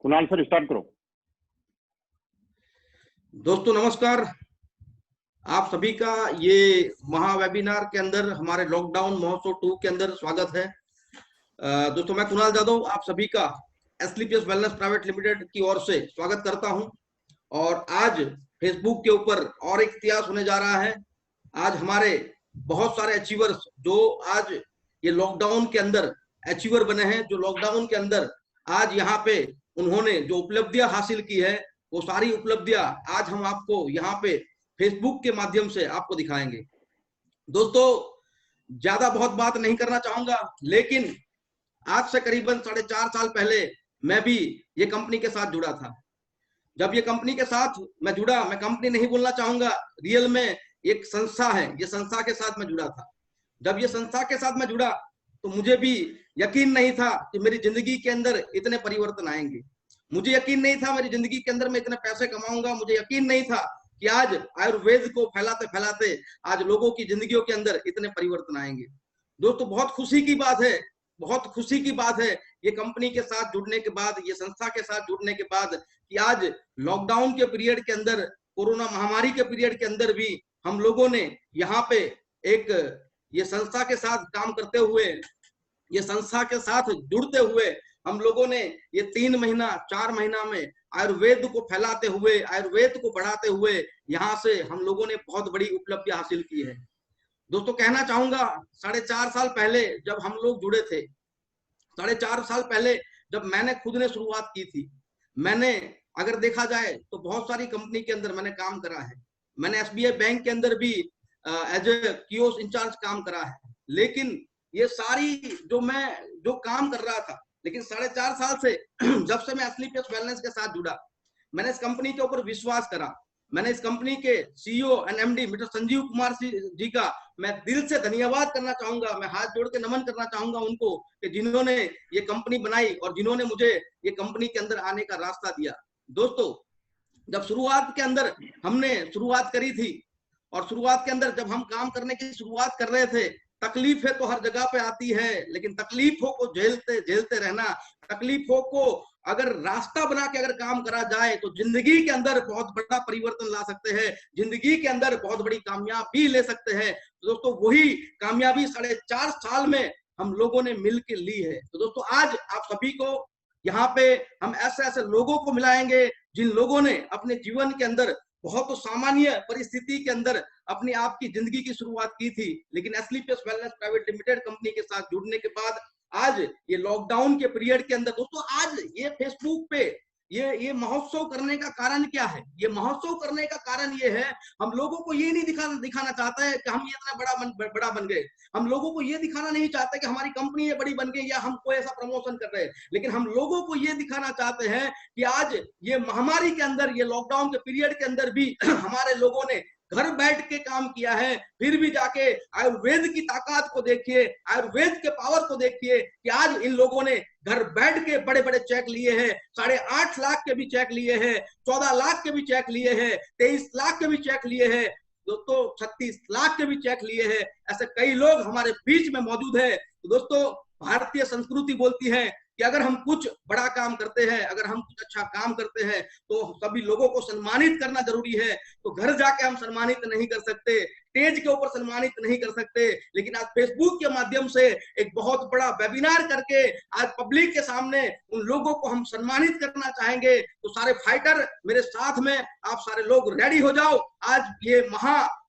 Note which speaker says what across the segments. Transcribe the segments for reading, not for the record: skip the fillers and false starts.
Speaker 1: Kunal sir start करो।
Speaker 2: दोस्तों नमस्कार, आप सभी का ये महा वेबिनार के अंदर हमारे लॉकडाउन महोत्सव 2 के अंदर स्वागत है। दोस्तों मैं कुणाल जादव आप सभी का एस्क्लेपियस वेलनेस प्राइवेट लिमिटेड की ओर से स्वागत करता हूं। और आज फेसबुक के ऊपर और एक इतिहास होने जा रहा है। आज हमारे बहुत सारे अचीवर्स जो आज ये लॉकडाउन के अंदर अचीवर बने हैं, जो लॉकडाउन के अंदर आज यहाँ पे उन्होंने जो उपलब्धियां हासिल की है, वो सारी उपलब्धियां आज हम आपको यहाँ पे फेसबुक के माध्यम से आपको दिखाएंगे। दोस्तों ज्यादा बहुत बात नहीं करना चाहूंगा, लेकिन आज से करीबन 4.5 साल पहले मैं भी ये कंपनी के साथ जुड़ा था। जब ये कंपनी के साथ मैं जुड़ा, मैं कंपनी नहीं बोलना चाहूंगा, रियल में एक संस्था है, ये संस्था के साथ मैं जुड़ा था। जब ये संस्था के साथ मैं जुड़ा तो मुझे भी यकीन नहीं था कि मेरी जिंदगी के अंदर इतने परिवर्तन आएंगे। मुझे यकीन नहीं था मेरी जिंदगी के अंदर मैं इतने पैसे कमाऊंगा। मुझे यकीन नहीं था कि आज आयुर्वेद को फैलाते फैलाते आज लोगों की जिंदगियों के अंदर इतने परिवर्तन आएंगे। दोस्तों बहुत खुशी की बात है, बहुत खुशी की बात है ये कंपनी के साथ जुड़ने के बाद, ये संस्था के साथ जुड़ने के बाद, कि आज लॉकडाउन के पीरियड के अंदर, कोरोना महामारी के पीरियड के अंदर भी हम लोगों ने यहाँ पे एक ये संस्था के साथ काम करते हुए, ये संस्था के साथ जुड़ते हुए हम लोगों ने ये 3 महीना 4 महीना में आयुर्वेद को फैलाते हुए, आयुर्वेद को बढ़ाते हुए यहाँ से हम लोगों ने बहुत बड़ी उपलब्धि हासिल की है। दोस्तों कहना चाहूंगा 4.5 साल पहले जब हम लोग जुड़े थे, 4.5 साल पहले जब मैंने खुद ने शुरुआत की थी, मैंने अगर देखा जाए तो बहुत सारी कंपनी के अंदर मैंने काम करा है। मैंने एसबीआई बैंक के अंदर भी एज ए कियोस्क इंचार्ज काम करा है। लेकिन ये सारी जो काम कर रहा था, लेकिन 4.5 साल से जब से मैं एस्क्लेपियस वेलनेस के साथ जुड़ा, मैंने इस कंपनी के ऊपर विश्वास करा। मैंने इस कंपनी के CEO and MD mister Sanjeev Kumar ji का मैं दिल से धन्यवाद करना चाहूंगा। मैं हाथ जोड़ के नमन करना चाहूंगा उनको कि जिन्होंने ये कंपनी बनाई और जिन्होंने मुझे ये कंपनी के अंदर आने का रास्ता दिया। दोस्तों जब शुरुआत के अंदर हमने शुरुआत करी थी और शुरुआत के अंदर जब हम काम करने की शुरुआत कर रहे थे, तकलीफें तो हर जगह पे आती है, लेकिन तकलीफों को झेलते झेलते रहना, तकलीफों को अगर रास्ता बना के अगर काम करा जाए तो जिंदगी के अंदर बहुत बड़ा परिवर्तन ला सकते हैं, जिंदगी के अंदर बहुत बड़ी कामयाबी ले सकते हैं। तो दोस्तों वही कामयाबी 4.5 साल में हम लोगों ने मिलकर ली है। तो दोस्तों आज आप सभी को यहाँ पे हम ऐसे ऐसे लोगों को मिलाएंगे जिन लोगों ने अपने जीवन के अंदर बहुत सामान्य परिस्थिति के अंदर अपनी आप की जिंदगी की शुरुआत की थी, लेकिन Asclepius wellness private limited company के साथ जुड़ने के बाद आज ये लॉकडाउन के पीरियड के अंदर, दोस्तों आज ये फेसबुक पे ये महोत्सव करने का कारण क्या है? ये महोत्सव करने का कारण ये है, हम लोगों को ये नहीं दिखाना चाहता है कि हम ये इतना बड़ा बन गए। हम लोगों को ये दिखाना नहीं चाहते कि हमारी कंपनी ये बड़ी बन गई या हम कोई ऐसा प्रमोशन कर रहे हैं, लेकिन हम लोगों को ये दिखाना चाहते हैं कि आज ये महामारी के अंदर, ये लॉकडाउन के पीरियड के अंदर भी हमारे लोगों ने घर बैठ के काम किया है। फिर भी जाके आयुर्वेद की ताकत को देखिए, आयुर्वेद के पावर को देखिए कि आज इन लोगों ने घर बैठ के बड़े बड़े चेक लिए हैं, 8.5 लाख के भी चेक लिए हैं, 14 लाख के भी चेक लिए हैं, 23 लाख के भी चेक लिए हैं, दोस्तों 36 लाख के भी चेक लिए हैं। ऐसे कई लोग हमारे बीच में मौजूद है। तो दोस्तों भारतीय संस्कृति बोलती है कि अगर हम कुछ बड़ा काम करते हैं, अगर हम कुछ अच्छा काम करते हैं तो सभी लोगों को सम्मानित करना जरूरी है। तो घर जाके हम सम्मानित नहीं कर सकते, स्टेज के ऊपर सम्मानित नहीं कर सकते, लेकिन आज फेसबुक के माध्यम से एक बहुत बड़ा वेबिनार करके आज पब्लिक के सामने उन लोगों को हम सम्मानित करना चाहेंगे। तो सारे फाइटर मेरे साथ में, आप सारे लोग रेडी हो जाओ। आज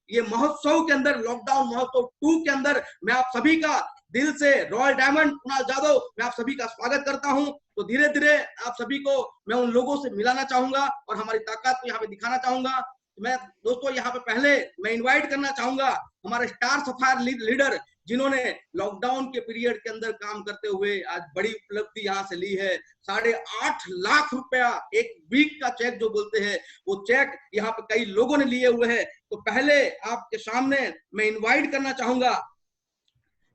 Speaker 2: ये महोत्सव के अंदर, लॉकडाउन महोत्सव 2 के अंदर मैं आप सभी का दिल से, रॉयल डायमंड कुणाल जादव, मैं आप सभी का स्वागत करता हूं। तो धीरे धीरे आप सभी को मैं उन लोगों से मिलाना चाहूंगा और हमारी ताकत को यहाँ पे दिखाना चाहूंगा। तो मैं दोस्तों यहाँ पे पहले मैं इनवाइट करना चाहूंगा हमारे स्टार सफायर लीडर, जिन्होंने लॉकडाउन के पीरियड के अंदर काम करते हुए आज बड़ी उपलब्धि यहाँ से ली है। 8.5 लाख रुपया एक वीक का चेक जो बोलते हैं, वो चेक यहाँ पे कई लोगों ने लिए हुए हैं। तो पहले आपके सामने मैं इन्वाइट करना चाहूंगा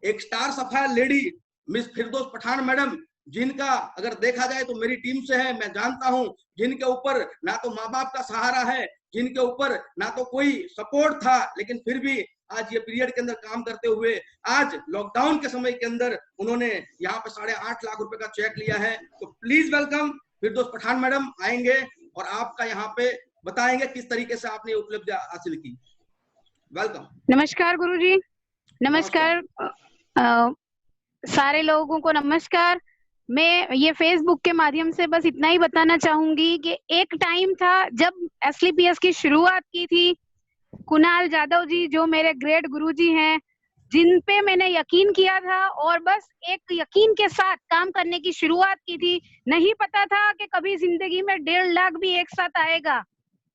Speaker 2: एक स्टार सफायर लेडी मिस फिरदौस पठान मैडम, जिनका अगर देखा जाए तो मेरी टीम से है, मैं जानता हूं, जिनके ऊपर ना तो माँ बाप का सहारा है, जिनके ऊपर ना तो कोई सपोर्ट था, लेकिन फिर भी आज ये पीरियड के अंदर काम करते हुए आज लॉकडाउन के समय के अंदर उन्होंने यहाँ पे 8.5 लाख रुपए का चेक लिया है। तो प्लीज वेलकम फिर दोस्त पठान मैडम आएंगे और आपका यहाँ पे बताएंगे किस तरीके से आपने उपलब्धि हासिल की। वेलकम।
Speaker 1: नमस्कार गुरुजी। नमस्कार सारे लोगों को नमस्कार। मैं ये फेसबुक के माध्यम से बस इतना ही बताना चाहूंगी कि एक टाइम था जब एसलीपीएस की शुरुआत की थी। कुणाल जाधव जी जो मेरे ग्रेट गुरुजी हैं, जिन पे मैंने यकीन किया था और बस एक यकीन के साथ काम करने की शुरुआत की थी। नहीं पता था कि कभी जिंदगी में 1.5 लाख भी एक साथ आएगा,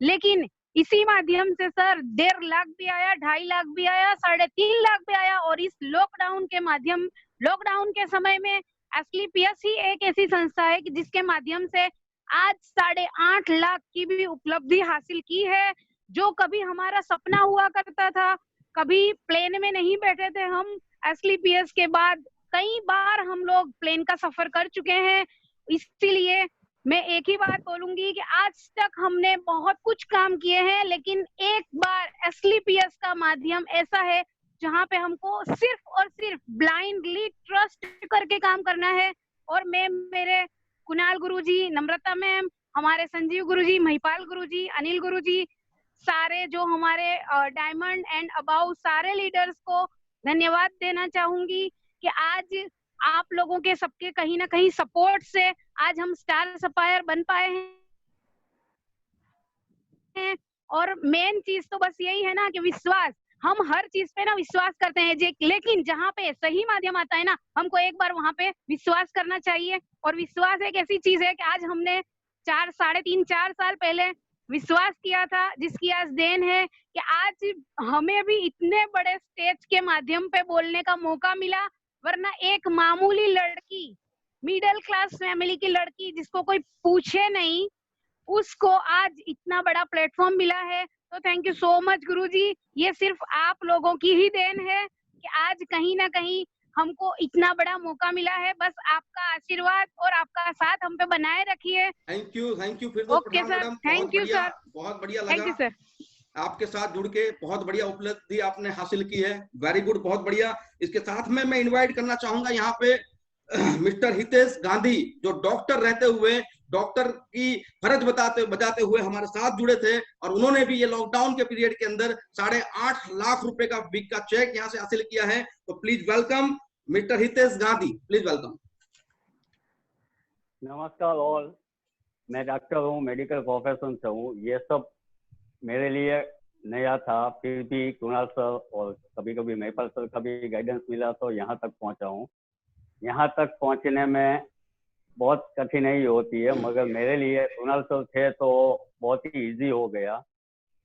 Speaker 1: लेकिन इसी माध्यम से सर 1.5 लाख भी आया, 2.5 लाख भी आया, 3.5 लाख भी आया। और इस लॉकडाउन के समय में एसलीपीएस ही एक ऐसी संस्था है कि जिसके माध्यम से आज 8.5 लाख की भी उपलब्धि हासिल की है, जो कभी हमारा सपना हुआ करता था। कभी प्लेन में नहीं बैठे थे हम। एसलीपीएस के बाद कई बार हम लोग प्लेन का सफर कर चुके हैं। इसीलिए मैं एक ही बात बोलूंगी कि आज तक हमने बहुत कुछ काम किए हैं, लेकिन एक बार एसलीपीएस का माध्यम ऐसा है जहां पे हमको सिर्फ और सिर्फ ब्लाइंडली ट्रस्ट करके काम करना है। और मैं मेरे कुणाल गुरुजी, नम्रता मैम, हमारे संजीव गुरुजी, महिपाल गुरुजी, अनिल गुरुजी, सारे जो हमारे डायमंड एंड अबाउ सारे लीडर्स को धन्यवाद देना चाहूंगी कि आज आप लोगों के सबके कहीं ना कहीं सपोर्ट से आज हम स्टार सप्लायर बन पाए हैं। और मेन चीज तो बस यही है ना कि विश्वास। हम हर चीज पे ना विश्वास करते हैं, लेकिन जहाँ पे सही माध्यम आता है ना, हमको एक बार वहां पे विश्वास करना चाहिए। और विश्वास एक ऐसी चीज है कि आज हमने 4 साल पहले विश्वास किया था, जिसकी आज देन है कि आज हमें भी इतने बड़े स्टेज के माध्यम पे बोलने का मौका मिला। वरना एक मामूली लड़की, मिडिल क्लास फैमिली की लड़की जिसको कोई पूछे नहीं, उसको आज इतना बड़ा प्लेटफॉर्म मिला है। तो थैंक यू सो मच गुरुजी। ये सिर्फ आप लोगों की ही देन है कि आज कहीं ना कहीं हमको इतना बड़ा मौका मिला है। बस आपका आशीर्वाद और आपका साथ हम पे बनाए रखिए।
Speaker 2: थैंक यू फिर
Speaker 1: okay sir, thank you sir,
Speaker 2: बहुत बढ़िया
Speaker 1: थैंक
Speaker 2: लगा
Speaker 1: यू सर।
Speaker 2: आपके साथ जुड़ के। बहुत बढ़िया उपलब्धि आपने हासिल की है, वेरी गुड, बहुत बढ़िया। इसके साथ में मैं इनवाइट करना चाहूंगा यहाँ पे मिस्टर हितेश गांधी, जो डॉक्टर रहते हुए डॉक्टर की फर्ज बजाते हुए हमारे साथ जुड़े थे, और उन्होंने भी ये लॉकडाउन के पीरियड के अंदर 8.5 लाख रुपए का बिग का चेक यहाँ से हासिल किया है। तो please welcome mister Hitesh Gandhi, please welcome.
Speaker 3: नमस्कार ऑल, मैं डॉक्टर हूँ, मेडिकल प्रोफेशन से हूँ। ये सब मेरे लिए नया था, फिर भी कुणाल सर और कभी कभी महिपाल सर का भी गाइडेंस मिला तो यहाँ तक पहुँचा हूँ। यहाँ तक पहुँचने में बहुत कठिनाई होती है, मगर मेरे लिए कुणाल सर थे तो बहुत ही इजी हो गया।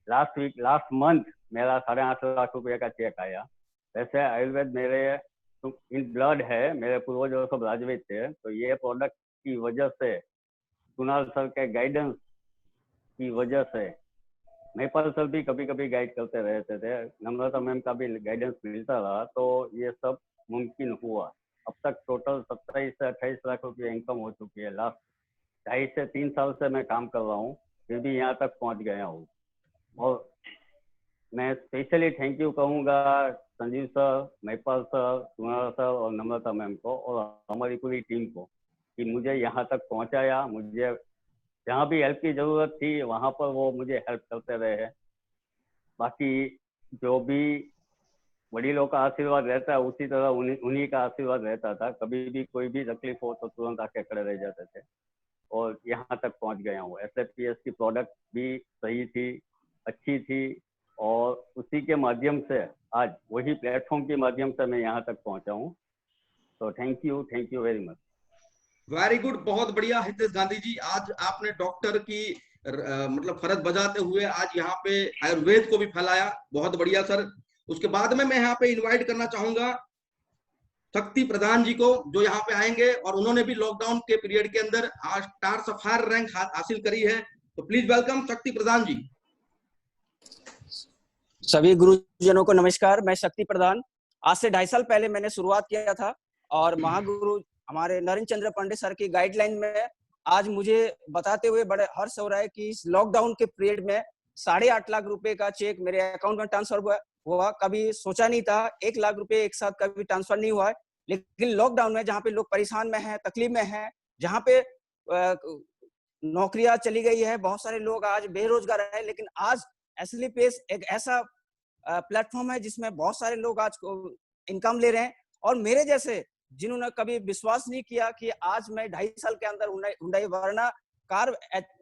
Speaker 3: लास्ट मंथ मेरा 8.5 लाख रुपये का चेक आया। वैसे आयुर्वेद मेरे इन ब्लड है, मेरे पूर्वज सब राजवीर थे, तो ये प्रोडक्ट की वजह से, कुणाल सर के गाइडेंस की वजह से, महिपाल सर भी कभी कभी गाइड करते रहते थे, नम्रता मैम का भी गाइडेंस मिलता रहा, तो ये सब मुमकिन हुआ। अब तक टोटल 27 से 28 लाख रुपये इनकम हो चुकी है। लास्ट 2.5 से 3 साल से मैं काम कर रहा हूँ, फिर भी यहाँ तक पहुँच गया हूँ। और मैं स्पेशली थैंक यू कहूँगा Sanjeev sir, Mahipal sir, Kunal sir और नम्रता मैम को और हमारी पूरी टीम को कि मुझे यहाँ तक पहुँचाया। मुझे जहाँ भी हेल्प की जरूरत थी वहाँ पर वो मुझे हेल्प करते रहे। बाकी जो भी वडीलों का आशीर्वाद रहता है, उसी तरह उन्हीं का आशीर्वाद रहता था। कभी भी कोई भी तकलीफ हो तो तुरंत आके खड़े रह जाते थे और यहाँ तक पहुँच गया हूँ। एसएफपीएस की प्रोडक्ट भी सही थी, अच्छी थी, और उसी के माध्यम से आज वही प्लेटफॉर्म के माध्यम से मैं यहाँ तक पहुँचा हूँ। तो thank you very much.
Speaker 2: Very good, बहुत बढ़िया हितेश गांधी जी। आज आपने डॉक्टर की मतलब फर्ज बजाते हुए आज यहाँ पे आयुर्वेद को भी फैलाया, बहुत बढ़िया सर। उसके बाद में मैं यहाँ पे इनवाइट करना चाहूंगा शक्ति प्रधान जी को, जो यहाँ पे आएंगे, और उन्होंने भी लॉकडाउन के पीरियड के अंदर आज स्टार सफायर रैंक हासिल करी है। तो प्लीज वेलकम शक्ति प्रधान जी।
Speaker 4: सभी गुरुजनों को नमस्कार। मैं शक्ति प्रधान। आज से 2.5 साल पहले मैंने शुरुआत किया था, और महागुरु हमारे नरेंद्र चंद्र पांडे सर की गाइडलाइन में आज मुझे बताते हुए बड़े हर्ष हो रहा है कि इस लॉकडाउन के पीरियड में 8.5 लाख रुपए का चेक मेरे अकाउंट में ट्रांसफर हुआ। कभी सोचा नहीं था 1 लाख रुपए एक साथ कभी ट्रांसफर नहीं हुआ है, लेकिन लॉकडाउन में जहाँ पे लोग परेशान में हैं, तकलीफ में हैं, जहाँ पे नौकरियां चली गई है, बहुत सारे लोग आज बेरोजगार है, लेकिन आज एसएलपीएस एक ऐसा प्लेटफॉर्म है जिसमें बहुत सारे लोग आज इनकम ले रहे हैं। और मेरे जैसे जिन्होंने कभी विश्वास नहीं किया कि आज मैं 2.5 साल के अंदर हुंडई वर्ना कार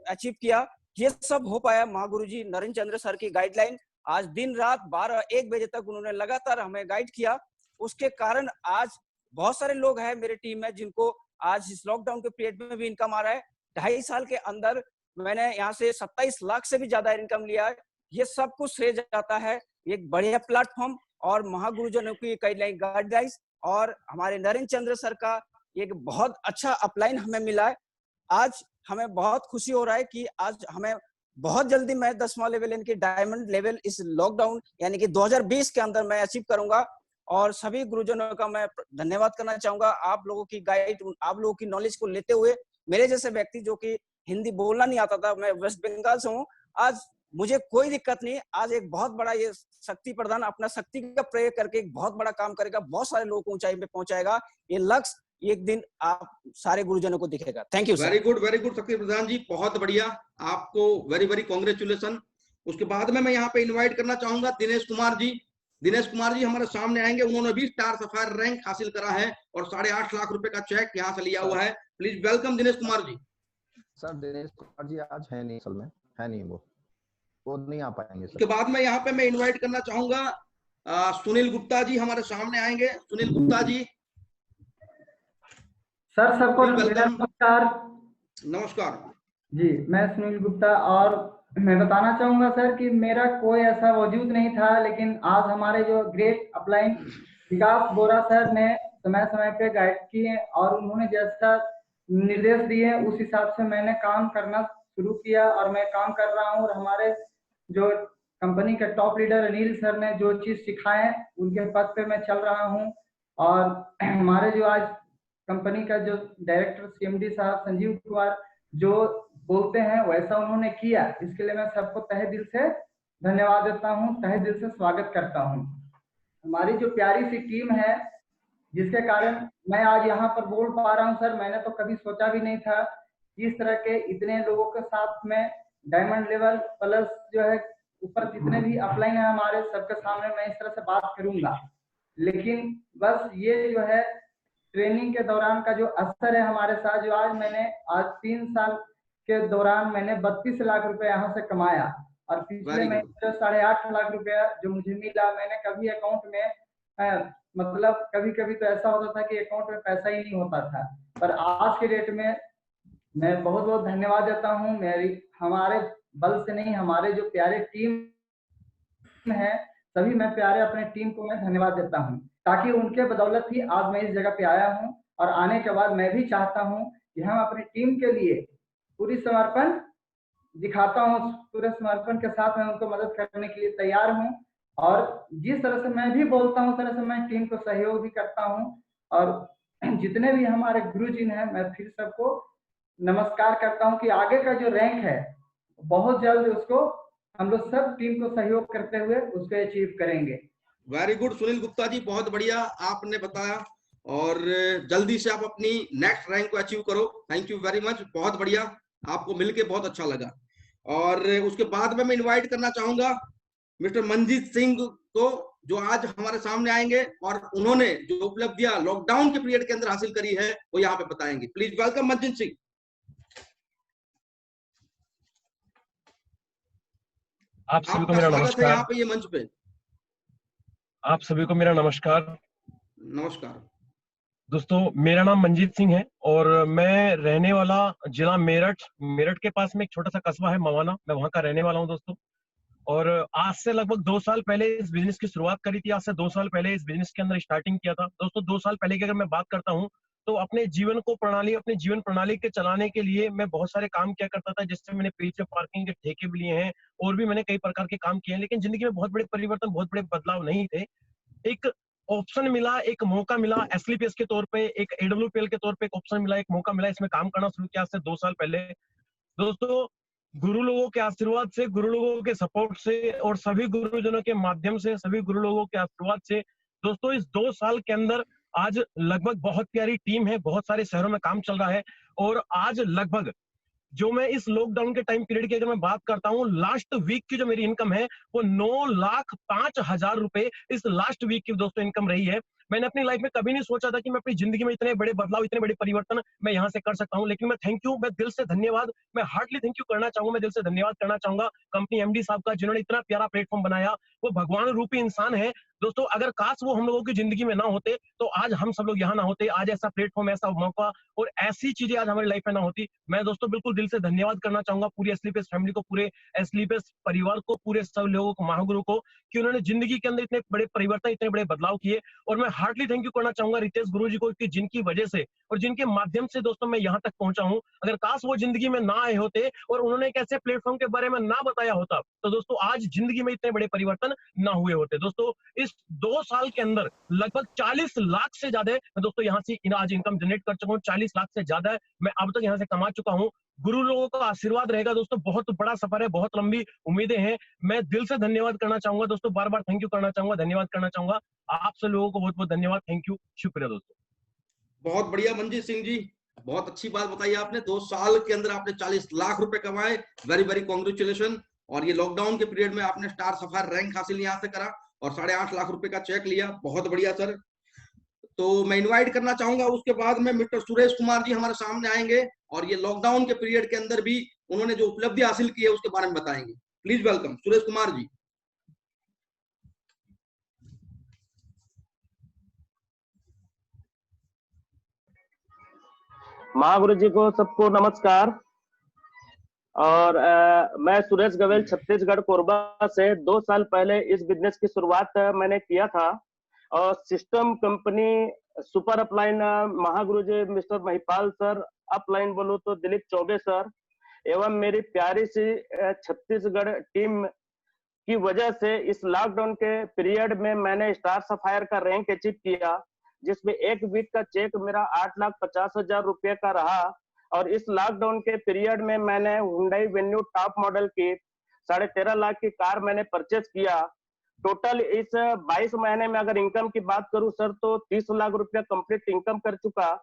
Speaker 4: अचीव किया, ये सब हो पाया महागुरु जी नरेंद्र चंद्र सर की गाइडलाइन। आज दिन रात 12-1 बजे तक उन्होंने लगातार हमें गाइड किया, उसके कारण आज बहुत सारे लोग हैं मेरे टीम में जिनको आज इस लॉकडाउन के पीरियड में भी इनकम आ रहा है। 2.5 साल के अंदर मैंने यहाँ से 27 लाख से भी ज्यादा इनकम लिया है। ये सब कुछ श्रेय जाता है एक बढ़िया प्लेटफॉर्म और महागुरुजनों की गाइडलाइंस और हमारे नरेंद्र चंद्र सर का एक बहुत अच्छा अपलाइन हमें मिला है। आज हमें बहुत खुशी हो रहा है कि आज हमें बहुत जल्दी मैं 10वां लेवल यानी कि डायमंड लेवल इस लॉकडाउन यानी कि 2020 के अंदर मैं अचीव करूंगा। और सभी गुरुजनों का मैं धन्यवाद करना चाहूंगा। आप लोगों की गाइड, आप लोगों की नॉलेज को लेते हुए मेरे जैसे व्यक्ति जो कि हिंदी बोलना नहीं आता था, मैं वेस्ट बंगाल से हूँ, आज मुझे कोई दिक्कत नहीं। आज एक बहुत बड़ा ये शक्ति प्रदान अपना शक्ति का प्रयोग करके एक बहुत बड़ा काम करेगा, बहुत सारे लोगों को ऊंचाई पे पहुंचाएगा। ये लक्ष्य एक दिन आप सारे गुरुजनों को दिखेगा। Thank you.
Speaker 2: वेरी गुड शक्ति प्रधान जी, बहुत बढ़िया, आपको वेरी वेरी कांग्रेचुलेशन। उसके बाद में मैं यहाँ पे इनवाइट करना चाहूंगा दिनेश कुमार जी। दिनेश कुमार जी हमारे सामने आएंगे, उन्होंने भी स्टार सफायर रैंक हासिल करा है और 8.5 लाख रुपए का चेक यहाँ से लिया हुआ है। Please welcome Dinesh Kumar ji.
Speaker 5: Sir Dinesh Kumar ji आज है नहीं, असल में है नहीं, वो नहीं आ पाएंगे सर।
Speaker 2: उसके बाद में यहाँ पे मैं इनवाइट करना चाहूंगा सुनील गुप्ता जी हमारे सामने आएंगे। सुनील गुप्ता जी।
Speaker 6: सर सबको नमस्कार।
Speaker 2: नमस्कार
Speaker 6: जी, मैं सुनील गुप्ता और मैं बताना चाहूंगा सर कि मेरा कोई ऐसा वजूद नहीं था, लेकिन आज हमारे जो ग्रेट अपलाइन विकास बोरा सर ने समय समय पे गाइड किए और उन्होंने जैसा निर्देश दिए उस हिसाब से मैंने काम करना शुरू किया और मैं काम कर रहा हूँ। और हमारे जो कंपनी के टॉप लीडर अनिल सर ने जो चीज सिखाए उनके पद पे मैं चल रहा हूँ। और हमारे जो आज कंपनी का जो डायरेक्टर सीएमडी साहब संजीव कुमार जो बोलते हैं वैसा उन्होंने किया, इसके लिए मैं सबको तहे दिल से धन्यवाद देता हूँ, तहे दिल से स्वागत करता हूँ। हमारी जो प्यारी सी टीम है जिसके कारण मैं आज यहाँ पर बोल पा रहा हूँ सर, मैंने तो कभी सोचा भी नहीं था कि इस तरह के इतने लोगों के साथ में डायमंड लेवल प्लस जो है ऊपर जितने भी अपलाइन है हमारे सबके सामने मैं इस तरह से बात करूंगा। लेकिन बस ये जो है ट्रेनिंग के दौरान का जो असर है हमारे साथ, जो आज मैंने 3 साल के दौरान मैंने 32 लाख रुपए यहाँ से कमाया और पिछले महीने 8.5 लाख रुपया जो मुझे मिला, मैंने कभी अकाउंट में मतलब कभी कभी तो ऐसा होता था कि अकाउंट में पैसा ही नहीं होता था, पर आज के डेट में मैं बहुत बहुत धन्यवाद देता हूँ। मेरी हमारे बल से नहीं, हमारे जो प्यारे टीम है सभी मैं प्यारे अपने टीम को मैं धन्यवाद देता हूँ, ताकि उनके बदौलत ही आज मैं इस जगह पे आया हूँ। और आने के बाद मैं भी चाहता हूँ कि हम अपनी टीम के लिए पूरी समर्पण दिखाता हूँ, पूरे समर्पण के साथ मैं उनको मदद करने के लिए तैयार हूँ। और जिस तरह से मैं भी बोलता हूँ उस तरह से मैं टीम को सहयोग भी करता हूँ। और जितने भी हमारे गुरुजी हैं मैं फिर सबको नमस्कार करता हूँ कि आगे का जो रैंक है बहुत जल्द उसको हम लोग सब टीम को सहयोग करते हुए उसको अचीव करेंगे।
Speaker 2: वेरी गुड सुनील गुप्ता जी, बहुत बढ़िया आपने बताया और जल्दी से आप अपनी नेक्स्ट रैंक को अचीव करो। थैंक यू वेरी मच, बहुत बढ़िया, आपको मिलके बहुत अच्छा लगा। और उसके बाद में मैं इनवाइट करना चाहूंगा मिस्टर मंजीत सिंह को, जो आज हमारे सामने आएंगे और उन्होंने जो उपलब्धियां लॉकडाउन के पीरियड के अंदर हासिल करी है वो यहाँ पे बताएंगे। Please welcome Manjeet Singh.
Speaker 7: आप सभी को मेरा नमस्कार।
Speaker 2: यहाँ पे ये मंच पे
Speaker 7: आप सभी को मेरा नमस्कार।
Speaker 2: नमस्कार
Speaker 7: दोस्तों, मेरा नाम मंजीत सिंह है और मैं रहने वाला जिला मेरठ के पास में एक छोटा सा कस्बा है मवाना, मैं वहां का रहने वाला हूं दोस्तों। और आज से लगभग 2 साल पहले इस बिजनेस की शुरुआत करी थी। आज से 2 साल पहले इस बिजनेस के अंदर स्टार्टिंग किया था दोस्तों। 2 साल पहले की अगर मैं बात करता हूँ तो अपने जीवन प्रणाली के चलाने के लिए मैं बहुत सारे काम किया करता था, जिससे मैंने पीछे पार्किंग के ठेके भी लिए हैं और भी मैंने कई प्रकार के काम किए हैं। लेकिन जिंदगी में बहुत बड़े परिवर्तन, बहुत बड़े बदलाव नहीं थे। एक ऑप्शन मिला, एक मौका मिला एसएलपीएस के तौर पे, एक एडब्ल्यूपीएल के तौर पे एक ऑप्शन मिला, एक मौका मिला, इसमें काम करना शुरू किया आज से 2 साल पहले दोस्तों। गुरु लोगों के आशीर्वाद से, गुरु लोगों के सपोर्ट से और सभी गुरुजनों के माध्यम से, सभी गुरु लोगों के आशीर्वाद से दोस्तों इस 2 साल के अंदर आज लगभग बहुत प्यारी टीम है, बहुत सारे शहरों में काम चल रहा है और आज लगभग जो मैं इस लॉकडाउन के टाइम पीरियड की अगर मैं बात करता हूँ, लास्ट वीक की जो मेरी इनकम है वो 9,05,000 रुपए इस लास्ट वीक की दोस्तों इनकम रही है। मैंने अपनी लाइफ में कभी नहीं सोचा था कि मैं अपनी जिंदगी में इतने बड़े बदलाव, इतने बड़े परिवर्तन मैं यहाँ से कर सकता हूँ। लेकिन मैं थैंक यू, मैं दिल से धन्यवाद, मैं हार्टली थैंक यू करना चाहूंगा, मैं दिल से धन्यवाद करना चाहूंगा कंपनी एमडी साहब का, जिन्होंने इतना प्यारा प्लेटफॉर्म बनाया। वो भगवान रूपी इंसान है दोस्तों। अगर काश वो हम लोगों की जिंदगी में ना होते तो आज हम सब लोग यहाँ ना होते, आज ऐसा प्लेटफॉर्म, ऐसा मौका और ऐसी चीजें आज हमारी लाइफ में ना होती। मैं दोस्तों बिल्कुल दिल से धन्यवाद करना चाहूंगा पूरी एसलीपीएस फैमिली को, पूरे एसलीपीएस परिवार को, पूरे सब लोगों को, महागुरु को, कि उन्होंने जिंदगी के अंदर इतने बड़े परिवर्तन, इतने बड़े बदलाव किए। और मैं हार्टली थैंक यू करना चाहूंगा रितेश गुरु जी को, कि जिनकी वजह से और जिनके माध्यम से दोस्तों मैं यहाँ तक पहुंचा हूँ। अगर काश वो जिंदगी में ना आए होते और उन्होंने एक ऐसे प्लेटफॉर्म के बारे में ना बताया होता तो दोस्तों आज जिंदगी में इतने बड़े परिवर्तन ना हुए होते। दोस्तों इस 2 साल के अंदर लगभग 40 लाख से ज्यादा मैं दोस्तों यहाँ से आज इनकम जनरेट कर चुका हूँ। 40 लाख से ज्यादा मैं अब तक यहाँ से कमा चुका हूँ। गुरु लोगों का आशीर्वाद रहेगा दोस्तों, बहुत बड़ा सफर है, बहुत लंबी उम्मीदें हैं। मैं दिल से धन्यवाद करना चाहूंगा दोस्तों, बार बार थैंक यू करना चाहूंगा, धन्यवाद करना चाहूंगा आप सब लोगों को, बहुत बहुत धन्यवाद, थैंक यू, शुक्रिया दोस्तों।
Speaker 2: बहुत बढ़िया मंजीत सिंह जी, बहुत अच्छी बात बताई आपने। 2 साल के अंदर आपने 40 लाख रुपए कमाए, वेरी वेरी कॉन्ग्रेचुलेशन। और ये लॉकडाउन के पीरियड में आपने स्टार सफायर रैंक हासिल यहाँ से करा और 8.5 लाख रुपए का चेक लिया, बहुत बढ़िया सर। तो मैं इनवाइट करना चाहूंगा, उसके बाद में मिस्टर सुरेश कुमार जी हमारे सामने आएंगे और ये लॉकडाउन के पीरियड के अंदर भी उन्होंने जो उपलब्धि हासिल की है उसके बारे में बताएंगे। Please welcome Suresh Kumar ji.
Speaker 8: महागुरु जी को सबको नमस्कार। और मैं सुरेश गवेल छत्तीसगढ़ कोरबा से 2 साल पहले इस बिजनेस की शुरुआत मैंने किया था। और system company super upline Mahaguru ji mister Mahipal sir, upline बोलो तो दिलीप चौबे सर, एवं मेरी प्यारी सी छत्तीसगढ़ टीम की वजह से इस लॉकडाउन के पीरियड में मैंने स्टार सफायर का रैंक अचीव किया, जिसमें 1 वीक का चेक मेरा 8,50,000 रुपये का रहा। और इस लॉकडाउन के पीरियड में मैंने हुंडई वेन्यू टॉप मॉडल की 13.5 लाख की कार मैंने परचेज किया। टोटल इस 22 महीने में अगर इनकम की बात करूं सर तो 30 लाख रुपया कंप्लीट इनकम कर चुका।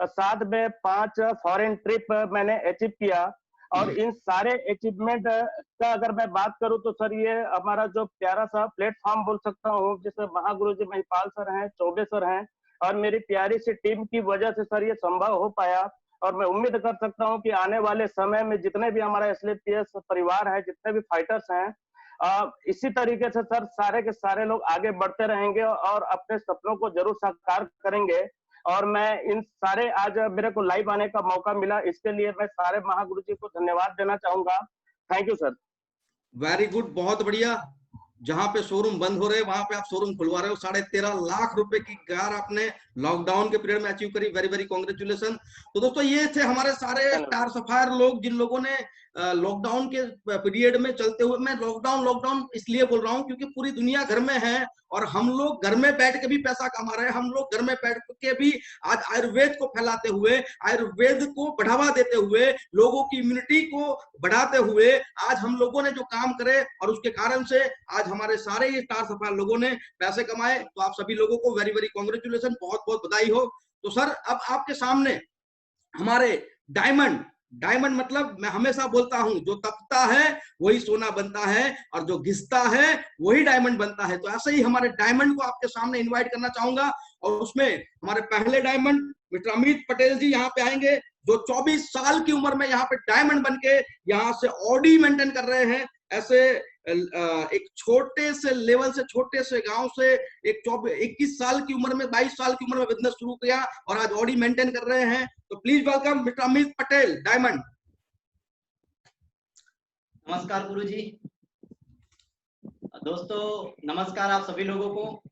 Speaker 8: साथ में 5 फॉरेन ट्रिप मैंने अचीव किया। और इन सारे अचीवमेंट का अगर मैं बात करूं तो सर ये हमारा जो प्यारा सा प्लेटफॉर्म बोल सकता हूँ, जिसमें महागुरु जी महिपाल सर हैं, चौबे सर हैं और मेरी प्यारी सी टीम की वजह से सर ये संभव हो पाया। और मैं उम्मीद कर सकता हूं कि आने वाले समय में जितने भी हमारा एसलीपीएस परिवार है, जितने भी फाइटर्स हैं, इसी तरीके से सर सारे के सारे लोग आगे बढ़ते रहेंगे और अपने सपनों को जरूर साकार करेंगे। और मैं इन सारे, आज मेरे को लाइव आने का मौका मिला, इसके लिए मैं सारे महागुरु जी को धन्यवाद देना चाहूंगा। Thank you sir.
Speaker 2: Very good, बहुत बढ़िया। जहां पे शोरूम बंद हो रहे वहां पे आप शोरूम खुलवा रहे हो। 13.5 लाख रुपए की कार आपने लॉकडाउन के पीरियड में अचीव करी, वेरी वेरी कॉन्ग्रेचुलेशन। तो दोस्तों ये थे हमारे सारे स्टार सफायर लोग, जिन लोगों ने लॉकडाउन के पीरियड में चलते हुए, मैं लॉकडाउन इसलिए बोल रहा हूँ क्योंकि पूरी दुनिया घर में है और हम लोग घर में बैठ के भी पैसा कमा रहे हैं। हम लोग घर में बैठ के भी आज आयुर्वेद को फैलाते हुए, आयुर्वेद को बढ़ावा देते हुए, लोगों की इम्यूनिटी को बढ़ाते हुए आज हम लोगों ने जो काम करे और उसके कारण से आज हमारे सारे ये स्टार सफायर लोगों ने पैसे कमाए। तो आप सभी लोगों को वेरी वेरी कॉन्ग्रेचुलेशन, बहुत बहुत बधाई हो। तो सर अब आपके सामने हमारे डायमंड मतलब मैं हमेशा बोलता हूं, जो तपता है वही सोना बनता है और जो घिसता है वही डायमंड बनता है। तो ऐसे ही हमारे डायमंड को आपके सामने इनवाइट करना चाहूंगा और उसमें हमारे पहले डायमंड मिस्टर अमित पटेल जी यहाँ पे आएंगे, जो 24 साल की उम्र में यहाँ पे डायमंड बनके यहाँ से ऑडी मेंटेन कर रहे हैं। ऐसे एक छोटे से लेवल से, छोटे से गांव से एक 21 साल की उम्र में, 22 साल की उम्र में बिजनेस शुरू किया और आज ऑडी मेंटेन कर रहे हैं। तो please welcome mister Amit Patel, diamond.
Speaker 9: नमस्कार गुरुजी। दोस्तों नमस्कार आप सभी लोगों को।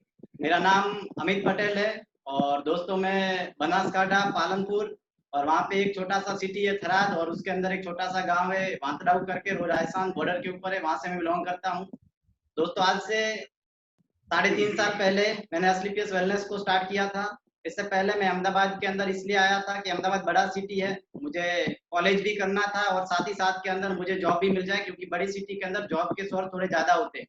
Speaker 9: मेरा नाम अमित पटेल है और दोस्तों मैं बनासकांठा, पालनपुर और वहाँ पे एक छोटा सा सिटी है थराद और उसके अंदर एक छोटा सा गांव है वांतड़ाऊ करके, राजस्थान बॉर्डर के ऊपर है, वहां से मैं बिलोंग करता हूँ। दोस्तों आज से 3.5 साल पहले मैंने एसलीपीएस वेलनेस को स्टार्ट किया था। इससे पहले मैं अहमदाबाद के अंदर इसलिए आया था कि अहमदाबाद बड़ा सिटी है, मुझे कॉलेज भी करना था और साथ ही साथ के अंदर मुझे जॉब भी मिल जाए, क्योंकि बड़ी सिटी के अंदर जॉब के सोर्स थोड़े ज्यादा होते हैं।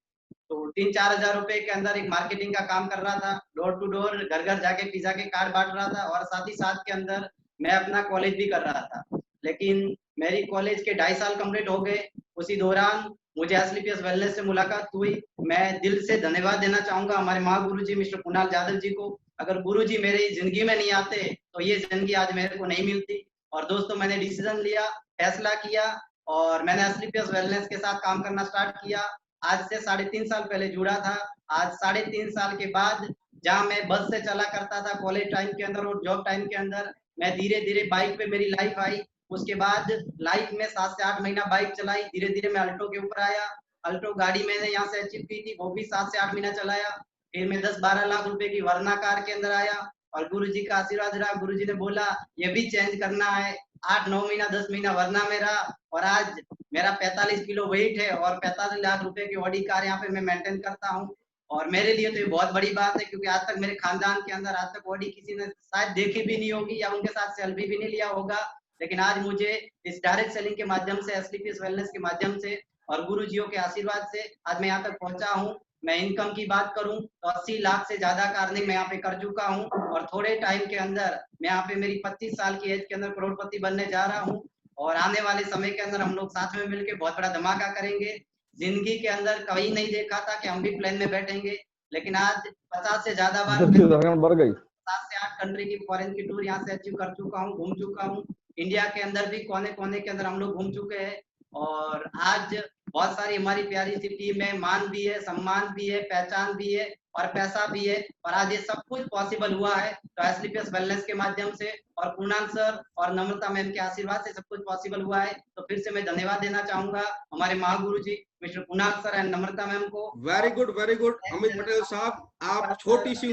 Speaker 9: तो 3-4 हजार रुपए के अंदर एक मार्केटिंग का काम कर रहा था, डोर टू डोर घर घर जाके पिज्जा के कार्ड बांट रहा था और साथ ही साथ के अंदर मैं अपना कॉलेज भी कर रहा था। लेकिन मेरी कॉलेज के 2.5 साल कंप्लीट हो गए। उसी दौरान मुझे एसलीपीएस वेलनेस से मुलाकात हुई। मैं दिल से धन्यवाद देना चाहूंगा हमारे महागुरुजी मिस्टर कुणाल जाधव जी को। अगर गुरुजी मेरी जिंदगी में नहीं आते तो ये जिंदगी आज मेरे को नहीं मिलती। और दोस्तों, मैंने डिसीजन लिया, फैसला किया और मैंने एसलीपीएस वेलनेस के साथ काम करना स्टार्ट किया। आज से 3.5 साल पहले जुड़ा था। आज 3.5 साल के बाद जहाँ मैं बस से चला करता था कॉलेज टाइम के अंदर और जॉब टाइम के अंदर, मैं धीरे धीरे बाइक पे मेरी लाइफ आई। उसके बाद लाइफ में 7 से 8 महीना बाइक चलाई, धीरे धीरे मैं अल्टो के ऊपर आया। अल्टो गाड़ी मैंने यहाँ से अचीव की थी, वो भी 7 से 8 महीना चलाया। फिर मैं 10-12 लाख रुपए की वरना कार के अंदर आया और गुरुजी का आशीर्वाद रहा। गुरुजी ने बोला ये भी चेंज करना है। 8-9 महीना 10 महीना वरना में रहा और आज मेरा 45 किलो वेट है और 45 लाख रुपए की ऑडी कार यहाँ पे मैं मेंटेन करता हूँ। और मेरे लिए तो ये बहुत बड़ी बात है, क्योंकि आज तक मेरे खानदान के अंदर आज तक ऑडी किसी ने शायद देखी भी नहीं होगी या उनके साथ सेल्फी भी नहीं लिया होगा। लेकिन आज मुझे इस डायरेक्ट सेलिंग के माध्यम से, एसलीपीएस वेलनेस के माध्यम से और गुरुजियों के आशीर्वाद से आज मैं यहाँ तक पहुंचा हूँ। मैं इनकम की बात करूं तो 80 लाख से ज्यादा का अर्निंग मैं यहाँ पे कर चुका हूँ और थोड़े टाइम के अंदर मैं यहाँ पे मेरी 25 साल की एज के अंदर करोड़पति बनने जा रहा हूँ। और आने वाले समय के अंदर हम लोग साथ में मिलकर बहुत बड़ा धमाका करेंगे। जिंदगी के अंदर कभी नहीं देखा था कि हम भी प्लेन में बैठेंगे, लेकिन आज 50 से ज्यादा बार 7 से 8 कंट्री की फॉरेन की टूर यहाँ से अचीव कर चुका हूँ, घूम चुका हूँ। इंडिया के अंदर भी कोने कोने के अंदर हम लोग घूम चुके हैं और आज बहुत सारी हमारी प्यारी सी टीम है। मान भी है, सम्मान भी है, पहचान भी है और पैसा भी है। और आज ये सब कुछ पॉसिबल हुआ है तो एसलीपीएस वेलनेस के माध्यम से और कुणाल सर और नम्रता मैम के आशीर्वाद से सब कुछ पॉसिबल हुआ है। तो फिर से मैं धन्यवाद देना चाहूंगा हमारे महागुरु ji mister Kunal sir and Namrata ma'am को।
Speaker 2: Very good, very good. Amit Patel साहब, आप छोटी सी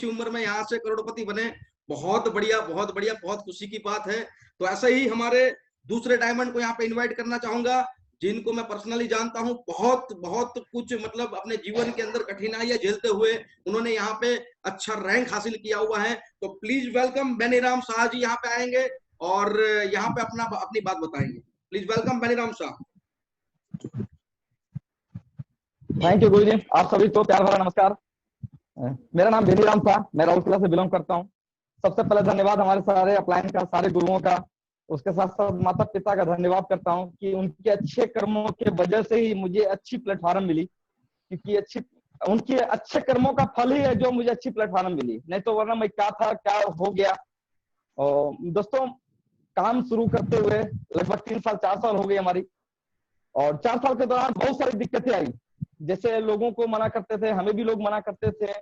Speaker 2: उम्र में यहाँ से करोड़पति बने, बहुत बढ़िया, बहुत बढ़िया, बहुत खुशी की बात है। तो ऐसे ही हमारे दूसरे डायमंड को यहाँ पे इनवाइट करना चाहूंगा, जिनको मैं पर्सनली जानता हूँ। बहुत बहुत कुछ मतलब अपने जीवन के अंदर कठिनाइयां झेलते हुए उन्होंने यहाँ पे अच्छा रैंक हासिल किया हुआ है। तो प्लीज वेलकम बेनीराम शाह जी, यहाँ पे आएंगे और यहाँ पे अपनी बात बताएंगे। Please welcome Beniram Shah.
Speaker 10: Thank you गुरु जी, आप सभी को प्यार भरा नमस्कार। मेरा नाम बेनीराम शाह, मैं राउरकेला से बिलोंग करता हूँ। सबसे पहले धन्यवाद हमारे सारे अपलाइन का, सारे गुरुओं का, उसके साथ साथ माता पिता का धन्यवाद करता हूँ कि उनके अच्छे कर्मों के वजह से ही मुझे अच्छी प्लेटफॉर्म मिली, क्योंकि उनके अच्छे कर्मों का फल ही है जो मुझे अच्छी प्लेटफॉर्म मिली, नहीं तो वरना मैं क्या था क्या हो गया। और दोस्तों, काम शुरू करते हुए लगभग 3 साल 4 साल हो गई हमारी, और 4 साल के दौरान बहुत सारी दिक्कतें आई। जैसे लोगों को मना करते थे, हमें भी लोग मना करते थे,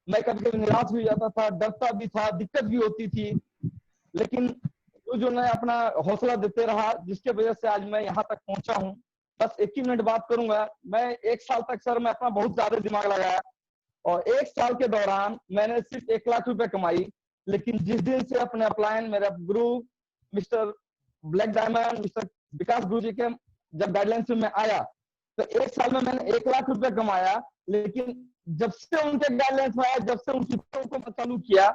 Speaker 10: मैं कभी कभी निराश भी हो जाता था, डरता भी था, दिक्कत भी होती थी, लेकिन जो मैं अपना हौसला देते रहा, जिसके वजह से आज मैं यहाँ तक पहुंचा हूँ। बस 1 ही मिनट बात करूंगा। मैं 1 साल तक सर मैं अपना बहुत ज्यादा दिमाग लगाया और 1 साल के दौरान मैंने सिर्फ 1 लाख रुपए कमाई। लेकिन जिस दिन से अपने अपलाइन मेरा गुरु मिस्टर ब्लैक डायमंड मिस्टर विकास गुरु जी के जब गाइडलाइंस में आया तो 1 साल में मैंने 1 लाख रुपए कमाया। लेकिन जब से उनके गाइडलाइंस में आया, जब से उनकी को चालू किया,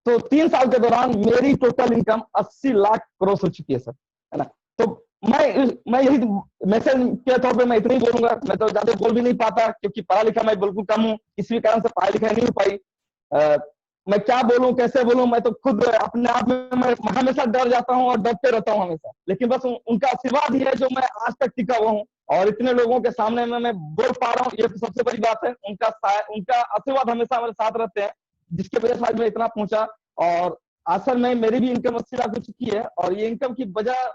Speaker 10: तो 3 साल के दौरान मेरी टोटल इनकम 80 लाख क्रॉस हो चुकी है सर, है ना। तो मैं यही मैसेज के तौर पे मैं इतना ही बोलूंगा। मैं तो ज्यादा बोल भी नहीं पाता क्योंकि पढ़ा लिखा मैं बिल्कुल कम हूँ, किसी भी कारण से पढ़ाई लिखाई नहीं हो पाई। मैं क्या बोलूं, कैसे बोलूं, मैं तो खुद अपने आप में मैं हमेशा डर जाता हूं और डरते रहता हूं हमेशा। लेकिन बस उनका आशीर्वाद ही है जो मैं आज तक टिका हुआ हूं और इतने लोगों के सामने में मैं बोल पा रहा हूँ, ये तो सबसे बड़ी बात है। उनका आशीर्वाद हमेशा हमारे साथ रहते हैं, जिसके वजह से आज मैं इतना पहुंचा। और असल में मेरी भी इनकम 80 लाख हो चुकी है और ये इनकम की वजह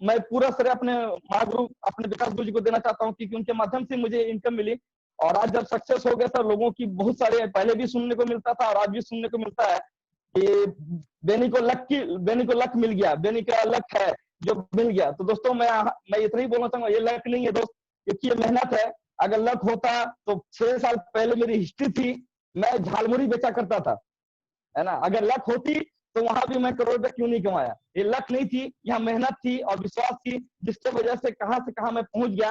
Speaker 10: मैं पूरा श्रेय अपने महागुरु अपने विकास गुरु जी को देना चाहता हूँ, क्योंकि उनके माध्यम से मुझे इनकम मिली। और आज जब सक्सेस हो गया सर, लोगों की बहुत सारे पहले भी सुनने को मिलता था और आज भी सुनने को मिलता है कि बेनी को लक मिल गया, बेनी का लक है जो मिल गया। तो दोस्तों मैं इतना ही बोलना चाहूंगा, ये लक नहीं है दोस्त, क्योंकि ये मेहनत है। अगर लक होता तो 6 साल पहले मेरी हिस्ट्री थी, मैं झालमुड़ी बेचा करता था, है ना। अगर लक होती तो वहां भी मैं करोड़ रुपए क्यों नहीं कमाया। ये लक नहीं थी, यहाँ मेहनत थी और विश्वास थी, जिसके वजह से कहां से कहां मैं पहुंच गया।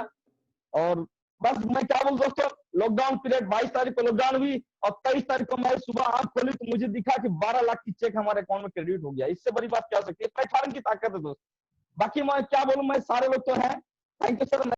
Speaker 10: और बस मैं क्या बोलूं दोस्तों, लॉकडाउन पीरियड 22 तारीख को लॉकडाउन हुई और 23 तारीख को मैं सुबह आंख खोली तो मुझे दिखा कि 12 लाख की चेक हमारे अकाउंट में क्रेडिट हो गया। इससे बड़ी बात क्या हो सकती है? प्लेटफॉर्म की ताकत है दोस्त। बाकी मैं क्या बोलूं, मैं सारे लोग तो हैं। Thank you sir.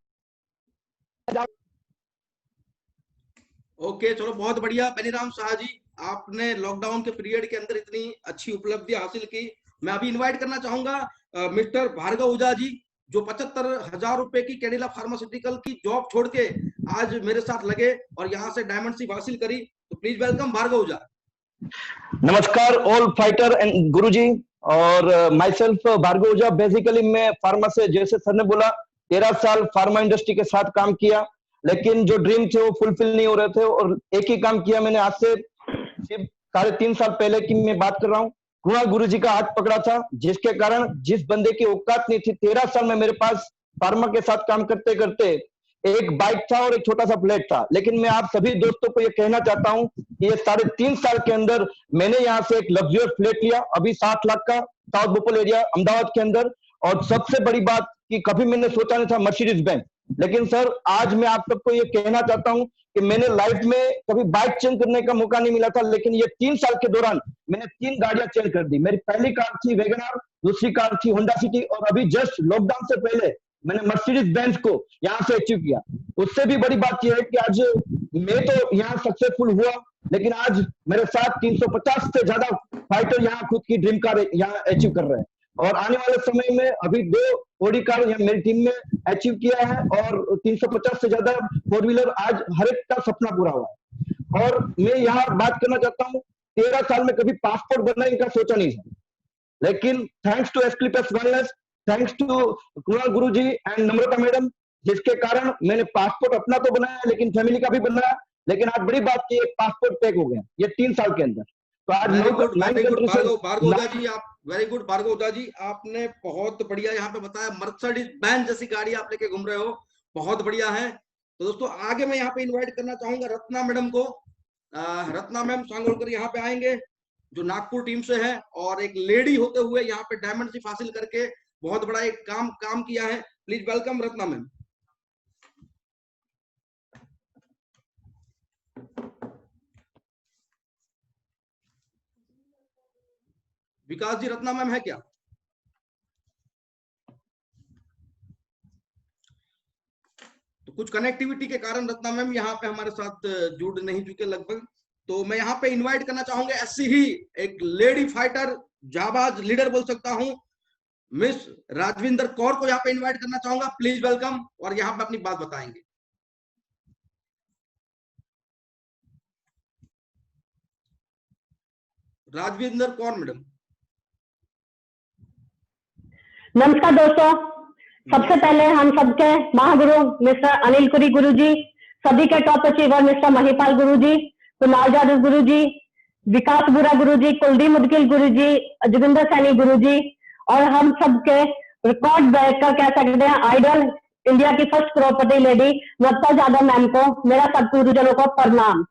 Speaker 2: ओके, चलो बहुत बढ़िया। बेनीराम शाह जी, आपने लॉकडाउन के पीरियड के अंदर इतनी अच्छी उपलब्धि हासिल की, मैं अभी इनवाइट करना चाहूंगा मिस्टर भार्गव ओझा जी, जो 75,000 रुपए की कैडिला फार्मास्यूटिकल की जॉब छोड़ के आज मेरे साथ लगे और यहाँ से डायमंड शिप हासिल करी। तो प्लीज वेलकम भार्गव ओझा।
Speaker 10: नमस्कार ऑल फाइटर एंड गुरुजी, और myself Bhargav Ojha. Basically मैं फार्मा से, जैसे सर ने बोला, 13 साल फार्मा इंडस्ट्री के साथ काम किया, लेकिन जो ड्रीम थे वो फुलफिल नहीं हो रहे थे, और एक ही काम किया मैंने। आज से 3.5 साल पहले की मैं बात कर रहा हूँ। कुणाल गुरुजी का हाथ पकड़ा था, जिसके कारण जिस बंदे की औकात नहीं थी, 13 साल में मेरे पास फार्मा के साथ काम करते करते एक बाइक था और एक छोटा सा फ्लैट था। लेकिन मैं आप सभी दोस्तों को ये कहना चाहता हूँ कि ये 3.5 साल के अंदर मैंने यहाँ से एक लग्जरियस फ्लैट लिया, अभी 60 लाख का, साउथ बोपल एरिया अहमदाबाद के अंदर। और सबसे बड़ी बात कि कभी मैंने सोचा नहीं था मर्सिडीज बेंज, लेकिन सर आज मैं आप सबको ये कहना चाहता हूँ कि मैंने लाइफ में कभी बाइक चेंज करने का मौका नहीं मिला था, लेकिन ये 3 साल के दौरान मैंने 3 गाड़ियां चेंज कर दी। मेरी पहली कार थी वैगनआर, दूसरी कार थी होंडा सिटी, और अभी जस्ट लॉकडाउन से पहले मैंने मर्सिडीज बेंज को यहाँ से अचीव किया। उससे भी बड़ी बात यह है कि आज मैं तो यहाँ सक्सेसफुल हुआ, लेकिन आज मेरे साथ 350 से ज्यादा फाइटर यहाँ खुद की ड्रीम कार यहाँ अचीव कर रहे हैं। और आने वाले समय में अभी 2 ऑडी कार यहाँ मेरी टीम में अचीव किया है, और 350 से ज्यादा 4 व्हीलर आज हर एक का सपना पूरा हुआ है। और मैं यहाँ बात करना चाहता हूँ, 13 साल में कभी पासपोर्ट बनाने का सोचा नहीं था, लेकिन thanks to Asclepius wellness, thanks to Kunal गुरुजी एंड नम्रता मैडम, जिसके कारण मैंने पासपोर्ट अपना तो बनाया, लेकिन फैमिली का भी बनाया। लेकिन आज बड़ी बात की, एक पासपोर्ट पैक हो गया ये 3 साल के अंदर। तो आज
Speaker 2: भार्गव ओझा जी, आप वेरी गुड भार्गव ओझा जी, आपने बहुत बढ़िया यहाँ पे बताया। मर्सिडीज बेंज जैसी गाड़ी आप लेके घूम रहे हो, बहुत बढ़िया है। तो दोस्तों आगे मैं यहाँ पे इनवाइट करना चाहूंगा रत्ना मैडम को। रत्ना मैम सांगोलकर यहाँ पे आएंगे, जो नागपुर टीम से है, और एक लेडी होते हुए यहाँ पे डायमंड शिप हासिल करके बहुत बड़ा एक काम किया है। Please welcome Ratna ma'am. Vikas ji, Ratna ma'am है क्या? तो कुछ कनेक्टिविटी के कारण रत्ना मैम यहाँ पे हमारे साथ जुड़ नहीं चुके लगभग। तो मैं यहाँ पे इनवाइट करना चाहूंगा ऐसी ही एक लेडी फाइटर, जाबाज लीडर बोल सकता हूँ, मिस राजविंदर कौर को यहाँ पे इनवाइट करना चाहूंगा। प्लीज वेलकम, और यहाँ पे अपनी बात बताएंगे। राजविंदर कौर मैडम।
Speaker 11: नमस्कार दोस्तों, सबसे पहले हम सबके महागुरु मिस्टर अनिल कुरी गुरुजी, सभी के टॉप अचीवर मिस्टर महिपाल गुरुजी, कुणाल यादव गुरुजी, विकास बुरा गुरुजी, कुलदीप मुदगिल गुरुजी, जोगिंदर सैनी गुरुजी, और हम सबके रिकॉर्ड ब्रेकर कह सकते हैं आइडल, इंडिया की first property lady Navta Yadav ma'am को मेरा सब गुरुजनों को प्रणाम।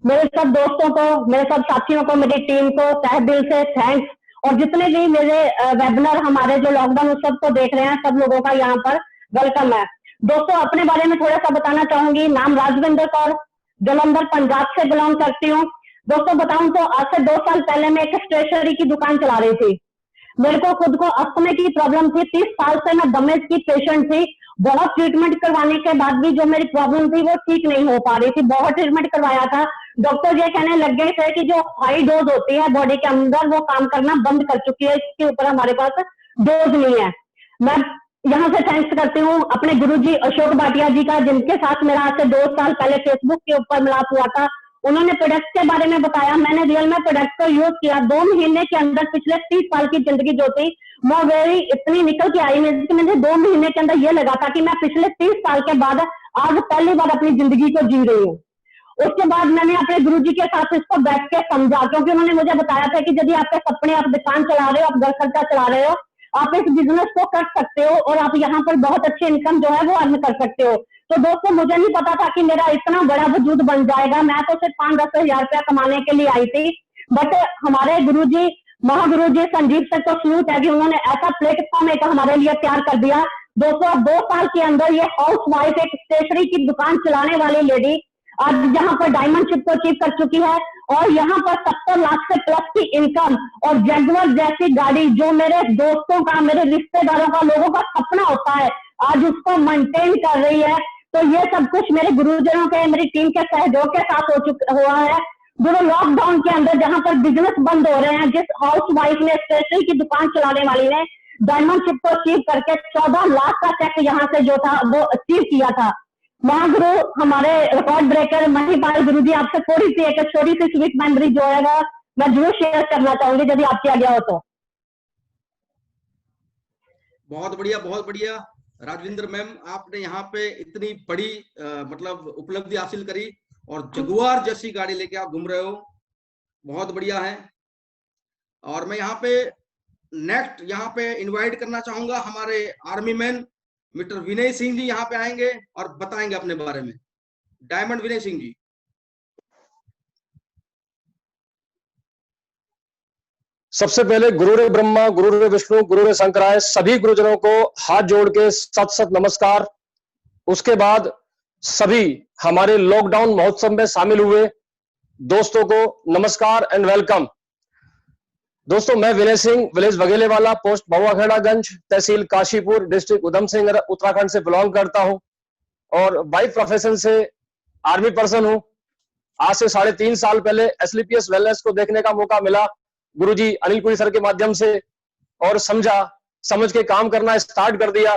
Speaker 11: मेरे सब दोस्तों को, मेरे सब साथियों को, मेरी टीम को तहे दिल से थैंक्स। और जितने भी मेरे वेबिनार हमारे जो लॉकडाउन उत्सव को देख रहे हैं, सब लोगों का यहाँ पर वेलकम है। दोस्तों अपने बारे में थोड़ा सा बताना चाहूंगी। नाम राजविंदर कौर, जलंधर पंजाब से बिलोंग करती हूँ। दोस्तों बताऊं तो आज से 2 साल पहले मैं एक स्टेशनरी की दुकान चला रही थी। मेरे को खुद को अस्थमा की प्रॉब्लम थी, 30 साल से मैं दमे की पेशेंट थी। बहुत ट्रीटमेंट करवाने के बाद भी जो मेरी प्रॉब्लम थी वो ठीक नहीं हो पा रही थी। बहुत ट्रीटमेंट करवाया था, डॉक्टर ये कहने लग गए थे कि जो हाई डोज होती है बॉडी के अंदर वो काम करना बंद कर चुकी है, इसके ऊपर हमारे पास डोज नहीं है। मैं यहाँ से थैंक्स करती हूँ अपने गुरुजी अशोक भाटिया जी का, जिनके साथ मेरा आज से 2 साल पहले फेसबुक के ऊपर मिलाप हुआ था। उन्होंने प्रोडक्ट के बारे में बताया, मैंने रियल में प्रोडक्ट को यूज किया। 2 महीने के अंदर पिछले 30 साल की जिंदगी जो थी वो मेरी इतनी निकल के आई कि मुझे 2 महीने के अंदर ये लगा था कि मैं पिछले 30 साल के बाद आज पहली बार अपनी जिंदगी को जी रही हूँ। उसके बाद मैंने अपने गुरुजी के साथ इसको बैठ के समझा, क्योंकि उन्होंने मुझे बताया था कि यदि आपके सपने, आप दुकान चला रहे हो, आप घर खर्चा चला रहे हो, आप इस बिजनेस को कर सकते हो और आप यहाँ पर बहुत अच्छी इनकम जो है वो अर्न कर सकते हो। तो दोस्तों मुझे नहीं पता था कि मेरा इतना बड़ा वजूद बन जाएगा। मैं तो सिर्फ 5-10 हजार रुपया कमाने के लिए आई थी, बट हमारे गुरुजी, महागुरुजी संजीव सर को सल्यूट है कि उन्होंने ऐसा प्लेटफॉर्म एक हमारे लिए तैयार कर दिया। दोस्तों 2 साल के अंदर ये हाउस वाइफ, एक स्टेशनरी की दुकान चलाने वाली लेडी आज यहाँ पर डायमंड शिप को अचीव कर चुकी है, और यहाँ पर 70 लाख से प्लस की इनकम और जगुआर जैसी गाड़ी, जो मेरे दोस्तों का, मेरे रिश्तेदारों का, लोगों का सपना होता है, आज उसको मेंटेन कर रही है। तो ये सब कुछ मेरे गुरुजनों के, मेरी टीम के सहयोग के साथ हुआ है। जो लॉकडाउन के अंदर जहां पर बिजनेस बंद हो रहे हैं, जिस हाउस वाइफ ने, स्टेशनरी की दुकान चलाने वाली ने डायमंड शिप को अचीव करके 14 लाख का चेक यहाँ से जो था वो अचीव किया था। महागुरु हमारे रिकॉर्ड ब्रेकर महिपाल गुरु जी, आपसे थोड़ी सी एक छोटी सी स्वीट मेमोरी जो है मैं जरूर शेयर करना चाहूंगी यदि आपकी आज्ञा हो तो।
Speaker 2: बहुत बढ़िया, बहुत बढ़िया राजविंदर मैम, आपने यहाँ पे इतनी बड़ी मतलब उपलब्धि हासिल करी और जगुआर जैसी गाड़ी लेके आप घूम रहे हो, बहुत बढ़िया है। और मैं यहाँ पे नेक्स्ट यहाँ पे इनवाइट करना चाहूंगा हमारे army man mister Vinay Singh ji, यहाँ पे आएंगे और बताएंगे अपने बारे में। डायमंड विनय सिंह जी।
Speaker 12: सबसे पहले गुरुदेव ब्रह्मा, गुरुदेव विष्णु, गुरुदेव शंकराय, सभी गुरुजनों को हाथ जोड़ के सत सत नमस्कार। उसके बाद सभी हमारे लॉकडाउन महोत्सव में शामिल हुए दोस्तों को नमस्कार एंड वेलकम। दोस्तों, मैं विनय सिंह, विलेज वगेलेवाला, पोस्ट बहुआखेड़ागंज, तहसील काशीपुर, डिस्ट्रिक्ट उधम सिंह नगर, उत्तराखंड से बिलोंग करता हूं और बाई प्रोफेशन से आर्मी पर्सन हूं। आज से 3.5 साल पहले एसलीपीएस वेलनेस को देखने का मौका मिला गुरुजी अनिल पुरी सर के माध्यम से, और समझ के काम करना स्टार्ट कर दिया।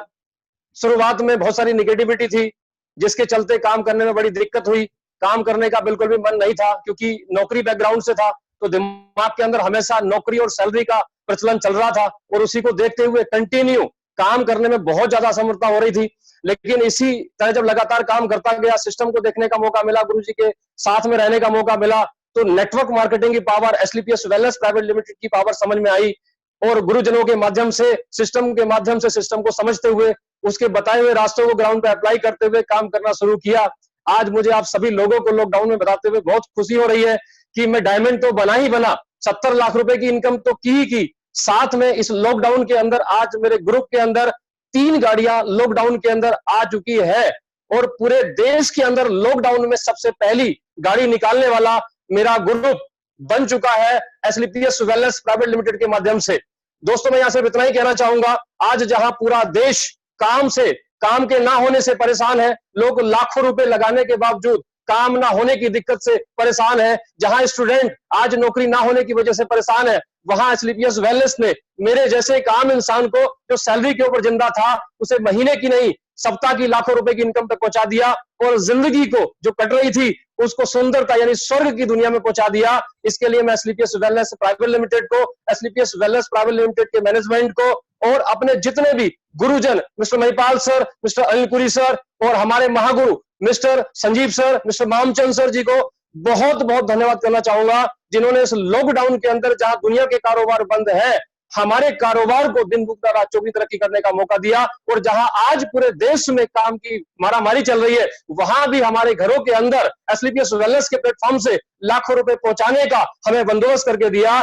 Speaker 12: शुरुआत में बहुत सारी निगेटिविटी थी जिसके चलते काम करने में बड़ी दिक्कत हुई। काम करने का बिल्कुल भी मन नहीं था क्योंकि नौकरी बैकग्राउंड से था, तो दिमाग के अंदर हमेशा नौकरी और सैलरी का प्रचलन चल रहा था और उसी को देखते हुए कंटिन्यू काम करने में बहुत ज्यादा असमर्थता हो रही थी। लेकिन इसी तरह जब लगातार काम करता गया, सिस्टम को देखने का मौका मिला, गुरुजी के साथ में रहने का मौका मिला, तो नेटवर्क मार्केटिंग की पावर, एसलीपीएस वेलनेस प्राइवेट लिमिटेड की पावर समझ में आई और गुरुजनों के माध्यम से, सिस्टम के माध्यम से सिस्टम को समझते हुए, उसके बताए हुए रास्तों को ग्राउंड पे अप्लाई करते हुए काम करना शुरू किया। आज मुझे आप सभी लोगों को लॉकडाउन में बताते हुए बहुत खुशी हो रही है कि मैं डायमंड तो बना ही बना, 70 लाख रुपए की इनकम तो की, साथ में इस लॉकडाउन के अंदर आज मेरे ग्रुप के अंदर 3 गाड़ियां लॉकडाउन के अंदर आ चुकी है और पूरे देश के अंदर लॉकडाउन में सबसे पहली गाड़ी निकालने वाला मेरा ग्रुप बन चुका है एसलीपीएस वेलनेस प्राइवेट लिमिटेड के माध्यम से। दोस्तों, मैं यहां से इतना ही कहना चाहूंगा, आज जहां पूरा देश काम के ना होने से परेशान है, लोग लाखों रुपए लगाने के बावजूद काम ना होने की दिक्कत से परेशान है, जहां स्टूडेंट आज नौकरी ना होने की वजह से परेशान है, वहां एसलीपीएस वेलनेस ने मेरे जैसे एक आम इंसान को जो सैलरी के ऊपर जिंदा था, उसे महीने की नहीं सप्ताह की लाखों रुपए की इनकम तक पहुंचा दिया और जिंदगी को जो कट रही थी उसको सुंदरता यानी स्वर्ग की दुनिया में पहुंचा दिया। इसके लिए मैं एसलीपीएस वेलनेस प्राइवेट लिमिटेड को, एसलीपीएस वेलनेस प्राइवेट लिमिटेड के मैनेजमेंट को और अपने जितने भी गुरुजन, mister Mahipal sir, mister Anil Puri sir और हमारे महागुरु mister Sanjeev sir, mister Mamchand sir ji को बहुत बहुत धन्यवाद करना चाहूंगा, जिन्होंने इस लॉकडाउन के अंदर जहां दुनिया के कारोबार बंद है, हमारे कारोबार को दिन दुगना रात चौगुनी तरक्की करने का मौका दिया और जहां आज पूरे देश में काम की मारामारी चल रही है, वहां भी हमारे घरों के अंदर एसलीपीएस वेलनेस के प्लेटफॉर्म से लाखों रुपए पहुंचाने का हमें बंदोबस्त करके दिया।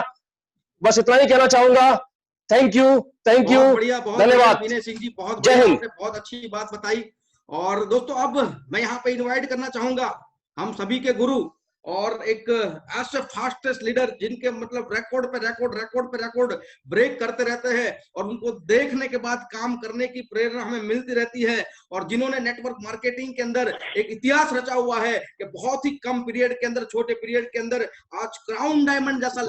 Speaker 12: बस इतना ही कहना चाहूंगा। थैंक यू, धन्यवाद।
Speaker 2: विनय सिंह जी, बहुत
Speaker 12: जय हिंद।
Speaker 2: बहुत अच्छी बात बताई। और दोस्तों, अब मैं यहाँ पे इनवाइट करना चाहूंगा हम सभी के गुरु और एक ऐसे फास्टेस्ट लीडर जिनके मतलब रिकॉर्ड पे रिकॉर्ड ब्रेक करते रहते हैं और उनको देखने के बाद काम करने की प्रेरणा हमें मिलती रहती है और जिन्होंने नेटवर्क मार्केटिंग के अंदर एक इतिहास रचा हुआ है कि बहुत ही कम पीरियड के अंदर, छोटे पीरियड के अंदर आज क्राउन डायमंड जैसा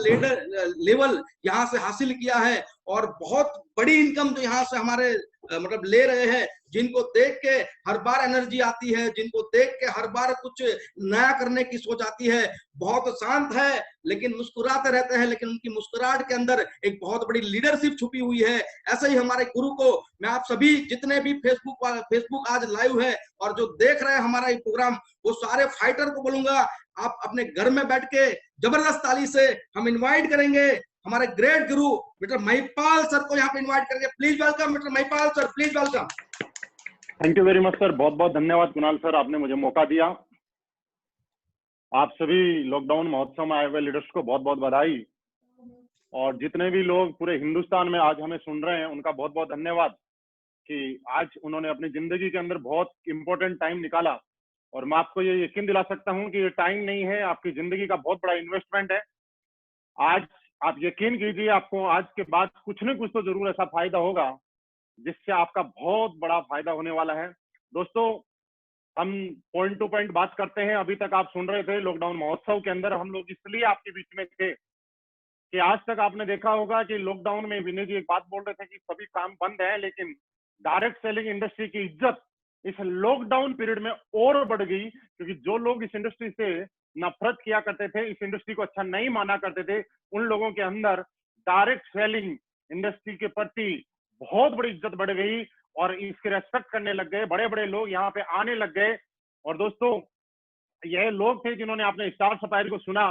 Speaker 2: लेवल यहाँ से हासिल किया है और बहुत बड़ी इनकम तो यहाँ से हमारे मतलब ले रहे हैं, जिनको देख के हर बार एनर्जी आती है, जिनको देख के हर बार कुछ नया करने की सोच आती है। बहुत शांत है लेकिन मुस्कुराते रहते हैं, लेकिन उनकी मुस्कुराहट के अंदर एक बहुत बड़ी लीडरशिप छुपी हुई है। ऐसे ही हमारे गुरु को मैं आप सभी जितने भी फेसबुक आज लाइव है और जो देख रहे हैं हमारा ये प्रोग्राम, वो सारे फाइटर को बोलूंगा, आप अपने घर में बैठ के जबरदस्त ताली से हम इन्वाइट करेंगे हमारे ग्रेट गुरु मिस्टर महिपाल सर को यहाँ पे इन्वाइट करेंगे। Please welcome mister Mahipal sir, please welcome.
Speaker 13: Thank you very much sir, बहुत बहुत धन्यवाद कुणाल सर, आपने मुझे मौका दिया। आप सभी लॉकडाउन महोत्सव में आए हुए लीडर्स को बहुत बहुत बधाई और जितने भी लोग पूरे हिंदुस्तान में आज हमें सुन रहे हैं उनका बहुत बहुत धन्यवाद कि आज उन्होंने अपनी जिंदगी के अंदर बहुत इंपॉर्टेंट टाइम निकाला। और मैं आपको ये यकीन दिला सकता हूं कि ये टाइम नहीं है, आपकी जिंदगी का बहुत बड़ा इन्वेस्टमेंट है। आज आप यकीन कीजिए, आपको आज के बाद कुछ न कुछ तो जरूर ऐसा फायदा होगा जिससे आपका बहुत बड़ा फायदा होने वाला है। दोस्तों, हम पॉइंट टू पॉइंट बात करते हैं। अभी तक आप सुन रहे थे लॉकडाउन महोत्सव के अंदर हम लोग इसलिए आपके बीच में थे कि आज तक आपने देखा होगा कि लॉकडाउन में विनय जी एक बात बोल रहे थे कि सभी काम बंद है, लेकिन डायरेक्ट सेलिंग इंडस्ट्री की इज्जत इस लॉकडाउन पीरियड में और बढ़ गई, क्योंकि जो लोग इस इंडस्ट्री से नफरत किया करते थे, इस इंडस्ट्री को अच्छा नहीं माना करते थे, उन लोगों के अंदर डायरेक्ट सेलिंग इंडस्ट्री के प्रति बहुत बड़ी इज्जत बढ़ गई और इसके रेस्पेक्ट करने लग गए। बड़े बड़े लोग यहाँ पे आने लग गए। और दोस्तों, यह लोग थे जिन्होंने आपने स्टार सफारी को सुना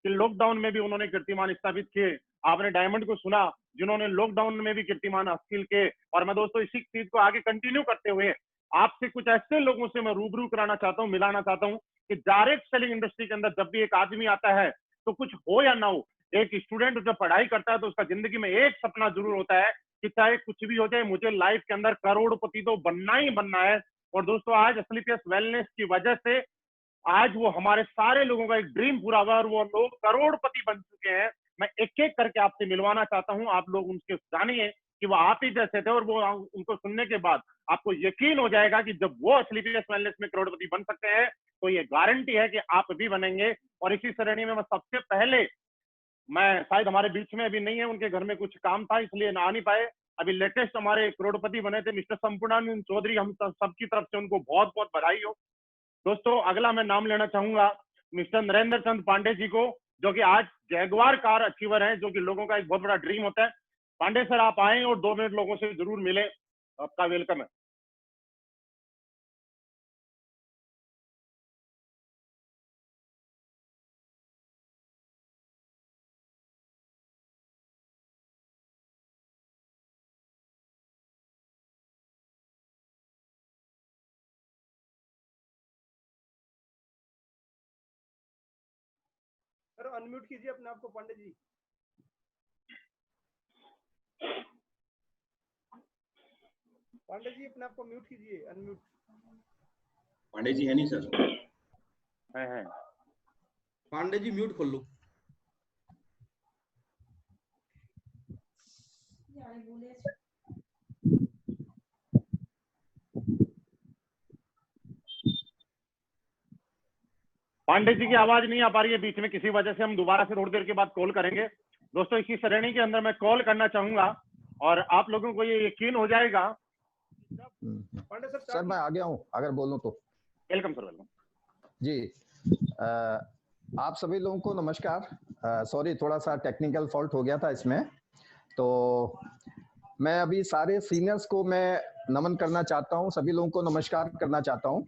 Speaker 13: कि लॉकडाउन में भी उन्होंने कीर्तिमान स्थापित किए। आपने डायमंड को सुना जिन्होंने लॉकडाउन में भी कीर्तिमान हासिल किए। और मैं दोस्तों इसी चीज को आगे कंटिन्यू करते हुए आपसे कुछ ऐसे लोगों से मैं रूबरू कराना चाहता हूँ, मिलाना चाहता हूँ कि डायरेक्ट सेलिंग इंडस्ट्री के अंदर जब भी एक आदमी आता है तो कुछ हो या ना हो, एक स्टूडेंट जब पढ़ाई करता है तो उसका जिंदगी में एक सपना जरूर होता है कि चाहे कुछ भी हो जाए, मुझे लाइफ के अंदर करोड़पति तो बनना ही बनना है। और दोस्तों, आज एस्क्लेपियस वेलनेस की वजह से आज वो हमारे सारे लोगों का एक ड्रीम पूरा हुआ और वो लोग करोड़पति बन चुके हैं। मैं एक एक करके आपसे मिलवाना चाहता हूं, आप लोग उनके जानिए कि वो आप ही जैसे थे और वो उनको सुनने के बाद आपको यकीन हो जाएगा कि जब वो एस्क्लेपियस वेलनेस में करोड़पति बन सकते हैं तो ये गारंटी है कि आप भी बनेंगे। और इसी श्रेणी में मैं सबसे पहले, मैं शायद हमारे बीच में अभी नहीं है, उनके घर में कुछ काम था इसलिए आ नहीं पाए, अभी लेटेस्ट हमारे करोड़पति बने थे मिस्टर संपूर्णानंद चौधरी, हम सबकी तरफ से उनको बहुत बहुत बधाई हो। दोस्तों, अगला मैं नाम लेना चाहूंगा मिस्टर नरेंद्र चंद पांडे जी को, जो कि आज जैगवार कार अचीवर हैं, जो कि लोगों का एक बहुत बड़ा ड्रीम होता है। पांडे सर, आप आए और 2 मिनट लोगों से जरूर मिले, आपका वेलकम है।
Speaker 2: सर अनम्यूट कीजिए अपने आप को पांडे जी। पांडे जी अपने आप को म्यूट कीजिए, अनम्यूट। पांडे जी है नहीं सर?
Speaker 13: है।
Speaker 2: पांडे जी म्यूट खोल लो।
Speaker 13: पांडे जी की आवाज नहीं आ पा रही है बीच में किसी वजह से, हम दोबारा से थोड़ी देर के बाद कॉल करेंगे। दोस्तों, इसी श्रेणी के अंदर मैं कॉल करना चाहूंगा और आप लोगों को ये यकीन हो जाएगा।
Speaker 2: पांडे
Speaker 5: सर मैं आ गया हूँ, अगर बोलूं तो।
Speaker 13: वेलकम सर, वेलकम
Speaker 5: जी। आप सभी लोगों को नमस्कार। सॉरी, थोड़ा सा टेक्निकल फॉल्ट हो गया था इसमें, तो मैं अभी सारे सीनियर्स को मैं नमन करना चाहता हूँ, सभी लोगों को नमस्कार करना चाहता हूँ।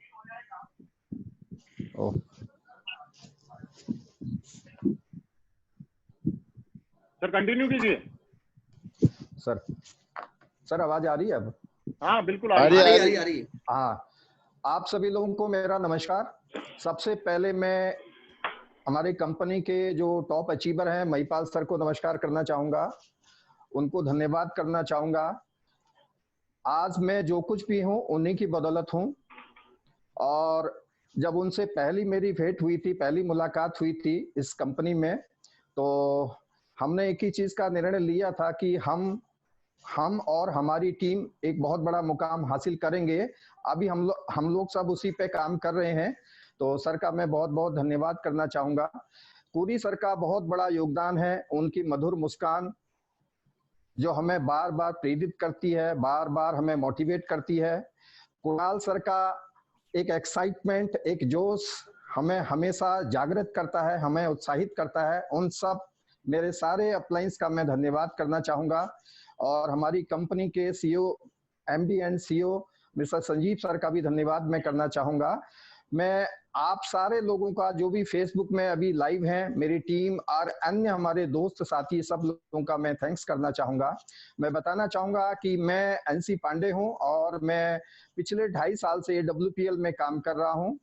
Speaker 13: सर कंटिन्यू कीजिए।
Speaker 5: सर आवाज आ रही है अब?
Speaker 13: हाँ बिल्कुल आ रही है।
Speaker 5: हाँ, आप सभी लोगों को मेरा नमस्कार। सबसे पहले मैं हमारी कंपनी के जो टॉप अचीवर हैं महिपाल सर को नमस्कार करना चाहूंगा, उनको धन्यवाद करना चाहूंगा। आज मैं जो कुछ भी हूँ उन्हीं की बदौलत हूँ। और जब उनसे पहली मेरी भेंट हुई थी, पहली मुलाकात हुई थी इस कंपनी में, तो हमने एक ही चीज का निर्णय लिया था कि हम और हमारी टीम एक बहुत बड़ा मुकाम हासिल करेंगे। अभी हम लोग सब उसी पे काम कर रहे हैं। तो सर का मैं बहुत बहुत धन्यवाद करना चाहूंगा। पूरी सर का बहुत बड़ा योगदान है, उनकी मधुर मुस्कान जो हमें बार बार प्रेरित करती है, बार बार हमें मोटिवेट करती है। कुणाल सर का एक एक्साइटमेंट, एक जोश हमें हमेशा जागृत करता है, हमें उत्साहित करता है। उन सब मेरे सारे अपलाइंस का मैं धन्यवाद करना चाहूंगा। और हमारी कंपनी के CEO, MD and CEO mister Sanjeev sir का भी धन्यवाद मैं करना चाहूंगा। मैं आप सारे लोगों का जो भी फेसबुक में अभी लाइव हैं, मेरी टीम और अन्य हमारे दोस्त साथी सब लोगों का मैं थैंक्स करना चाहूंगा। मैं बताना चाहूंगा कि मैं एनसी पांडे हूं और मैं पिछले 2.5 साल से AWPL में काम कर रहा हूं।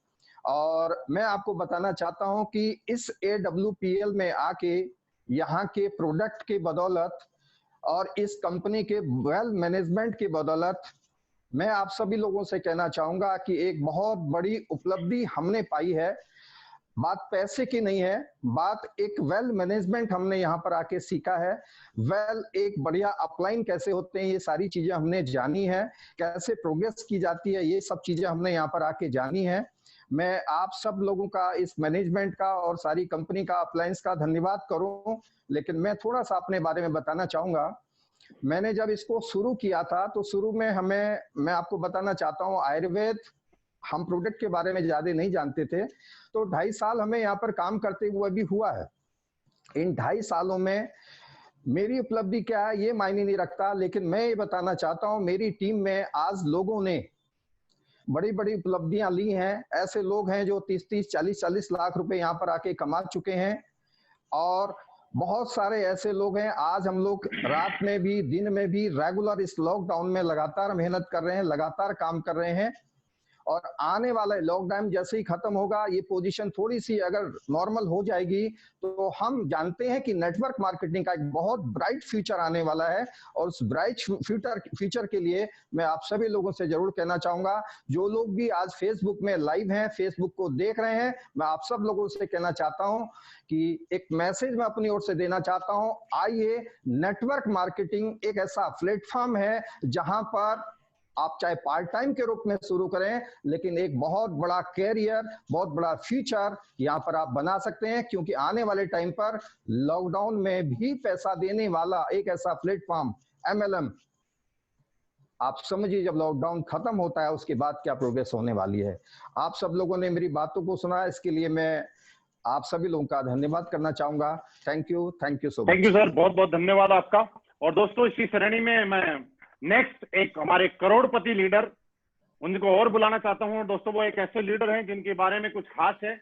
Speaker 5: और मैं आपको बताना चाहता हूं कि इस AWPL में आके यहाँ के प्रोडक्ट के बदौलत और इस कंपनी के वेल मैनेजमेंट की बदौलत मैं आप सभी लोगों से कहना चाहूंगा कि एक बहुत बड़ी उपलब्धि हमने पाई है। बात पैसे की नहीं है, बात एक वेल मैनेजमेंट हमने यहाँ पर आके सीखा है। वेल एक बढ़िया अपलाइन कैसे होते हैं ये सारी चीजें हमने जानी है, कैसे प्रोग्रेस की जाती है ये सब चीजें हमने यहाँ पर आके जानी है। मैं आप सब लोगों का, इस मैनेजमेंट का और सारी कंपनी का, अप्लायंस का धन्यवाद करूं, लेकिन मैं थोड़ा सा अपने बारे में बताना चाहूंगा। मैंने जब इसको शुरू किया था तो शुरू में मैं आपको बताना चाहता हूं, आयुर्वेद हम प्रोडक्ट के बारे में ज्यादा नहीं जानते थे, तो 2.5 साल हमें यहाँ पर काम करते हुए भी हुआ है। इन 2.5 सालों में मेरी उपलब्धि क्या है ये मायने नहीं रखता, लेकिन मैं ये बताना चाहता हूँ मेरी टीम में आज लोगों ने बड़ी बड़ी उपलब्धियां ली हैं। ऐसे लोग हैं जो 30-30, 40-40 लाख रुपए यहाँ पर आके कमा चुके हैं, और बहुत सारे ऐसे लोग हैं आज हम लोग रात में भी दिन में भी रेगुलर इस लॉकडाउन में लगातार मेहनत कर रहे हैं, लगातार काम कर रहे हैं। और आने वाला लॉकडाउन जैसे ही खत्म होगा, ये पोजीशन थोड़ी सी अगर नॉर्मल हो जाएगी, तो हम जानते हैं कि नेटवर्क मार्केटिंग का एक बहुत ब्राइट फ्यूचर आने वाला है। और उस ब्राइट फ्यूचर के लिए मैं आप सभी लोगों से जरूर कहना चाहूंगा, जो लोग भी आज फेसबुक में लाइव हैं, फेसबुक को देख रहे हैं, मैं आप सब लोगों से कहना चाहता हूं कि एक मैसेज मैं अपनी ओर से देना चाहता हूं। आइए, नेटवर्क मार्केटिंग एक ऐसा प्लेटफॉर्म है जहां पर आप चाहे पार्ट टाइम के रूप में शुरू करें, लेकिन एक बहुत बड़ा कैरियर, बहुत बड़ा फ्यूचर यहाँ पर आप बना सकते हैं, क्योंकि आने वाले टाइम पर लॉकडाउन में भी पैसा देने वाला एक ऐसा प्लेटफॉर्म MLM, आप समझिए जब लॉकडाउन खत्म होता है उसके बाद क्या प्रोग्रेस होने वाली है। आप सब लोगों ने मेरी बातों को सुना, इसके लिए मैं आप सभी लोगों का धन्यवाद करना चाहूंगा। Thank you so much.
Speaker 13: Thank you sir, बहुत बहुत धन्यवाद आपका। और दोस्तों, इसी श्रेणी में मैं नेक्स्ट एक हमारे करोड़पति लीडर, उनको और बुलाना चाहता हूं। दोस्तों, वो एक ऐसे लीडर हैं जिनके बारे में कुछ खास है।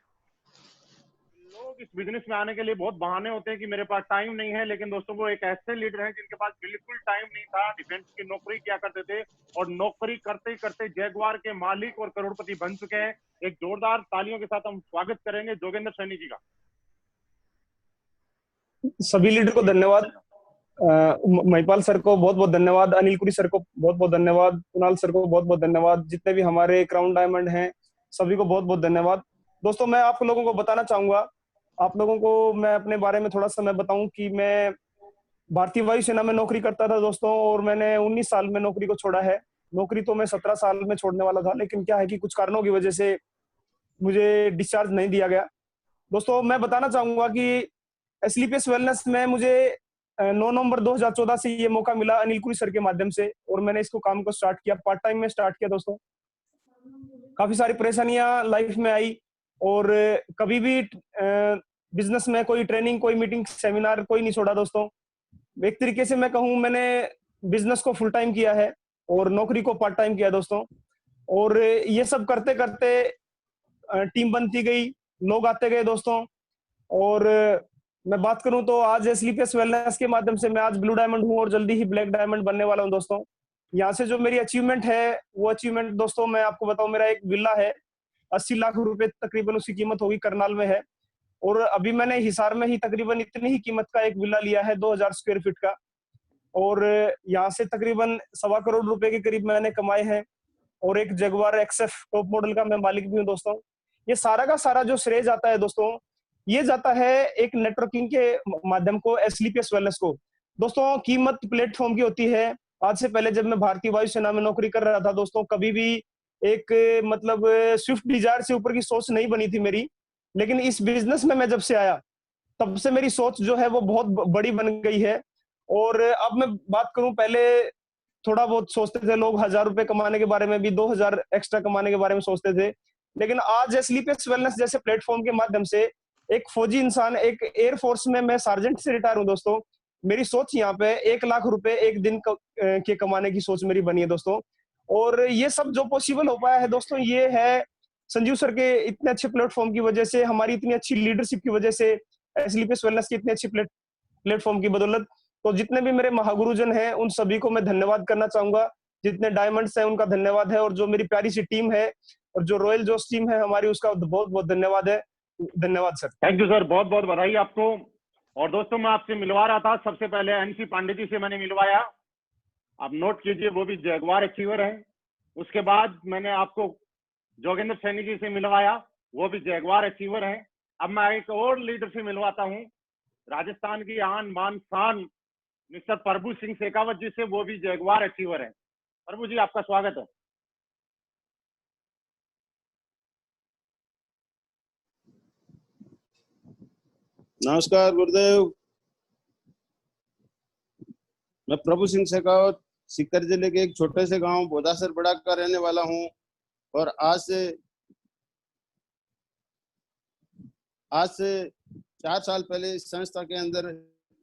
Speaker 13: लोग इस बिजनेस में आने के लिए बहुत बहाने होते हैं कि मेरे पास टाइम नहीं है, लेकिन दोस्तों वो एक ऐसे लीडर हैं जिनके पास बिल्कुल टाइम नहीं था। डिफेंस की नौकरी किया करते थे और नौकरी करते ही करते जैगुआर के मालिक और करोड़पति बन चुके हैं। एक जोरदार तालियों के साथ हम स्वागत करेंगे जोगेंद्र सैनी जी का।
Speaker 14: सभी लीडर को धन्यवाद। महिपाल सर को बहुत बहुत धन्यवाद, अनिल कुरी सर को बहुत बहुत धन्यवाद, कुणाल सर को बहुत बहुत धन्यवाद, जितने भी हमारे क्राउन डायमंड हैं सभी को बहुत बहुत धन्यवाद। दोस्तों, मैं आप लोगों को बताना चाहूंगा, आप लोगों को मैं अपने बारे में थोड़ा सा मैं बताऊं कि मैं भारतीय वायुसेना में नौकरी करता था दोस्तों, और मैंने 19 साल में नौकरी को छोड़ा है। नौकरी तो मैं 17 साल में छोड़ने वाला था, लेकिन क्या है कि कुछ कारणों की वजह से मुझे डिस्चार्ज नहीं दिया गया। दोस्तों, मैं बताना चाहूंगा कि SLPS वेलनेस में मुझे 9 नवंबर 2014 से ये मौका मिला अनिल कुरी सर के माध्यम से, और मैंने इसको काम को स्टार्ट किया, पार्ट टाइम में स्टार्ट किया। दोस्तों, काफी सारी परेशानियां लाइफ में आई, और कभी भी बिजनेस में कोई ट्रेनिंग, कोई मीटिंग, सेमिनार कोई नहीं छोड़ा। दोस्तों, एक तरीके से मैं कहूँ, मैंने बिजनेस को फुल टाइम किया है और नौकरी को पार्ट टाइम किया दोस्तों। और ये सब करते करते टीम बनती गई, लोग आते गए दोस्तों। और मैं बात करूं तो आज SLPS वेलनेस के माध्यम से मैं आज ब्लू डायमंड हूं और जल्दी ही ब्लैक डायमंड बनने वाला हूं दोस्तों। यहाँ से जो मेरी अचीवमेंट है, वो अचीवमेंट दोस्तों मैं आपको बताऊं, मेरा एक विला है, 80 लाख रुपए तकरीबन उसकी कीमत होगी, करनाल में है। और अभी मैंने हिसार में ही तकरीबन इतनी ही कीमत का एक विला लिया है, 2000 स्क्वायर फीट का। और यहाँ से तकरीबन 1.25 करोड़ रुपए के करीब मैंने कमाए हैं। और एक जगुआर XF टॉप मॉडल का मैं मालिक भी हूँ दोस्तों। ये सारा का सारा जो श्रेय जाता है दोस्तों, ये जाता है एक नेटवर्किंग के माध्यम को, SLPS वेलनेस को। दोस्तों, कीमत प्लेटफॉर्म की होती है। आज से पहले जब मैं भारतीय वायुसेना में नौकरी कर रहा था दोस्तों, कभी भी एक मतलब स्विफ्ट डिजायर से ऊपर की सोच नहीं बनी थी मेरी। लेकिन इस बिजनेस में मैं जब से आया, तब से मेरी सोच जो है वो बहुत बड़ी बन गई है। और अब मैं बात करूं, पहले थोड़ा बहुत सोचते थे लोग 1000 रुपए कमाने के बारे में भी, 2000 एक्स्ट्रा कमाने के बारे में सोचते थे। लेकिन आज SLPS वेलनेस जैसे प्लेटफॉर्म के माध्यम से एक फौजी इंसान, एक एयरफोर्स में मैं सार्जेंट से रिटायर हूं दोस्तों, मेरी सोच यहाँ पे 1 लाख रुपए एक दिन के कमाने की सोच मेरी बनी है दोस्तों। और ये सब जो पॉसिबल हो पाया है दोस्तों, ये है संजीव सर के इतने अच्छे प्लेटफॉर्म की वजह से, हमारी इतनी अच्छी लीडरशिप की वजह से, SLPS वेलनेस की इतनी अच्छी प्लेटफॉर्म की बदौलत। तो जितने भी मेरे महागुरुजन हैं, उन सभी को मैं धन्यवाद करना चाहूंगा। जितने डायमंड्स हैं उनका धन्यवाद है, और जो मेरी प्यारी सी टीम है और जो रॉयल जोश टीम है हमारी, उसका बहुत बहुत धन्यवाद है। धन्यवाद सर।
Speaker 13: थैंक यू सर, बहुत बहुत बधाई आपको। और दोस्तों, मैं आपसे मिलवा रहा था, सबसे पहले NC पांडे जी से मैंने मिलवाया, आप नोट कीजिए, वो भी जैगुआर अचीवर है। उसके बाद मैंने आपको जोगेंद्र सैनी जी से मिलवाया, वो भी जैगुआर अचीवर है। अब मैं एक और लीडर से मिलवाता हूँ, राजस्थान की आन बान शान मिस्टर प्रभु सिंह शेखावत जी से, वो भी जैगवार अचीवर है। प्रभु जी आपका स्वागत है।
Speaker 15: नमस्कार गुरुदेव, मैं प्रभु सिंह शेखावत सीकर जिले के एक छोटे से गांव बोदासर बड़ा का रहने वाला हूं और आज से 4 साल पहले इस संस्था के अंदर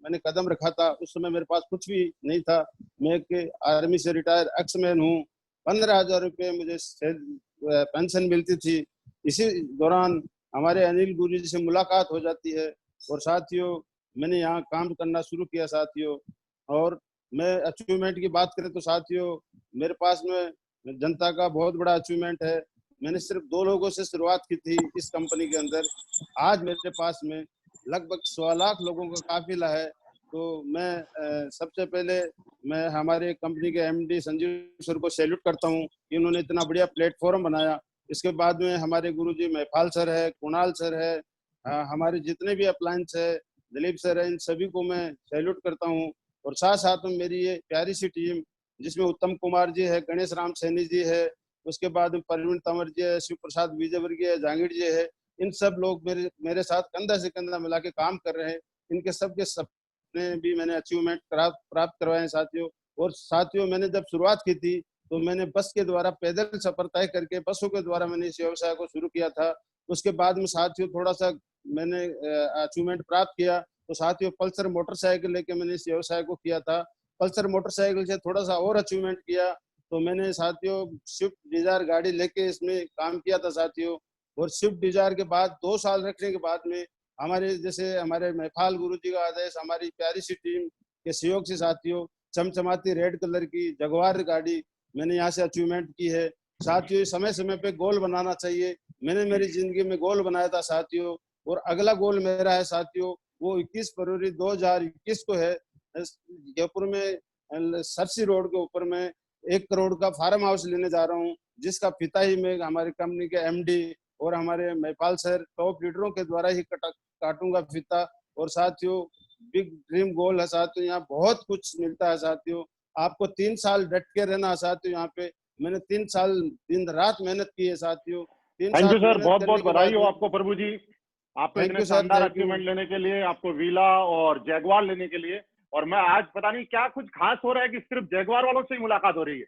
Speaker 15: मैंने कदम रखा था। उस समय मेरे पास कुछ भी नहीं था। मैं एक आर्मी से रिटायर एक्समैन हूँ। 15,000 रुपये मुझे पेंशन मिलती थी। इसी दौरान हमारे अनिल गुरु जी से मुलाकात हो जाती है और साथियों मैंने यहाँ काम करना शुरू किया साथियों। और मैं अचीवमेंट की बात करें तो साथियों मेरे पास में जनता का बहुत बड़ा अचीवमेंट है। मैंने सिर्फ 2 लोगों से शुरुआत की थी इस कंपनी के अंदर। आज मेरे पास में लगभग 1.25 लाख लोगों का काफिला है। तो मैं सबसे पहले मैं हमारे कंपनी के एमडी संजीव सर को सैल्यूट करता हूं कि उन्होंने इतना बढ़िया प्लेटफॉर्म बनाया। इसके बाद में हमारे गुरुजी महिपाल सर है, कुणाल सर है, हमारे जितने भी अप्लायंस है, दिलीप सर है, इन सभी को मैं सैल्यूट करता हूँ। और साथ साथ में मेरी ये प्यारी सी टीम जिसमें उत्तम कुमार जी है, गणेश राम सैनी जी है, उसके बाद परवीन तंवर जी है, शिव प्रसाद विजयवर्गीय है, जहांगीर जी है। इन सब लोग मेरे साथ कंधा से कंधा मिला के काम कर रहे हैं। इनके सबके सपने भी मैंने अचीवमेंट प्राप्त करवाए हैं साथियों। और साथियों मैंने जब शुरुआत की थी तो मैंने बस के द्वारा पैदल सफर तय करके बसों के द्वारा मैंने इस व्यवसाय को शुरू किया था। उसके बाद में साथियों थोड़ा सा मैंने अचीवमेंट प्राप्त किया तो साथियों पल्सर मोटरसाइकिल लेके मैंने इस व्यवसाय को किया था। पल्सर मोटरसाइकिल से थोड़ा सा और अचीवमेंट किया तो मैंने साथियों स्विफ्ट डिजायर गाड़ी लेके इसमें काम किया था साथियों। और स्विफ्ट डिजायर के बाद 2 साल रखने के बाद में हमारे महिपाल गुरु जी का आदेश, हमारी प्यारी सी टीम के सहयोग से साथियों चमचमाती रेड कलर की जगवार गाड़ी मैंने यहाँ से अचीवमेंट की है। साथियों समय समय पे गोल बनाना चाहिए। मैंने मेरी जिंदगी में गोल बनाया था साथियों। और अगला गोल मेरा है साथियों वो 21 फरवरी 2021 को है। जयपुर में सरसी रोड के ऊपर में 1 करोड़ का फार्म हाउस लेने जा रहा हूँ, जिसका पिता ही मैं हमारी कंपनी के एमडी और हमारे महिपाल सर टॉप लीडरों के द्वारा ही काटूंगा फीता। और साथियों बिग ड्रीम गोल है साथियों, यहाँ बहुत कुछ मिलता है साथियों। आपको 3 साल डट के रहना है साथियों। यहाँ पे मैंने 3 साल दिन रात मेहनत की है साथियों।
Speaker 13: थैंक यू सर, बहुत बहुत बधाई हो आपको प्रभु जी, आपको इतने शानदार अचीवमेंट लेने के लिए, आपको वीला और जैगवार लेने के लिए। और मैं आज पता नहीं क्या कुछ खास हो रहा है कि सिर्फ जैगवार वालों से ही मुलाकात हो रही है।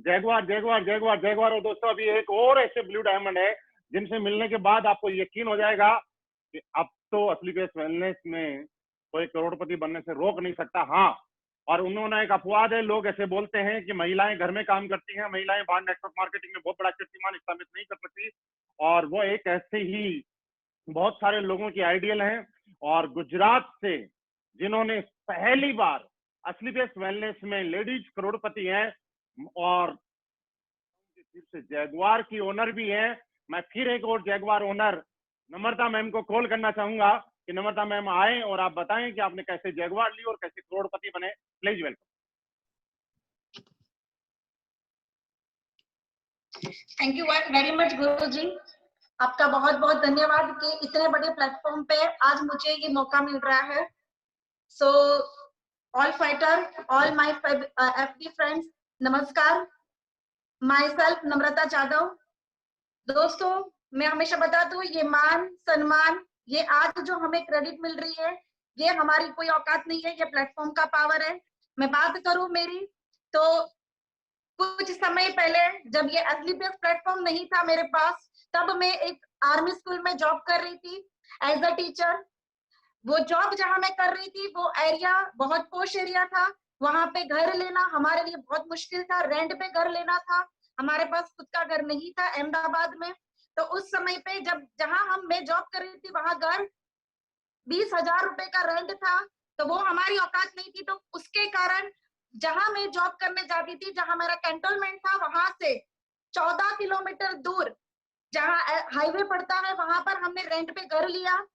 Speaker 13: Jaguar Jaguar Jaguar Jaguar. और दोस्तों अभी एक और ऐसे ब्लू डायमंड है जिनसे मिलने के बाद आपको यकीन हो जाएगा कि अब तो असली बेस वेलनेस में कोई करोड़पति बनने से रोक नहीं सकता। हाँ, और उन्होंने एक अपवाद है, लोग ऐसे बोलते हैं कि महिलाएं घर में काम करती हैं, महिलाएं बाहर नेटवर्क मार्केटिंग में बहुत बड़ा कीर्तिमान स्थापित नहीं कर सकती। और वो एक ऐसे ही बहुत सारे लोगों की आइडियल हैं। और गुजरात से जिन्होंने पहली बार असली बेस वेलनेस में लेडीज करोड़पति हैं और फिर से जैगवार की ओनर भी है। मैं फिर एक और जैगवार ओनर नम्रता मैम को कॉल करना चाहूंगा कि नम्रता मैम आए और आप बताएं कि आपने कैसे जैगवार ली और कैसे करोड़पति बने। Please welcome.
Speaker 16: Thank you very much गुरु जी, आपका बहुत बहुत धन्यवाद कि इतने बड़े प्लेटफॉर्म पे आज मुझे ये मौका मिल रहा है। So all fighter, all my FD friends, नमस्कार। माई सेल्फ नम्रता जाधव। दोस्तों मैं हमेशा बताती हूँ ये मान सम्मान, ये आज जो हमें क्रेडिट मिल रही है, ये हमारी कोई औकात नहीं है, ये प्लेटफॉर्म का पावर है। मैं बात करूं मेरी तो कुछ समय पहले जब ये असली बेस प्लेटफॉर्म नहीं था मेरे पास, तब मैं एक आर्मी स्कूल में जॉब कर रही थी एज अ टीचर। वो जॉब जहां मैं कर रही थी वो एरिया बहुत पोश एरिया था। वहां पे घर लेना हमारे लिए बहुत मुश्किल था, रेंट पे घर लेना था, हमारे पास खुद का घर नहीं था अहमदाबाद में। तो उस समय पे जहां मैं जॉब कर रही थी वहां घर 20,000 रुपए का रेंट था, तो वो हमारी औकात नहीं थी। तो उसके कारण जहां मैं जॉब करने जाती थी, जहां मेरा कैंटोनमेंट था, वहां से 14 किलोमीटर दूर जहां हाईवे पड़ता है वहां पर हमने रेंट पे घर लिया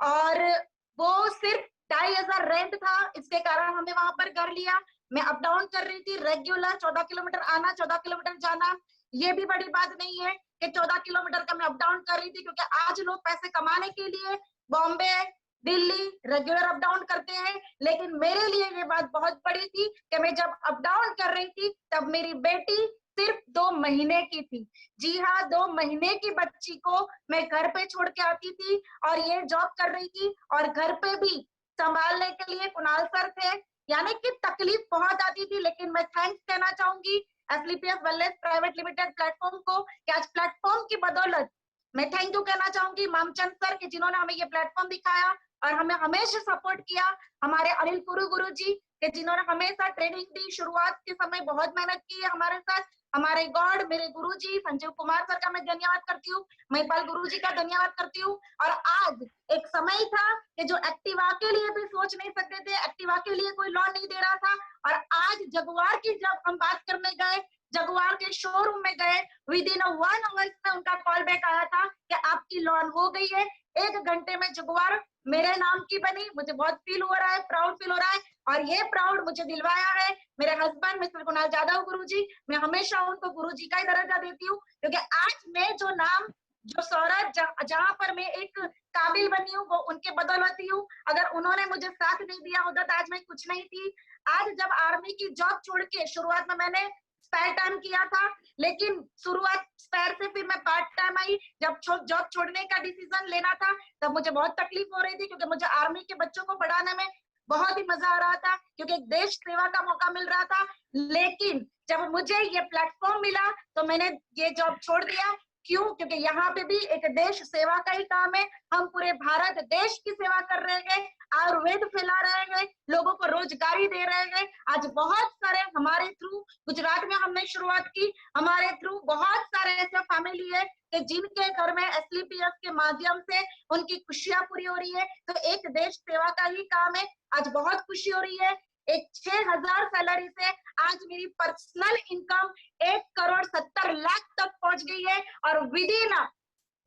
Speaker 16: और वो सिर्फ 2,500 रेंट था। इसके कारण हमने वहां पर घर लिया। मैं अप डाउन कर रही थी रेगुलर, 14 किलोमीटर आना 14 किलोमीटर जाना। ये भी बड़ी बात नहीं है कि 14 किलोमीटर का मैं अप डाउन कर रही थी, क्योंकि आज लोग पैसे कमाने के लिए Bombay, Delhi regular up down करते हैं, लेकिन मेरे लिए ये बात बहुत बड़ी थी कि मैं जब अप डाउन कर रही थी तब मेरी बेटी सिर्फ 2 महीने की थी। जी हाँ, 2 महीने की बच्ची को मैं घर पे छोड़ के आती थी और ये जॉब कर रही थी और घर पे भी संभालने के लिए कुणाल सर थे, यानी कि तकलीफ बहुत आती थी। लेकिन मैं थैंक्स कहना चाहूंगी एसलीपीएस वेलनेस प्राइवेट लिमिटेड प्लेटफॉर्म को कि आज प्लेटफॉर्म की बदौलत मैं थैंक यू कहना चाहूंगी मामचंद सर के, जिन्होंने हमें ये प्लेटफॉर्म दिखाया और हमें हमेशा सपोर्ट किया। हमारे अनिल गुरु जी के, जिन्होंने हमेशा ट्रेनिंग दी, शुरुआत के समय बहुत मेहनत की है हमारे साथ। हमारे गॉड मेरे गुरुजी संजीव कुमार सर का मैं धन्यवाद करती हूँ, महिपाल गुरुजी का धन्यवाद करती हूँ। और आज एक समय था कि जो एक्टिवा के लिए भी सोच नहीं सकते थे, एक्टिवा के लिए कोई लोन नहीं दे रहा था, और आज जगुआर की जब हम बात करने गए, जगुआर के शोरूम में गए, विद इन 1 आवर में उनका कॉल बैक आया था कि आपकी लोन हो गई है। 1 घंटे में जगुआर मेरे नाम की बनी। मुझे बहुत फील हो रहा है, प्राउड फील हो रहा है, और ये प्राउड मुझे दिलवाया है मेरे हस्बैंड मिस्टर कुणाल जाधव गुरुजी। मैं हमेशा उनको गुरुजी का ही दर्जा देती हूँ, क्योंकि आज मैं जो नाम, जो शौहरत जहाँ पर मैं एक काबिल बनी हूँ, वो उनके बदौलत ही हूँ। अगर उन्होंने मुझे साथ नहीं दिया होता तो आज मैं कुछ नहीं थी। आज जब आर्मी की जॉब छोड़ के, शुरुआत में मैंने स्पेयर टाइम किया था, लेकिन शुरुआत स्पेयर से फिर मैं पार्ट टाइम आई। जब जॉब छोड़ने का डिसीजन लेना था तब मुझे बहुत तकलीफ हो रही थी, क्योंकि मुझे आर्मी के बच्चों को पढ़ाने में बहुत ही मजा आ रहा था, क्योंकि एक देश सेवा का मौका मिल रहा था। लेकिन जब मुझे ये प्लेटफॉर्म मिला तो मैंने ये जॉब छोड़ दिया। क्यों? क्योंकि यहाँ पे भी एक देश सेवा का ही काम है। हम पूरे भारत देश की सेवा कर रहे हैं, आयुर्वेद फैला रहे हैं, लोगों को रोजगारी दे रहे हैं। आज बहुत सारे हमारे थ्रू, गुजरात में हमने शुरुआत की, हमारे थ्रू बहुत सारे ऐसे फैमिली है कि जिनके घर में एसलीपीएस के माध्यम से उनकी खुशियां पूरी हो रही है। तो एक देश सेवा का ही काम है। आज बहुत खुशी हो रही है। एक 6,000 सैलरी से आज मेरी पर्सनल इनकम 1,70,00,000 तक पहुंच गई है, और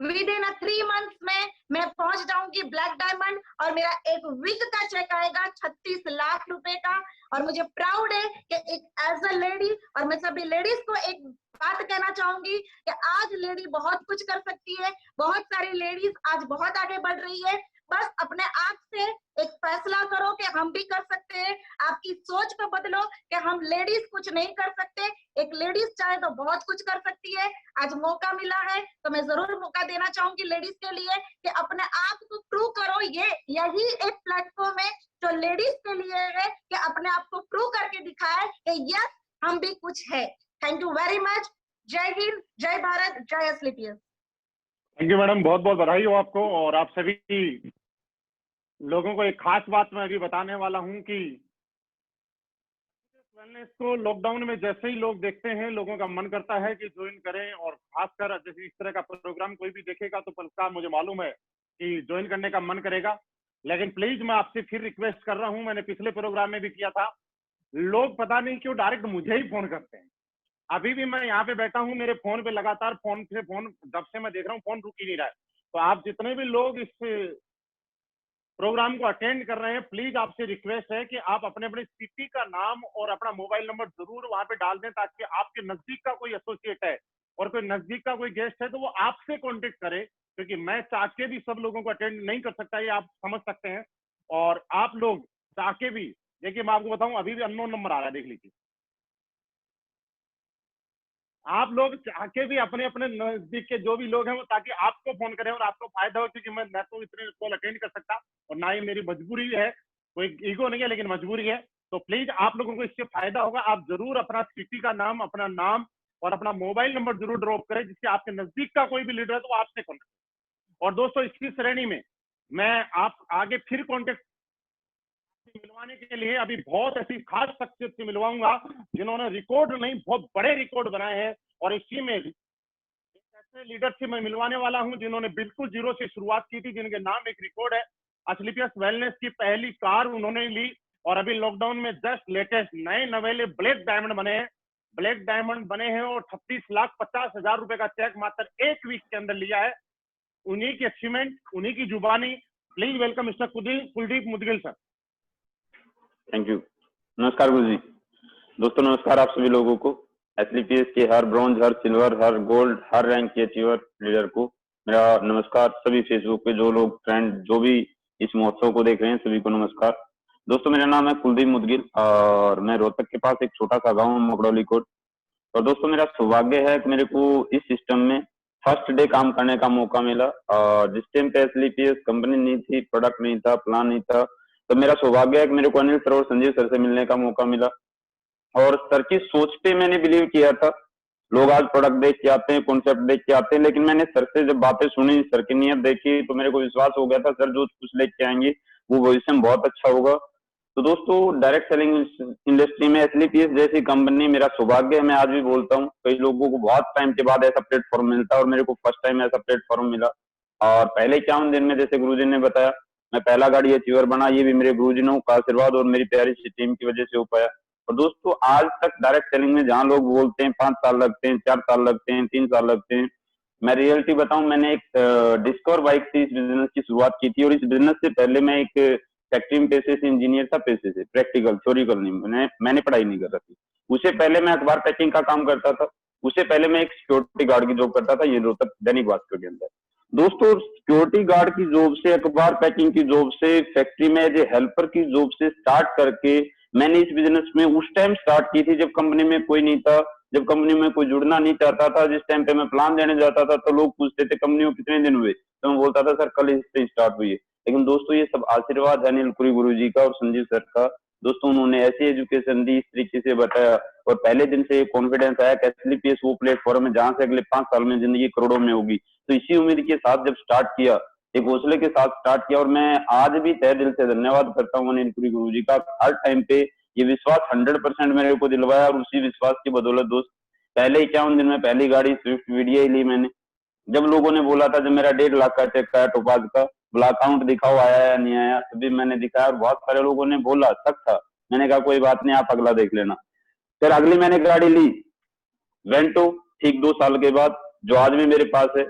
Speaker 16: विद इन 3 मंथ्स में मैं पहुंच जाऊंगी ब्लैक डायमंड, और मेरा एक वीक का चेक आएगा 36 लाख रुपए का। और मुझे प्राउड है कि एक एज अ लेडी, और मैं सभी लेडीज को एक बात कहना चाहूंगी कि आज लेडी बहुत कुछ कर सकती है। बहुत सारी लेडीज आज बहुत आगे बढ़ रही है। बस अपने आप से एक फैसला करो कि हम भी कर सकते हैं। आपकी सोच को बदलो कि हम लेडीज कुछ नहीं कर सकते। एक लेडीज चाहे तो बहुत कुछ कर सकती है। आज मौका मिला है तो मैं जरूर मौका देना चाहूंगी लेडीज के लिए कि अपने आप को प्रूव करो। यही एक प्लेटफॉर्म है जो लेडीज के लिए है कि अपने आप को प्रूव करके दिखाए कि यस हम भी कुछ है। Thank you very much. जय हिंद, जय भारत, जय एसलीपीएस।
Speaker 13: थैंक यू मैडम, बहुत बहुत बधाई हो आपको। और आप सभी लोगों को एक खास बात मैं अभी बताने वाला हूं कि वेलनेस को लॉकडाउन में जैसे ही लोग देखते हैं, लोगों का मन करता है कि ज्वाइन करें। और खासकर जैसे इस तरह का प्रोग्राम कोई भी देखेगा तो पक्का मुझे मालूम है कि ज्वाइन करने का मन करेगा। लेकिन प्लीज मैं आपसे फिर रिक्वेस्ट कर रहा हूं, मैंने पिछले प्रोग्राम में भी किया था, लोग पता नहीं क्यों डायरेक्ट मुझे ही फोन करते हैं। अभी भी मैं यहाँ पे बैठा हूँ, मेरे फोन पे लगातार फोन जब से मैं देख रहा हूँ फोन रुक ही नहीं रहा है। तो आप जितने भी लोग इस प्रोग्राम को अटेंड कर रहे हैं, प्लीज आपसे रिक्वेस्ट है कि आप अपने अपने सिटी का नाम और अपना मोबाइल नंबर जरूर वहां पे डाल दें, ताकि आपके नजदीक का कोई एसोसिएट है और कोई नजदीक का कोई गेस्ट है तो वो आपसे कांटेक्ट करे, क्योंकि मैं चाह के भी सब लोगों को अटेंड नहीं कर सकता, ये आप समझ सकते हैं। और आप लोग चाह के भी, देखिए मैं आपको बताऊं, अभी भी अननोन नंबर आ रहा है, देख लीजिए। आप लोग चाह के भी अपने अपने नजदीक के जो भी लोग हैं वो ताकि आपको फोन करें और आपको फायदा हो, क्योंकि मैं तो इतने कॉल अटेंड कर सकता और ना ही मेरी मजबूरी है, कोई ईगो नहीं है लेकिन मजबूरी है। तो प्लीज आप लोगों को इससे फायदा होगा। आप जरूर अपना सिटी का नाम, अपना नाम और अपना मोबाइल नंबर जरूर ड्रॉप करें, जिससे आपके नजदीक का कोई भी लीडर है तो आपसे कॉन्टेक्ट। और दोस्तों इसी श्रेणी में मैं आप आगे फिर कॉन्टेक्ट मिलवाने के लिए अभी बहुत ऐसी खास शख्सियत से मिलवाऊंगा जिन्होंने रिकॉर्ड नहीं, बहुत बड़े रिकॉर्ड बनाए हैं। और इसी में ऐसे लीडर से मैं मिलवाने वाला हूं जिन्होंने बिल्कुल जीरो से शुरुआत की थी, जिनके नाम एक रिकॉर्ड है। एसलीपीएस वेलनेस की पहली कार उन्होंने ली, और अभी लॉकडाउन में जस्ट लेटेस्ट नए नवेले ब्लैक डायमंड बने हैं। ब्लैक डायमंड बने हैं और 36,50,000 रुपए का चेक मात्र 1 वीक के अंदर लिया है। उन्हीं की अचीवमेंट, उन्हीं की जुबानी। Please welcome mister Kuldeep Mudgil sir.
Speaker 17: Thank you. नमस्कार गुरु जी। दोस्तों नमस्कार आप सभी लोगों को। एसलीपीएस के हर ब्रॉन्ज, हर सिल्वर, हर गोल्ड, हर रैंक के अचीवर लीडर को मेरा नमस्कार सभी फेसबुक पे जो लोग फ्रेंड जो भी इस महोत्सव को देख रहे हैं सभी को नमस्कार। दोस्तों मेरा नाम है कुलदीप मुदगिल और मैं रोहतक के पास एक छोटा सा गांव मकड़ौली कोट। और दोस्तों मेरा सौभाग्य है कि मेरे को इस सिस्टम में फर्स्ट डे काम करने का मौका मिला। और जिस टाइम पे एसलीपीएस कंपनी नहीं थी, प्रोडक्ट नहीं था, प्लान नहीं था, तो मेरा सौभाग्य है कि मेरे को अनिल सर और संजीव सर से मिलने का मौका मिला। और सर की सोच पे मैंने बिलीव किया था। लोग आज प्रोडक्ट देख के आते हैं, कॉन्सेप्ट देख के आते हैं, लेकिन मैंने सर से जब बातें सुनी, सर की नीयत देखी, तो मेरे को विश्वास हो गया था सर जो कुछ लेके आएंगे वो भविष्य में बहुत अच्छा होगा। तो दोस्तों डायरेक्ट सेलिंग इंडस्ट्री में एसलीपीएस जैसी कंपनी मेरा सौभाग्य है। मैं आज भी बोलता हूँ, कई लोगों को बहुत टाइम के बाद ऐसा प्लेटफॉर्म मिलता है और मेरे को फर्स्ट टाइम ऐसा प्लेटफॉर्म मिला। और पहले 51 दिन में जैसे गुरुजी ने बताया मैं पहला गाड़ी अचीवर बना, ये भी मेरे गुरुजनों का आशीर्वाद और मेरी प्यारी सी टीम की वजह से हो पाया। और दोस्तों आज तक डायरेक्ट सेलिंग में जहां लोग बोलते हैं 5 साल लगते हैं, 4 साल लगते हैं, 3 साल लगते हैं, मैं रियलिटी बताऊं, मैंने एक डिस्कवर बाइक से इस बिजनेस की शुरुआत की थी। और इस बिजनेस से पहले मैं एक फैक्ट्री में पेशे से इंजीनियर था, पेशे से प्रैक्टिकल थ्योरिकल नहीं, मैंने पढ़ाई नहीं कर रखी। उससे पहले मैं अखबार पैकिंग का काम करता था। उससे पहले मैं एक सिक्योरिटी गार्ड की जॉब करता था, ये रोहतक दैनिक भास्कर के अंदर। दोस्तों सिक्योरिटी गार्ड की जॉब से, अखबार पैकिंग की जॉब से, फैक्ट्री में एज ए हेल्पर की जॉब से स्टार्ट करके मैंने इस बिजनेस में उस टाइम स्टार्ट की थी जब कंपनी में कोई नहीं था, जब कंपनी में कोई जुड़ना नहीं चाहता था। जिस टाइम पे मैं प्लान देने जाता था तो लोग पूछते थे कंपनी में कितने दिन हुए, तो मैं बोलता था सर कल इससे स्टार्ट हुई है। लेकिन दोस्तों ये सब आशीर्वाद है अनिल पुरी गुरुजी का और संजीव सर का। दोस्तों उन्होंने ऐसी एजुकेशन दी, इस तरीके से बताया और पहले दिन से कॉन्फिडेंस आया कि एसलीपीएस वो प्लेटफॉर्म है जहां से अगले 5 साल में जिंदगी करोड़ों में होगी। तो इसी उम्मीद के साथ जब स्टार्ट किया, एक हौसले के साथ स्टार्ट किया, और मैं आज भी तहे दिल से धन्यवाद करता हूँ अनिल पुरी गुरुजी का। हर टाइम पे ये विश्वास 100% मेरे को दिलवाया और उसी विश्वास की बदौलत दोस्त पहले 51 दिन में पहली गाड़ी स्विफ्ट वीडियो ली मैंने। जब लोगों ने बोला था, जब मेरा 1.5 लाख का चेक आया टोपाज का, बोला अकाउंट दिखाओ आया या नहीं आया, तभी मैंने दिखाया और बहुत सारे लोगों ने बोला शक था। मैंने कहा कोई बात नहीं, आप अगला देख लेना। फिर अगली मैंने गाड़ी ली वेंटो, ठीक 2 साल के बाद, जो आज भी मेरे पास है,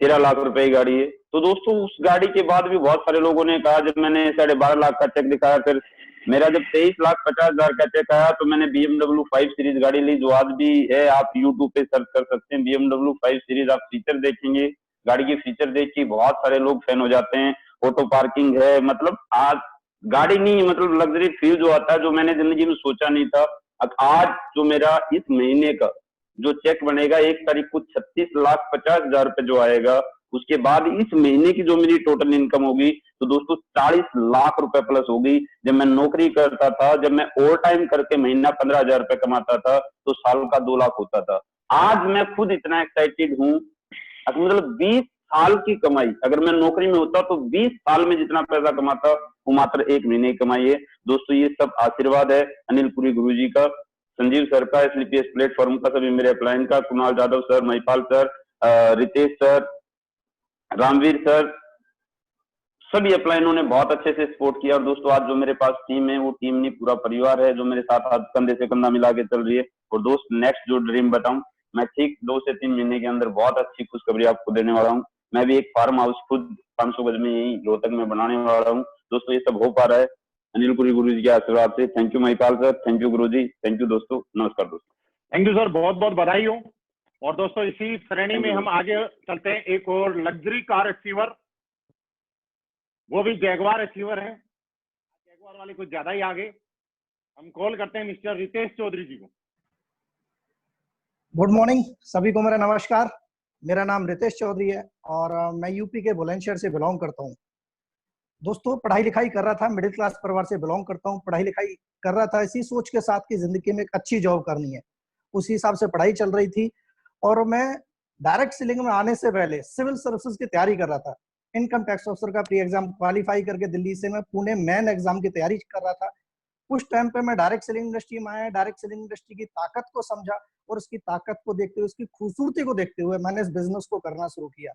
Speaker 17: 13 लाख रुपए की गाड़ी है। तो दोस्तों उस गाड़ी के बाद भी बहुत सारे लोगों ने कहा, जब मैंने 12.5 लाख का चेक दिखाया, फिर मेरा जब 23,50,000 का चेक आया तो मैंने BMW 5 सीरीज गाड़ी ली, जो आज भी है। आप YouTube पे सर्च कर सकते हैं BMW 5 सीरीज, आप फीचर देखेंगे, गाड़ी के फीचर देख के बहुत सारे लोग फैन हो जाते हैं। ऑटो पार्किंग है, मतलब आज गाड़ी नहीं, मतलब लग्जरी फील जो आता है, जो मैंने जिंदगी में सोचा नहीं था। आज जो मेरा इस महीने का जो चेक बनेगा 1 तारीख को 36,50,000 रुपए जो आएगा, उसके बाद इस महीने की जो मेरी टोटल इनकम होगी तो दोस्तों 40 लाख रुपए प्लस होगी। जब मैं नौकरी करता था, जब मैं ओवर टाइम करके महीना 15,000 रुपए कमाता था तो साल का 2 लाख होता था। आज मैं खुद इतना एक्साइटेड हूँ, मतलब 20 साल की कमाई, अगर मैं नौकरी में होता तो 20 साल में जितना पैसा कमाता वो मात्र 1 महीने की कमाई है। दोस्तों ये सब आशीर्वाद है अनिल पुरी गुरुजी का, संजीव सर का, एसलीपीएस प्लेटफॉर्म का, सभी मेरे अपलाइन का, Kunal Yadav sir, Mahipal sir, Ritesh sir, Ramveer sir, सभी अपलाइनों ने बहुत अच्छे से सपोर्ट किया। और दोस्तों आज जो मेरे पास टीम है वो टीम नहीं पूरा परिवार है जो मेरे साथ आज कंधे से कंधा मिला के चल रही है। और दोस्त नेक्स्ट जो ड्रीम बताऊं, मैं ठीक 2 से 3 महीने के अंदर बहुत अच्छी खुशखबरी आपको देने वाला हूँ। मैं भी एक फार्म हाउस खुद 500 गज में यही रोहतक में बनाने वाला हूँ। दोस्तों ये सब हो पा रहा है अनिल पुरी गुरु जी के आशीर्वाद से। Thank you Mahipal sir, thank you Guru ji, thank you दोस्तों, नमस्कार दोस्तों।
Speaker 13: थैंक यू सर, बहुत बहुत बधाई हो। और दोस्तों इसी श्रेणी में हम आगे चलते हैं, एक और लग्जरी कार अचीवर, वो भी जैगवार अचीवर है। जैगवार वाले कुछ ज्यादा ही आगे, हम कॉल करते हैं मिस्टर रितेश चौधरी जी को।
Speaker 18: गुड मॉर्निंग सभी को, मेरा नमस्कार। मेरा नाम रितेश चौधरी है और मैं यूपी के बुलंदशहर से बिलोंग करता हूँ। दोस्तों पढ़ाई लिखाई कर रहा था, मिडिल क्लास परिवार से बिलोंग करता हूँ। पढ़ाई लिखाई कर रहा था इसी सोच के साथ कि जिंदगी में एक अच्छी जॉब करनी है, उसी हिसाब से पढ़ाई चल रही थी। और मैं डायरेक्ट सेलिंग में आने से पहले सिविल सर्विसेज की तैयारी कर रहा था। इनकम टैक्स ऑफिसर का प्री एग्जाम क्वालिफाई करके दिल्ली से मैं पुणे मेन एग्जाम की तैयारी कर रहा था। उस टाइम पे मैं डायरेक्ट सेलिंग इंडस्ट्री में आया, डायरेक्ट सेलिंग इंडस्ट्री की ताकत को समझा और उसकी ताकत को देखते हुए, उसकी खूबसूरती को देखते हुए मैंने इस बिजनेस को करना शुरू किया।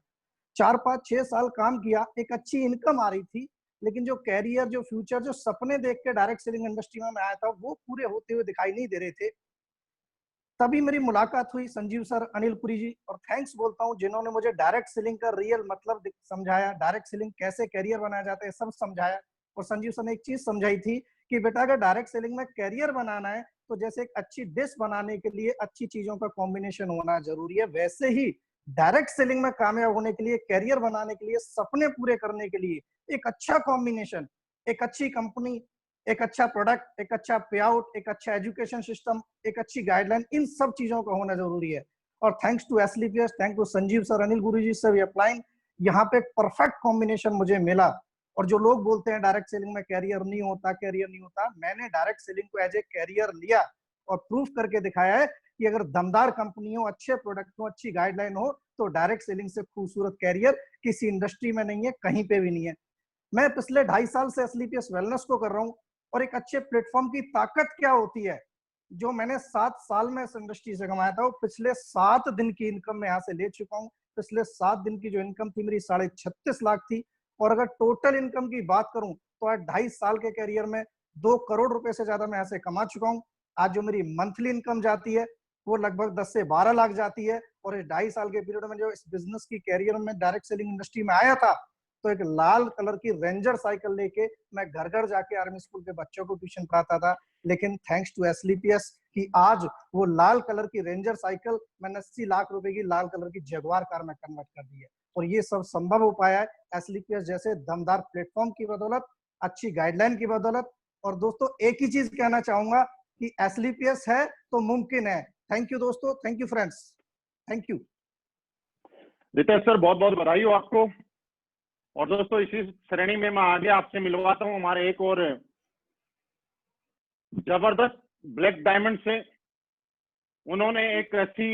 Speaker 18: 4, 5, 6 साल काम किया, एक अच्छी इनकम आ रही थी, लेकिन जो कैरियर, जो फ्यूचर, जो सपने देख के डायरेक्ट सेलिंग इंडस्ट्री में मैं आया था वो पूरे होते हुए दिखाई नहीं दे रहे थे। तभी मेरी मुलाकात हुई संजीव सर, अनिल पुरी जी, और थैंक्स बोलता हूँ जिन्होंने मुझे डायरेक्ट सेलिंग का रियल मतलब समझाया, डायरेक्ट सेलिंग कैसे कैरियर बनाया जाता है सब समझाया। और संजीव सर ने एक चीज समझाई थी कि बेटा अगर डायरेक्ट सेलिंग में कैरियर बनाना है तो जैसे एक अच्छी डिश बनाने के लिए अच्छी चीजों का कॉम्बिनेशन होना जरूरी है, वैसे ही डायरेक्ट सेलिंग में कामयाब होने के लिए, कैरियर बनाने के लिए, सपने पूरे करने के लिए एक अच्छा कॉम्बिनेशन, एक अच्छी कंपनी, एक अच्छा प्रोडक्ट, एक अच्छा पे आउट, एक अच्छा एजुकेशन सिस्टम, एक अच्छी गाइडलाइन, इन सब चीजों का होना जरूरी है। और thanks to Asclepius, thank to Sanjeev sir, Anil गुरुजी सर, अप्लाइन, यहाँ पे परफेक्ट कॉम्बिनेशन मुझे मिला। और जो लोग बोलते हैं डायरेक्ट सेलिंग में कैरियर नहीं होता, कैरियर नहीं होता, मैंने डायरेक्ट सेलिंग को एज ए कैरियर लिया और प्रूफ करके दिखाया है कि अगर दमदार कंपनी हो, अच्छे प्रोडक्ट हो, अच्छी गाइडलाइन हो, तो डायरेक्ट सेलिंग से खूबसूरत कैरियर किसी इंडस्ट्री में नहीं है, कहीं पे भी नहीं है। मैं पिछले 2.5 साल से एसलीपीएस वेलनेस को कर रहा हूँ, और एक अच्छे प्लेटफॉर्म की ताकत क्या होती है, जो मैंने 7 साल में इस इंडस्ट्री से कमाया था, वो पिछले 7 दिन की इनकम में यहाँ से ले चुका हूँ। पिछले 7 दिन की जो इनकम थी मेरी 36.5 लाख थी, और अगर टोटल इनकम की बात करूं तो आज 2.5 साल के कैरियर में 2 करोड़ रुपए से ज्यादा मैं ऐसे कमा चुका हूं। आज जो मेरी मंथली इनकम जाती है वो लगभग 10 से 12 लाख जाती है। और इस 2.5 साल के पीरियड में जो इस बिजनेस की कैरियर में डायरेक्ट सेलिंग इंडस्ट्री में आया था, तो एक लाल कलर की रेंजर साइकिल लेके मैं घर घर जाके आर्मी स्कूल के बच्चों को ट्यूशन पढ़ाता था। लेकिन थैंक्स टू एसलीपीएस कि आज वो लाल कलर की रेंजर साइकिल मैंने 80 लाख रुपए की लाल कलर की जगुआर कार में कन्वर्ट कर दी है। और ये सब संभव हो पाया है एसलीपीएस जैसे दमदार प्लेटफॉर्म की बदौलत, अच्छी गाइडलाइन की बदौलत। और दोस्तों एक ही चीज कहना चाहूंगा कि एसलीपीएस है तो मुमकिन है। थैंक यू दोस्तों, thank you friends, thank you.
Speaker 13: Ritesh sir बहुत बहुत बधाई हो आपको। और दोस्तों इसी श्रेणी में मैं आगे आपसे मिलवाता हूँ हमारे एक और जबरदस्त ब्लैक डायमंड से। उन्होंने एक ऐसी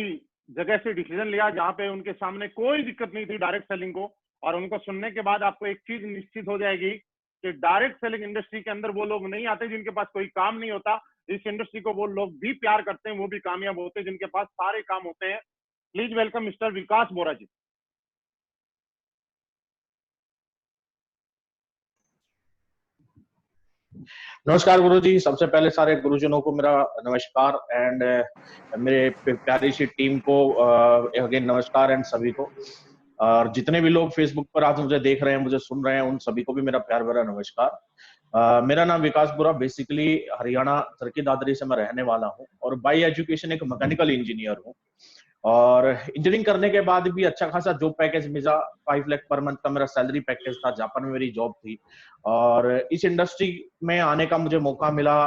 Speaker 13: जगह से डिसीजन लिया जहां पे उनके सामने कोई दिक्कत नहीं थी डायरेक्ट सेलिंग को, और उनको सुनने के बाद आपको एक चीज निश्चित हो जाएगी कि डायरेक्ट सेलिंग इंडस्ट्री के अंदर वो लोग नहीं आते जिनके पास कोई काम नहीं होता। इस इंडस्ट्री को वो लोग भी प्यार करते हैं, वो भी कामयाब होते हैं जिनके पास सारे काम होते हैं। प्लीज वेलकम मिस्टर विकास बोरा जी।
Speaker 19: नमस्कार गुरुजी, सबसे पहले सारे गुरुजनों को मेरा नमस्कार एंड मेरे प्यारी सी टीम को अगेन नमस्कार एंड सभी को, और जितने भी लोग फेसबुक पर आज मुझे देख रहे हैं, मुझे सुन रहे हैं, उन सभी को भी मेरा प्यार भरा नमस्कार। मेरा नाम विकास बोरा, बेसिकली हरियाणा सरकी दादरी से मैं रहने वाला हूं और बाय एजुकेशन एक मैकेनिकल इंजीनियर हूं। और इंजीनियरिंग करने के बाद भी अच्छा खासा जॉब पैकेज मिला, 5 लाख पर मंथ का मेरा सैलरी पैकेज था, जापान में मेरी जॉब थी। और इस इंडस्ट्री में आने का मुझे मौका मिला,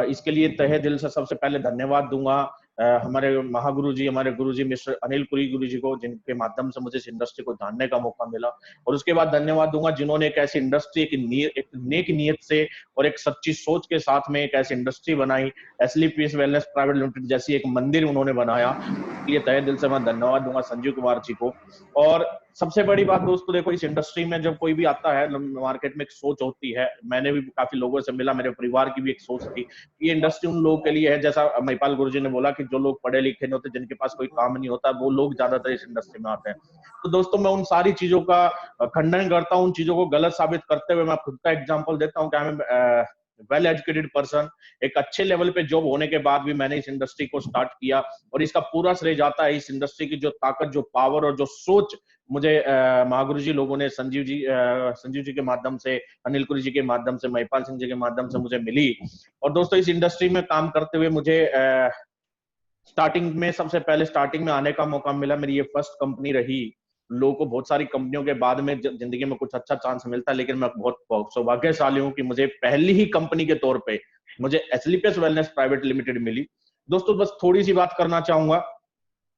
Speaker 19: इसके लिए तहे दिल से सबसे पहले धन्यवाद दूंगा हमारे महागुरु जी, हमारे गुरु जी मिस्टर अनिल कुरी गुरु जी को, जिनके माध्यम से मुझे इस इंडस्ट्री को जानने का मौका मिला। और उसके बाद धन्यवाद दूंगा जिन्होंने एक ऐसी इंडस्ट्री, एक नेक नियत से और एक सच्ची सोच के साथ में एक ऐसी इंडस्ट्री बनाई, एसलीपीएस वेलनेस प्राइवेट लिमिटेड जैसी एक मंदिर उन्होंने बनाया। ये तहे दिल से मैं धन्यवाद दूंगा संजीव कुमार जी को। और सबसे बड़ी बात दोस्तों, देखो इस इंडस्ट्री में जब कोई भी आता है, मार्केट में एक सोच होती है। मैंने भी काफी लोगों से मिला, मेरे परिवार की भी एक सोच थी। ये इंडस्ट्री उन लोगों के लिए है, जैसा महिपाल गुरुजी ने बोला कि जो लोग पढ़े लिखे नहीं होते, जिनके पास कोई काम नहीं होता, वो लोग ज्यादातर इस इंडस्ट्री में आते हैं। तो दोस्तों मैं उन सारी चीजों का खंडन करता हूँ, उन चीजों को गलत साबित करते हुए मैं खुद का एग्जाम्पल देता हूँ कि वेल एजुकेटेड पर्सन, एक अच्छे लेवल पे जॉब होने के बाद भी मैंने इस इंडस्ट्री को स्टार्ट किया। और इसका पूरा श्रेय जाता है इस इंडस्ट्री की जो ताकत, जो पावर और जो सोच मुझे महागुरु जी लोगों ने, संजीव जी के माध्यम से, अनिल कुरी जी के माध्यम से, महिपाल सिंह जी के माध्यम से मुझे मिली। और दोस्तों इस इंडस्ट्री में काम करते हुए मुझे स्टार्टिंग में आने का मौका मिला। मेरी ये फर्स्ट कंपनी रही। लोगों को बहुत सारी कंपनियों के बाद में जिंदगी में कुछ अच्छा चांस मिलता है, लेकिन मैं बहुत सौभाग्यशाली हूं कि मुझे पहली ही कंपनी के तौर पे मुझे एसलीपीएस वेलनेस प्राइवेट लिमिटेड मिली। दोस्तों बस थोड़ी सी बात करना चाहूंगा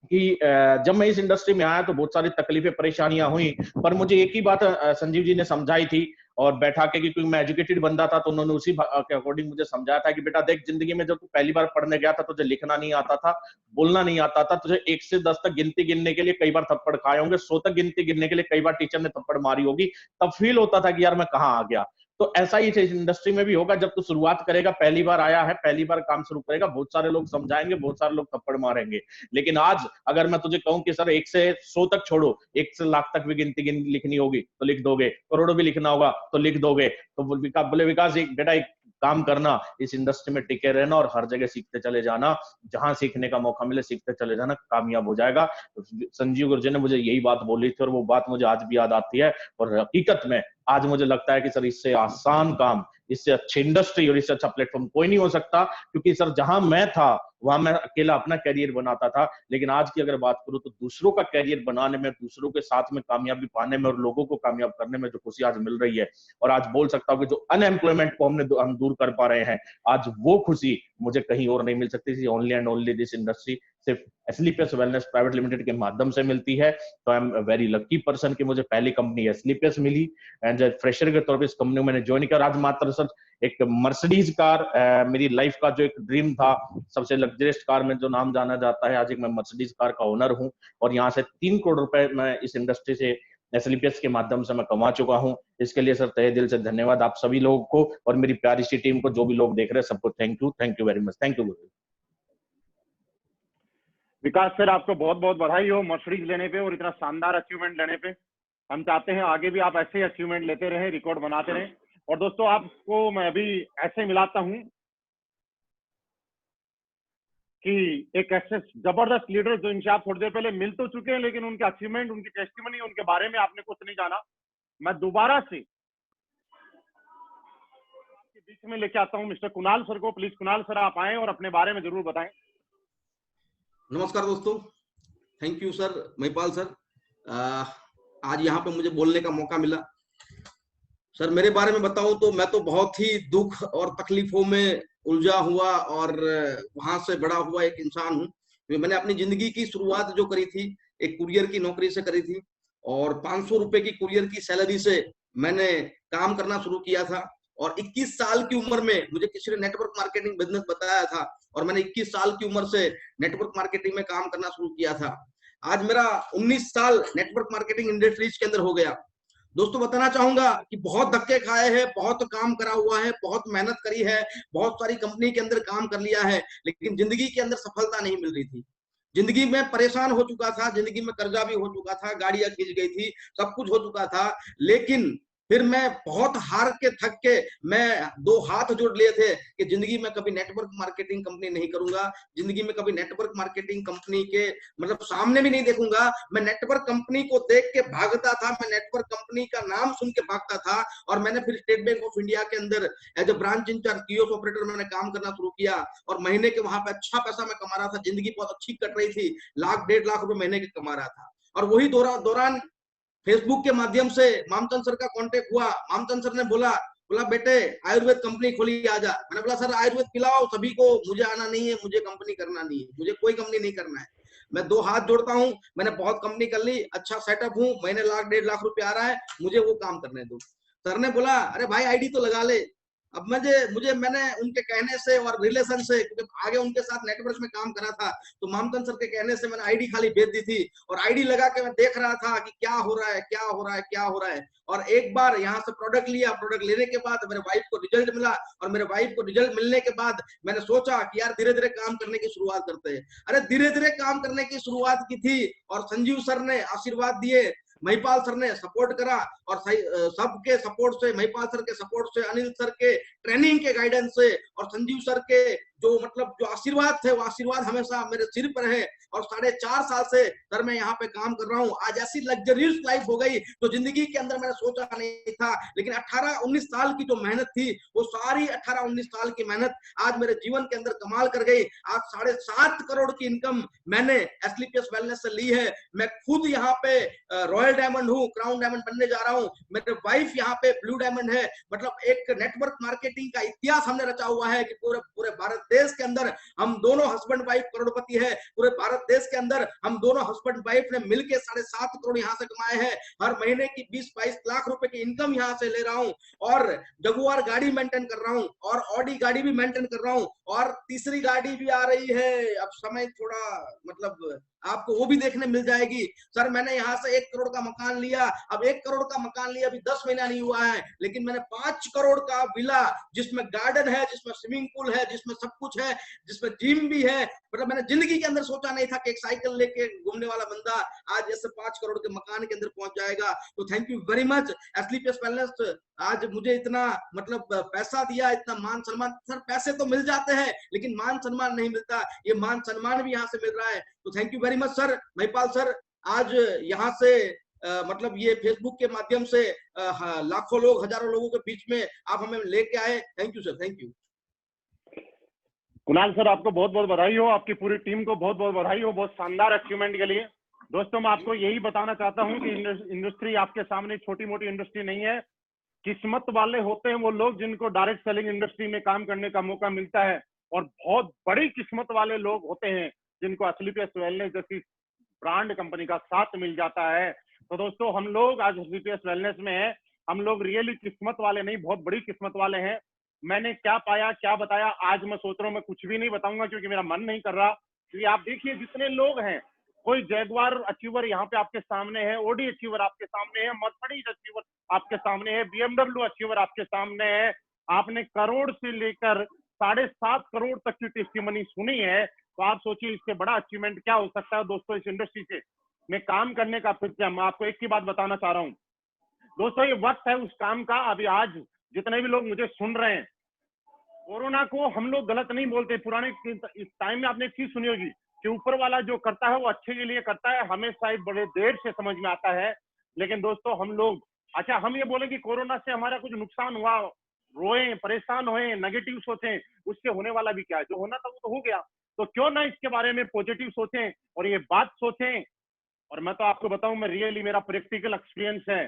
Speaker 19: कि जब मैं इस इंडस्ट्री में आया तो बहुत सारी तकलीफें परेशानियां हुई, पर मुझे एक ही बात संजीव जी ने समझाई थी और बैठा के, क्योंकि मैं एजुकेटेड बंदा था, तो उन्होंने उसी के अकॉर्डिंग मुझे समझाया था कि बेटा देख, जिंदगी में जब तू पहली बार पढ़ने गया था, तुझे लिखना नहीं आता था, बोलना नहीं आता था, तुझे 1 से 10 तक गिनती गिनने के लिए कई बार थप्पड़ खाए होंगे, 100 तक गिनती गिनने के लिए कई बार टीचर ने थप्पड़ मारी होगी, तब फील होता था कि यार मैं कहाँ आ गया। तो ऐसा ही इस इंडस्ट्री में भी होगा, जब तू शुरुआत करेगा, पहली बार आया है, पहली बार काम शुरू करेगा, बहुत सारे लोग समझाएंगे, बहुत सारे लोग थप्पड़ मारेंगे। लेकिन आज अगर मैं तुझे कहूं कि सर 1 से 100 तक छोड़ो, 1 से लाख तक भी गिनती लिखनी होगी तो लिख दोगे, करोड़ों भी लिखना होगा तो लिख दोगे। तो बोले विकास बेटा एक काम करना, इस इंडस्ट्री में टिके रहना और हर जगह सीखते चले जाना, जहां सीखने का मौका मिले सीखते चले जाना, कामयाब हो जाएगा। संजीव गुरुजी ने मुझे यही बात बोली थी और वो बात मुझे आज भी याद आती है। और हकीकत में आज मुझे लगता है कि सर इससे आसान काम, इससे अच्छी इंडस्ट्री और इससे अच्छा प्लेटफॉर्म कोई नहीं हो सकता, क्योंकि सर जहां मैं था वहां मैं अकेला अपना कैरियर बनाता था, लेकिन आज की अगर बात करूं तो दूसरों का कैरियर बनाने में, दूसरों के साथ में कामयाबी पाने में और लोगों को कामयाब करने में जो खुशी आज मिल रही है, और आज बोल सकता हूं कि जो अनएम्प्लॉयमेंट को हम दूर कर पा रहे हैं, आज वो खुशी मुझे कहीं और नहीं मिल सकती। Only and only this industry सिर्फ एसलीपीएस वेलनेस प्राइवेट लिमिटेड के माध्यम से मिलती है। तो I am very lucky person कि मुझे पहली कंपनी एसलीपीएस मिली एंड फ्रेशर के तौर पर इस कंपनी में मैंने ज्वाइन किया। आज मात्र सर एक मर्सिडीज कार मेरी लाइफ का जो एक ड्रीम था, सबसे लग्जरियस कार में जो नाम जाना जाता है, आज एक मैं मर्सिडीज कार का ओनर हूं और यहाँ से 3 करोड़ रुपए मैं इस इंडस्ट्री से एसलीपीएस के माध्यम से मैं कमा चुका हूं। इसके लिए सर तहे दिल से धन्यवाद आप सभी लोगों को और मेरी प्यारी सी टीम को, जो भी लोग देख रहे हैं सबको thank you very much. Thank you
Speaker 13: Vikas sir, आपको बहुत बहुत बधाई हो मर्सिडीज लेने पे और इतना शानदार अचीवमेंट लेने पे। हम चाहते हैं आगे भी आप ऐसे ही अचीवमेंट लेते रहे, रिकॉर्ड बनाते रहे। और दोस्तों, आपको मैं अभी ऐसे मिलाता हूं कि एक ऐसे जबरदस्त लीडर जो इनसे आप थोड़ी देर पहले मिल तो चुके हैं, लेकिन उनके अचीवमेंट, उनकी टेस्टिमनी, उनके बारे में आपने कुछ नहीं जाना। मैं दोबारा से बीच में लेके आता हूं मिस्टर कुणाल सर को। प्लीज कुणाल सर आप आए और अपने बारे में जरूर बताएं।
Speaker 2: नमस्कार दोस्तों, thank you sir, Mahipal sir. आज यहाँ पे मुझे बोलने का मौका मिला। सर मेरे बारे में बताऊं तो मैं तो बहुत ही दुख और तकलीफों में उलझा हुआ और वहां से बड़ा हुआ एक इंसान हूं। मैंने अपनी जिंदगी की शुरुआत जो करी थी एक कुरियर की नौकरी से करी थी और 500 रुपए की कुरियर की सैलरी से मैंने काम करना शुरू किया था। और 21 साल की उम्र में मुझे किसी ने नेटवर्क मार्केटिंग बिजनेस बताया था और मैंने 21 साल की उम्र से नेटवर्क मार्केटिंग में काम करना शुरू किया था। आज मेरा 19 साल नेटवर्क मार्केटिंग इंडस्ट्रीज के अंदर हो गया। दोस्तों बताना चाहूंगा कि बहुत धक्के खाए हैं, बहुत काम करा हुआ है, बहुत मेहनत करी है, बहुत सारी कंपनी के अंदर काम कर लिया है, लेकिन जिंदगी के अंदर सफलता नहीं मिल रही थी। जिंदगी में परेशान हो चुका था, जिंदगी में कर्जा भी हो चुका था, गाड़ियां खींच गई थी, सब कुछ हो चुका था। लेकिन फिर मैं बहुत हार के थक के मैं 2 हाथ जोड़ लिए थे कि जिंदगी में कभी नेटवर्क मार्केटिंग कंपनी नहीं करूंगा, जिंदगी में कभी नेटवर्क मार्केटिंग कंपनी के मतलब सामने भी नहीं देखूंगा। मैं नेटवर्क कंपनी को देख के भागता था, मैं नेटवर्क कंपनी का नाम सुन के भागता था। और मैंने फिर स्टेट बैंक ऑफ इंडिया के अंदर as a branch incharge kiosk operator मैंने काम करना शुरू किया और महीने के वहां पे अच्छा पैसा मैं कमा रहा था। जिंदगी बहुत अच्छी कट रही थी, 1 लाख 1.5 लाख रुपए महीने के कमा रहा था। और वही दौरान फेसबुक के माध्यम से मामचंद सर का कांटेक्ट हुआ। मामचंद सर ने बोला बेटे आयुर्वेद कंपनी खोली, आजा। मैंने बोला सर आयुर्वेद पिलाओ सभी को, मुझे आना नहीं है, मुझे कंपनी करना नहीं है, मुझे कोई कंपनी नहीं करना है। मैं 2 हाथ जोड़ता हूँ, मैंने बहुत कंपनी कर ली, अच्छा सेटअप हूँ, महीने 1 लाख 1.5 लाख रुपए आ रहा है, मुझे वो काम करने दो। सर ने बोला अरे भाई आईडी तो लगा ले। अब मैंने उनके कहने से और रिलेशन से, क्योंकि आगे उनके साथ नेटवर्क में काम करा था, तो मामचंद सर के कहने से मैंने आईडी खाली भेज दी थी और आईडी लगा के मैं देख रहा था कि क्या हो रहा है, क्या हो रहा है, क्या हो रहा है। और एक बार यहाँ से प्रोडक्ट लिया, प्रोडक्ट लेने के बाद मेरे वाइफ को रिजल्ट मिला और मेरे वाइफ को रिजल्ट मिलने के बाद मैंने सोचा कि यार धीरे धीरे काम करने की शुरुआत करते हैं। अरे धीरे धीरे काम करने की शुरुआत की थी और संजीव सर ने आशीर्वाद दिए, महिपाल सर ने सपोर्ट करा और सबके सपोर्ट से, महिपाल सर के सपोर्ट से, अनिल सर के ट्रेनिंग के गाइडेंस से और संजीव सर के जो आशीर्वाद थे वो आशीर्वाद हमेशा मेरे सिर पर है। और 4.5 साल से सर मैं यहाँ पे काम कर रहा हूँ। आज ऐसी लग्जरियस लाइफ हो गई जो जिंदगी के अंदर मैंने सोचा नहीं था, लेकिन 18-19 साल की जो मेहनत थी वो सारी 18-19 साल की मेहनत आज मेरे जीवन के अंदर कमाल कर गई। आज 7.5 करोड़ की इनकम मैंने एसलीपीएस वेलनेस से ली है। मैं खुद यहाँ पे रॉयल डायमंड हूँ, क्राउन डायमंड बनने जा रहा हूँ। मेरे वाइफ यहाँ पे ब्लू डायमंड है। मतलब एक नेटवर्क मार्केटिंग का इतिहास हमने रचा हुआ है कि पूरे भारत देश के अंदर हम दोनों हस्बैंड वाइफ करोड़पति है। पूरे भारत देश के अंदर हम दोनों हस्बैंड वाइफ ने मिलके 7.5 करोड़ यहाँ से कमाए हैं। हर महीने की 20-22 लाख रुपए की इनकम यहाँ से ले रहा हूँ और जगुआर गाड़ी मेंटेन कर रहा हूँ और ऑडी गाड़ी भी मेंटेन कर रहा हूँ और तीसरी गाड़ी भी आ रही है। अब समय थोड़ा आपको वो भी देखने मिल जाएगी। सर मैंने यहाँ से 1 करोड़ का मकान लिया, अब 1 करोड़ का मकान लिया अभी 10 महीना नहीं हुआ है, लेकिन मैंने 5 करोड़ का विला जिसमें गार्डन है, जिसमें स्विमिंग पूल है, जिसमें सब कुछ है, जिसमें जिम भी है। मतलब मैंने जिंदगी के अंदर सोचा नहीं था कि एक साइकिल लेके घूमने वाला बंदा आज ऐसे 5 करोड़ के मकान के अंदर पहुंच जाएगा। तो thank you very much Asclepius wellness. आज मुझे इतना पैसा दिया, इतना मान सम्मान। सर पैसे तो मिल जाते हैं लेकिन मान सम्मान नहीं मिलता, ये मान सम्मान भी यहाँ से मिल रहा है। तो thank you very much sir. Mahipal sir आज यहाँ से मतलब ये फेसबुक के माध्यम से लाखों लोग, हजारों लोगों के बीच में आप हमें लेके आए। Thank you sir, thank you.
Speaker 13: Kunal sir, आपको बहुत बहुत बधाई हो, आपकी पूरी टीम को बहुत बहुत बधाई हो, बहुत शानदार अचीवमेंट के लिए। दोस्तों, मैं आपको यही बताना चाहता हूं कि इंडस्ट्री आपके सामने छोटी मोटी इंडस्ट्री नहीं है। किस्मत वाले होते हैं वो लोग जिनको डायरेक्ट सेलिंग इंडस्ट्री में काम करने का मौका मिलता है, और बहुत बड़ी किस्मत वाले लोग होते हैं जिनको एस्क्लेपियस वेलनेस जैसी ब्रांड कंपनी का साथ मिल जाता है। तो दोस्तों, हम लोग आज एस्क्लेपियस वेलनेस में हैं, हम लोग रियली किस्मत वाले नहीं, बहुत बड़ी किस्मत वाले हैं। मैंने क्या पाया, क्या बताया, आज मैं सोच रहा हूँ मैं कुछ भी नहीं बताऊंगा क्योंकि मेरा मन नहीं कर रहा। क्योंकि आप देखिए जितने लोग हैं, कोई जैगवार अचीवर यहाँ पे आपके सामने है, ओडी अचीवर आपके सामने है, मर्सिडीज अचीवर आपके सामने है, BMW अचीवर आपके सामने है। आपने करोड़ से लेकर 7.5 करोड़ तक की टेस्टिमनी सुनी है, तो आप सोचिए इससे बड़ा अचीवमेंट क्या हो सकता है। दोस्तों, इस इंडस्ट्री से मैं काम करने का फिर क्या, मैं आपको एक ही बात बताना चाह रहा हूँ दोस्तों, ये वक्त है उस काम का। अभी आज जितने भी लोग मुझे सुन रहे हैं, कोरोना को हम लोग गलत नहीं बोलते। पुराने इस टाइम में आपने एक चीज सुनी होगी कि ऊपर वाला जो करता है वो अच्छे के लिए करता है, हमें शायद बड़े देर से समझ में आता है। लेकिन दोस्तों, हम लोग, अच्छा हम ये बोले कि कोरोना से हमारा कुछ नुकसान हुआ, रोए, परेशान हुए, नेगेटिव सोचें, उससे होने वाला भी क्या है, जो होना था वो तो हो गया। तो क्यों ना इसके बारे में पॉजिटिव सोचें और ये बात सोचें। और मैं तो आपको बताऊं, मैं रियली, मेरा प्रैक्टिकल एक्सपीरियंस है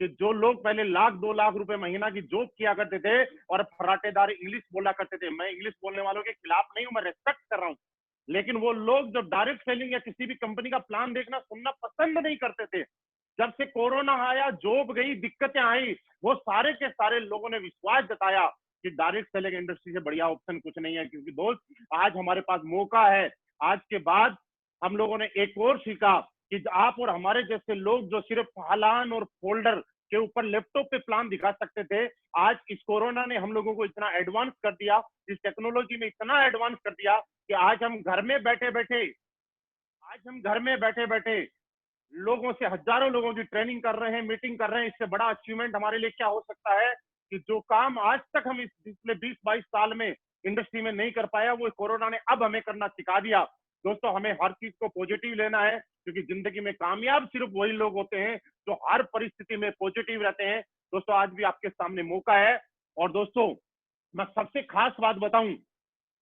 Speaker 13: कि जो लोग पहले 1-2 लाख रुपए महीना की जॉब किया करते थे और फराटेदार इंग्लिश बोला करते थे, मैं इंग्लिश बोलने वालों के खिलाफ नहीं हूं, मैं रेस्पेक्ट कर रहा हूं, लेकिन वो लोग जो डायरेक्ट सेलिंग या किसी भी कंपनी का प्लान देखना सुनना पसंद नहीं करते थे, जब से कोरोना आया, जॉब गई, दिक्कतें आई, वो सारे के सारे लोगों ने विश्वास जताया कि डायरेक्ट सेलिंग इंडस्ट्री से बढ़िया ऑप्शन कुछ नहीं है। क्योंकि दोस्त, आज हमारे पास मौका है। आज के बाद हम लोगों ने एक और सीखा कि आप और हमारे जैसे लोग जो सिर्फ हालान और फोल्डर के ऊपर लैपटॉप पे प्लान दिखा सकते थे, आज इस कोरोना ने हम लोगों को इतना एडवांस कर दिया, इस टेक्नोलॉजी में इतना एडवांस कर दिया कि आज हम घर में बैठे बैठे लोगों से, हजारों लोगों की ट्रेनिंग कर रहे हैं, मीटिंग कर रहे हैं। इससे बड़ा अचीवमेंट हमारे लिए क्या हो सकता है कि जो काम आज तक हम इस पिछले 20-22 साल में इंडस्ट्री में नहीं कर पाया, वो कोरोना ने अब हमें करना सिखा दिया। दोस्तों, हमें हर चीज को पॉजिटिव लेना है, क्योंकि जिंदगी में कामयाब सिर्फ वही लोग होते हैं जो हर परिस्थिति में पॉजिटिव रहते हैं। दोस्तों, आज भी आपके सामने मौका है। और दोस्तों, मैं सबसे खास बात बताऊं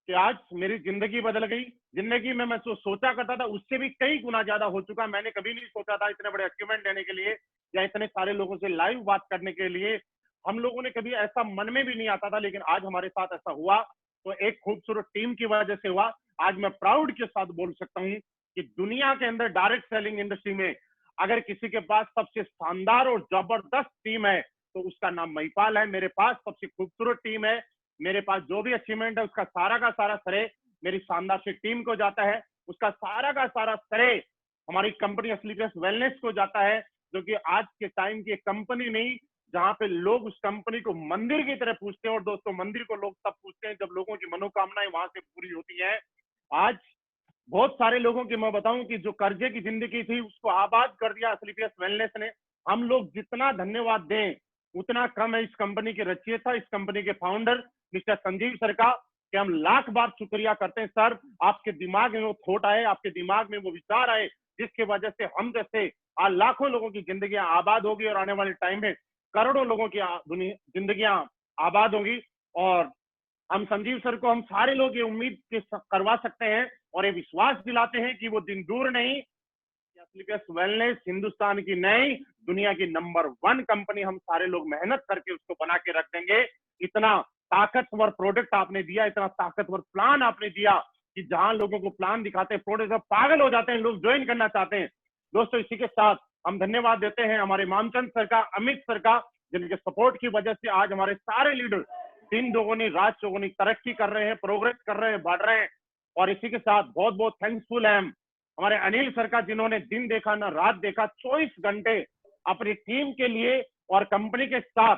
Speaker 13: कि आज मेरी जिंदगी बदल गई। जिंदगी में मैं जो सोचा करता था उससे भी कई गुना ज्यादा हो चुका। मैंने कभी नहीं सोचा था इतने बड़े अचीवमेंट लेने के लिए या इतने सारे लोगों से लाइव बात करने के लिए। हम लोगों ने कभी ऐसा मन में भी नहीं आता था, लेकिन आज हमारे साथ ऐसा हुआ, तो एक खूबसूरत टीम की वजह से हुआ। आज मैं प्राउड के साथ बोल सकता हूँ कि दुनिया के अंदर डायरेक्ट सेलिंग इंडस्ट्री में अगर किसी के पास सबसे शानदार और जबरदस्त टीम है तो उसका नाम महिपाल है। मेरे पास सबसे खूबसूरत टीम है। मेरे पास जो भी अचीवमेंट है उसका सारा का सारा श्रेय मेरी शानदार सी टीम को जाता है। उसका सारा का सारा श्रेय हमारी कंपनी एस्क्लेपियस वेलनेस को जाता है, जो कि आज के टाइम की कंपनी नहीं, जहां पे लोग उस कंपनी को मंदिर की तरह पूछते हैं। और दोस्तों, मंदिर को लोग तब पूछते हैं जब लोगों की मनोकामनाएं वहां से पूरी होती है। आज बहुत सारे लोगों की मैं बताऊं कि जो कर्जे की जिंदगी थी उसको आबाद कर दिया एस्क्लेपियस वेलनेस ने। हम लोग जितना धन्यवाद दें उतना कम है इस कंपनी के रचयिता, इस कंपनी के फाउंडर मिस्टर संजीव सर का, कि हम लाख बार शुक्रिया करते हैं। सर, आपके दिमाग में वो थॉट आए, आपके दिमाग में वो विचार आए, जिसकी वजह से हम जैसे आज लाखों लोगों की जिंदगियां आबाद होगी और आने वाले टाइम में करोड़ों लोगों की जिंदगियां आबाद होगी। और हम संजीव सर को, हम सारे लोग ये उम्मीद करवा सकते हैं और ये विश्वास दिलाते हैं कि वो दिन दूर नहीं, एस्क्लेपियस वेलनेस हिंदुस्तान की नई, दुनिया की नंबर 1 कंपनी हम सारे लोग मेहनत करके उसको बना के रख देंगे। इतना ताकतवर प्रोडक्ट आपने दिया, इतना ताकतवर प्लान आपने दिया कि जहां लोगों को प्लान दिखाते हैं, प्रोडक्ट पागल हो जाते हैं, लोग ज्वाइन करना चाहते हैं। दोस्तों, इसी के साथ हम धन्यवाद देते हैं हमारे मामचंद सर का, अमित सर का, जिनके सपोर्ट की वजह से आज हमारे सारे लीडर दिन दोगुनी रात चौगुनी तरक्की कर रहे हैं, प्रोग्रेस कर रहे हैं, बढ़ रहे हैं। और इसी के साथ बहुत बहुत थैंक्सफुल है हमारे अनिल सर का, जिन्होंने दिन देखा ना रात देखा, 24 घंटे अपनी टीम के लिए और कंपनी के साथ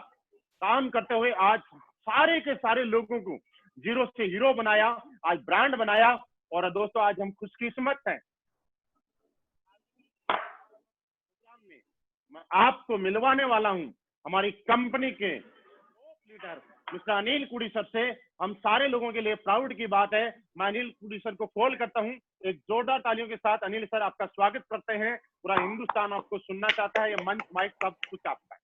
Speaker 13: काम करते हुए आज सारे के सारे लोगों को जीरो से हीरो बनाया, आज ब्रांड बनाया। और दोस्तों, आज हम खुशकिस्मत हैं, मैं आपको मिलवाने वाला हूं हमारी कंपनी के लीडर मिस्टर अनिल कुड़ी सर से, हम सारे लोगों के लिए प्राउड की बात है। मैं अनिल पुरी सर को कॉल करता हूं, एक जोरदार तालियों के साथ अनिल सर आपका स्वागत करते हैं। पूरा हिंदुस्तान आपको सुनना चाहता है, ये मंच माइक सब कुछ आपका है।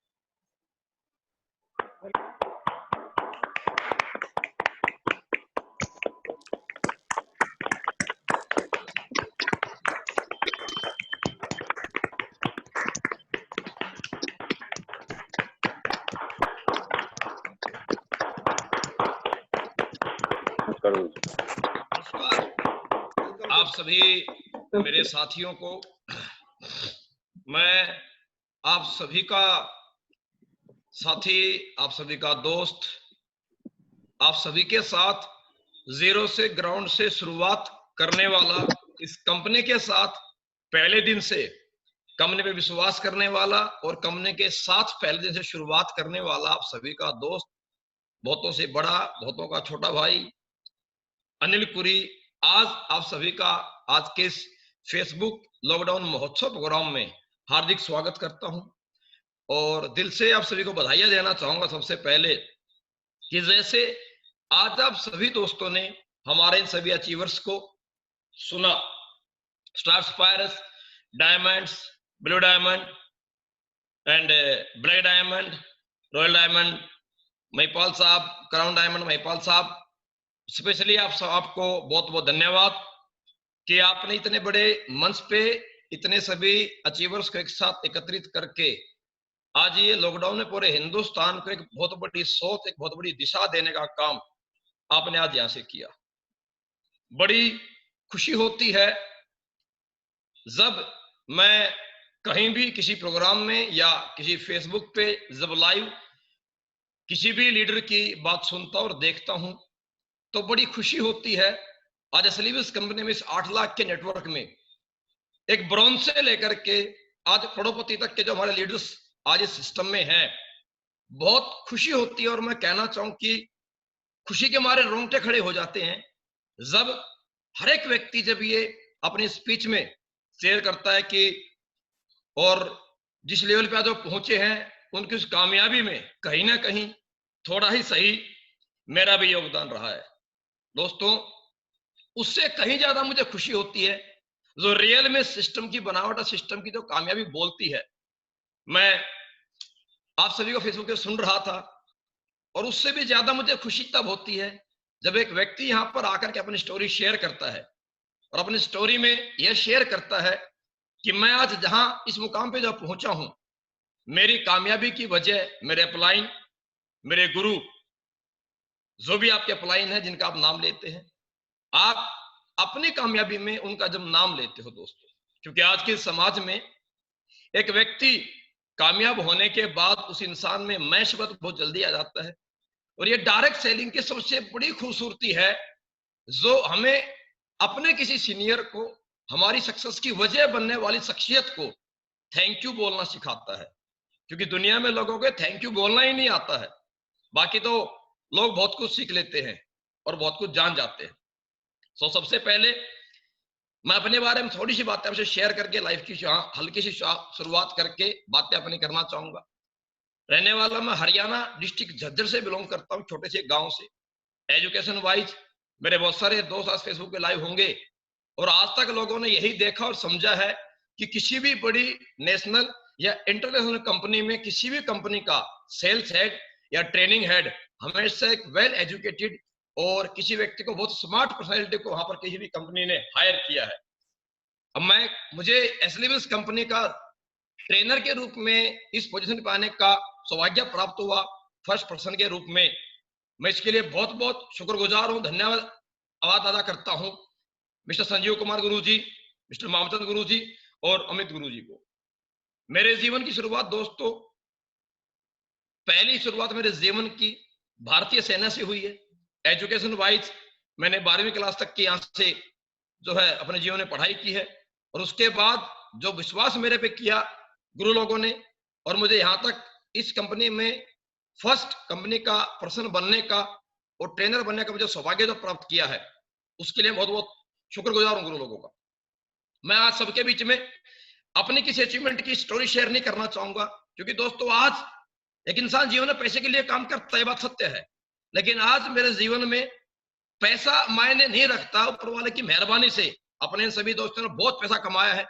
Speaker 20: आप सभी मेरे साथियों को, मैं आप सभी का साथी, आप सभी का दोस्त, आप सभी के साथ जीरो से ग्राउंड से शुरुआत करने वाला, इस कंपनी के साथ पहले दिन से कंपनी पे विश्वास करने वाला और कंपनी के साथ पहले दिन से शुरुआत करने वाला आप सभी का दोस्त, बहुतों से बड़ा, बहुतों का छोटा भाई अनिल पुरी, आज आप सभी का आज के इस फेसबुक लॉकडाउन महोत्सव प्रोग्राम में हार्दिक स्वागत करता हूं और दिल से आप सभी को बधाइयां देना चाहूंगा। सबसे पहले कि जैसे आज आप सभी दोस्तों ने हमारे इन सभी अचीवर्स को सुना, star sapphires, diamonds, blue diamond and black diamond, royal diamond, Mahipal साहब, क्राउन डायमंड महिपाल साहब, स्पेशली आपको बहुत बहुत धन्यवाद कि आपने इतने बड़े मंच पे इतने सभी अचीवर्स को एक साथ एकत्रित करके आज ये लॉकडाउन में पूरे हिंदुस्तान को एक बहुत बड़ी सोच, एक बहुत बड़ी दिशा देने का काम आपने आज यहां से किया। बड़ी खुशी होती है जब मैं कहीं भी किसी प्रोग्राम में या किसी फेसबुक पे जब लाइव किसी भी लीडर की बात सुनता और देखता हूं तो बड़ी खुशी होती है। आज असली इस कंपनी में इस 8 लाख के नेटवर्क में एक ब्रॉन्ज से लेकर के आज करोड़पति तक के जो हमारे लीडर्स आज इस सिस्टम में हैं, बहुत खुशी होती है। और मैं कहना चाहूं कि खुशी के मारे रोंगटे खड़े हो जाते हैं जब हर एक व्यक्ति जब ये अपनी स्पीच में शेयर करता है कि और जिस लेवल पे आज वो पहुंचे हैं उनकी उस कामयाबी में कहीं ना कहीं थोड़ा ही सही मेरा भी योगदान रहा है। दोस्तों, उससे कहीं ज्यादा मुझे खुशी होती है जो रियल में सिस्टम की बनावट, सिस्टम की जो कामयाबी बोलती है। मैं आप सभी को फेसबुक पे सुन रहा था और उससे भी ज्यादा मुझे खुशी तब होती है जब एक व्यक्ति यहां पर आकर के अपनी स्टोरी शेयर करता है और अपनी स्टोरी में यह शेयर करता है कि मैं आज जहां इस मुकाम पे जो पहुंचा हूं, मेरी कामयाबी की वजह मेरे अपलाइन, मेरे गुरु, जो भी आपके अपलाइन है जिनका आप नाम लेते हैं, आप अपनी कामयाबी में उनका जब नाम लेते हो दोस्तों, क्योंकि आज के समाज में एक व्यक्ति कामयाब होने के बाद उस इंसान में मैं शब्द बहुत जल्दी आ जाता है। और ये डायरेक्ट सेलिंग की सबसे बड़ी खूबसूरती है जो हमें अपने किसी सीनियर को, हमारी सक्सेस की वजह बनने वाली शख्सियत को थैंक यू बोलना सिखाता है। क्योंकि दुनिया में लोगों को थैंक यू बोलना ही नहीं आता है, बाकी तो लोग बहुत कुछ सीख लेते हैं और बहुत कुछ जान जाते हैं। सो सबसे पहले मैं अपने बारे में थोड़ी सी बातें आपसे शेयर करके लाइफ की हल्की सी शुरुआत करके बातें अपनी करना चाहूंगा। रहने वाला मैं हरियाणा डिस्ट्रिक्ट झज्जर से बिलोंग करता हूँ, छोटे से गांव से। एजुकेशन वाइज मेरे बहुत सारे दोस्त आज फेसबुक पे लाइव होंगे और आज तक लोगों ने यही देखा और समझा है कि किसी भी बड़ी नेशनल या इंटरनेशनल कंपनी में किसी भी कंपनी का सेल्स हेड या ट्रेनिंग हेड हमेशा एक वेल एजुकेटेड और किसी व्यक्ति को बहुत स्मार्ट पर्सनैलिटी को वहां पर किसी भी कंपनी ने हायर किया है। अब मुझे एसलीविस कंपनी का ट्रेनर के रूप में इस पोजीशन पे आने का सौभाग्य प्राप्त हुआ फर्स्ट पर्सन के रूप में। मैं इसके लिए बहुत बहुत शुक्रगुजार हूं, धन्यवाद अदा करता हूं मिस्टर संजीव कुमार गुरु जी, मिस्टर मामचंद गुरु जी और अमित गुरु जी को। मेरे जीवन की शुरुआत दोस्तों, पहली शुरुआत मेरे जीवन की भारतीय सेना से हुई है। एजुकेशन वाइज मैंने 12वीं क्लास तक की यहाँ से जो है अपने जीवन में पढ़ाई की है और उसके बाद जो विश्वास मेरे पे किया गुरु लोगों ने और मुझे यहाँ तक इस कंपनी में फर्स्ट कंपनी का पर्सन बनने का और ट्रेनर बनने का मुझे सौभाग्य जो प्राप्त किया है, उसके लिए बहुत बहुत शुक्रगुजार हूँ गुरु लोगों का। मैं आज सबके बीच में अपनी किसी अचीवमेंट की स्टोरी शेयर नहीं करना चाहूंगा, क्योंकि दोस्तों आज एक इंसान जीवन में पैसे के लिए काम करता है, बात सत्य है, लेकिन आज मेरे जीवन में पैसा मायने नहीं रखता, ऊपर वाले की मेहरबानी से अपने सभी दोस्तों ने बहुत पैसा कमाया है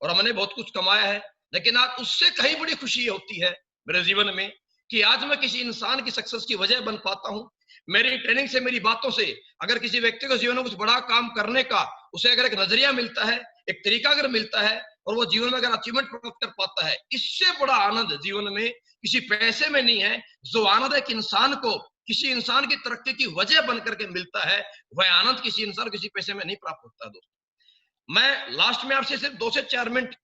Speaker 20: और हमने बहुत कुछ कमाया है, लेकिन आज उससे कहीं बड़ी खुशी होती है मेरे जीवन में कि आज मैं किसी इंसान की सक्सेस की वजह बन पाता हूं। मेरी ट्रेनिंग से, मेरी बातों से अगर किसी व्यक्ति को जीवन में कुछ बड़ा काम करने का उसे अगर एक नजरिया मिलता है, एक तरीका अगर मिलता है और वो जीवन में अगर अचीवमेंट प्राप्त कर पाता है, इससे बड़ा आनंद जीवन में किसी पैसे में नहीं है। जो आनंद एक इंसान को किसी इंसान की तरक्की की वजह बन करके मिलता है, वह आनंद किसी इंसान किसी पैसे में नहीं प्राप्त होता। दोस्तों, मैं लास्ट में आपसे सिर्फ 2 से 4 मिनट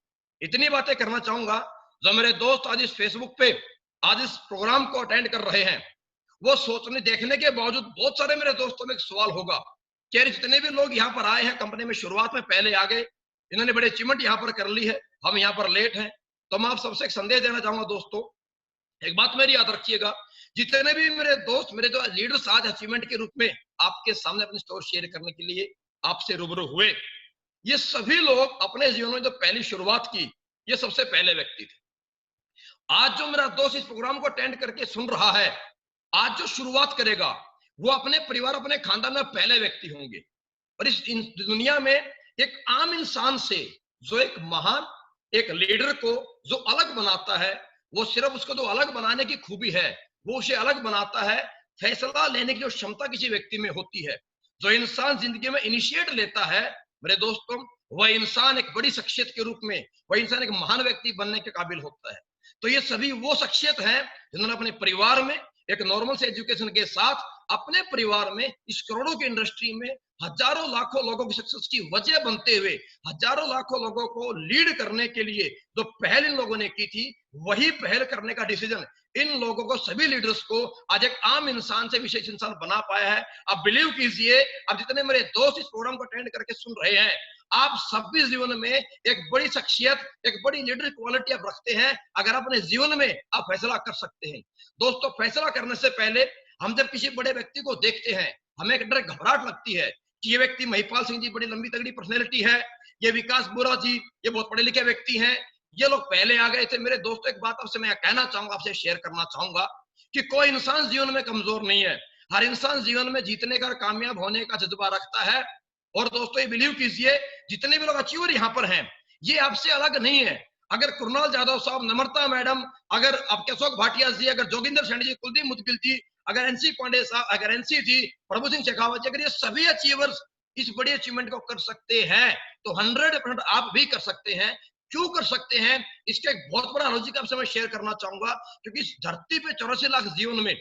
Speaker 20: इतनी बातें करना चाहूंगा। जो मेरे दोस्त आज इस फेसबुक पे आज इस प्रोग्राम को अटेंड कर रहे हैं, वो सोचने देखने के बावजूद बहुत सारे मेरे दोस्तों में एक सवाल होगा कि जितने भी लोग यहाँ पर आए हैं कंपनी में शुरुआत में पहले आ गए, इन्होंने बड़े अचीवमेंट यहाँ पर कर ली है, हम यहाँ पर लेट हैं। तो मैं आप सबसे एक संदेश देना चाहूंगा दोस्तों, एक बात मेरी याद रखिएगा, जितने भी मेरे दोस्त, मेरे जो लीडर्स आज अचीवमेंट के रूप में आपके सामने अपनी स्टोरी शेयर करने के लिए आपसे रूबरू हुए, ये सभी लोग अपने जीवन में जो पहली शुरुआत की, ये सबसे पहले व्यक्ति थे। आज जो मेरा दोस्त इस प्रोग्राम को अटेंड करके सुन रहा है, आज जो शुरुआत करेगा वो अपने परिवार, अपने खानदान में पहले व्यक्ति होंगे। और इस दुनिया में एक आम इंसान से जो एक महान एक लीडर को जो अलग बनाता है, वो सिर्फ उसको जो अलग बनाने की खूबी है, वो उसे अलग बनाता है फैसला लेने की जो क्षमता किसी व्यक्ति में होती है। जो इंसान जिंदगी में इनिशिएट लेता है मेरे दोस्तों, वह इंसान एक बड़ी शख्सियत के रूप में, वह इंसान एक महान व्यक्ति बनने के काबिल होता है। तो ये सभी वो शख्सियत हैं जिन्होंने अपने परिवार में एक नॉर्मल से एजुकेशन के साथ अपने परिवार में इस करोड़ों की इंडस्ट्री में हजारों लाखों लोगों की सक्सेस की वजह बनते हुए हजारों लाखों लोगों को लीड करने के लिए जो पहल इन लोगों ने की थी, वही पहल करने का डिसीजन इन लोगों को, सभी लीडर्स को आज एक आम इंसान से विशेष इंसान बना पाया है। अब बिलीव कीजिए, अब जितने मेरे दोस्त इस प्रोग्राम को अटेंड करके सुन रहे हैं, आप सभी जीवन में एक बड़ी शख्सियत, एक बड़ी लीडर क्वालिटी आप रखते हैं अगर अपने जीवन में आप फैसला कर सकते हैं। दोस्तों, फैसला करने से पहले हम जब किसी बड़े व्यक्ति को देखते हैं, हमें एक डर घबराहट लगती है कि ये व्यक्ति महिपाल सिंह जी बड़ी लंबी तगड़ी पर्सनैलिटी है, ये विकास बोरा जी ये बहुत पढ़े लिखे व्यक्ति हैं, ये लोग पहले आ गए थे। मेरे दोस्तों, एक बात आपसे मैं कहना चाहूंगा, आपसे शेयर करना चाहूंगा कि कोई इंसान जीवन में कमजोर नहीं है। हर इंसान जीवन में जीतने का, कामयाब होने का जज्बा रखता है। और दोस्तों, ये बिलीव कीजिए, जितने भी लोग अचीवर यहाँ पर हैं, ये आपसे अलग नहीं है। अगर कुणाल यादव साहब, नम्रता मैडम, अगर आपके अशोक भाटिया जी, अगर जोगिंदर सैनी जी, कुलदीप मुदगिल जी, अगर एनसी पांडे साहब, अगर एनसी जी, प्रभु सिंह शेखावत जी, अगर ये सभी अचीवर्स इस बड़ी अचीवमेंट को कर सकते हैं, तो 100% आप भी कर सकते हैं। क्यों कर सकते हैं, इसका एक बहुत बड़ा लॉजिक आपसे मैं शेयर करना चाहूंगा। क्योंकि इस धरती पे 84 लाख जीवन में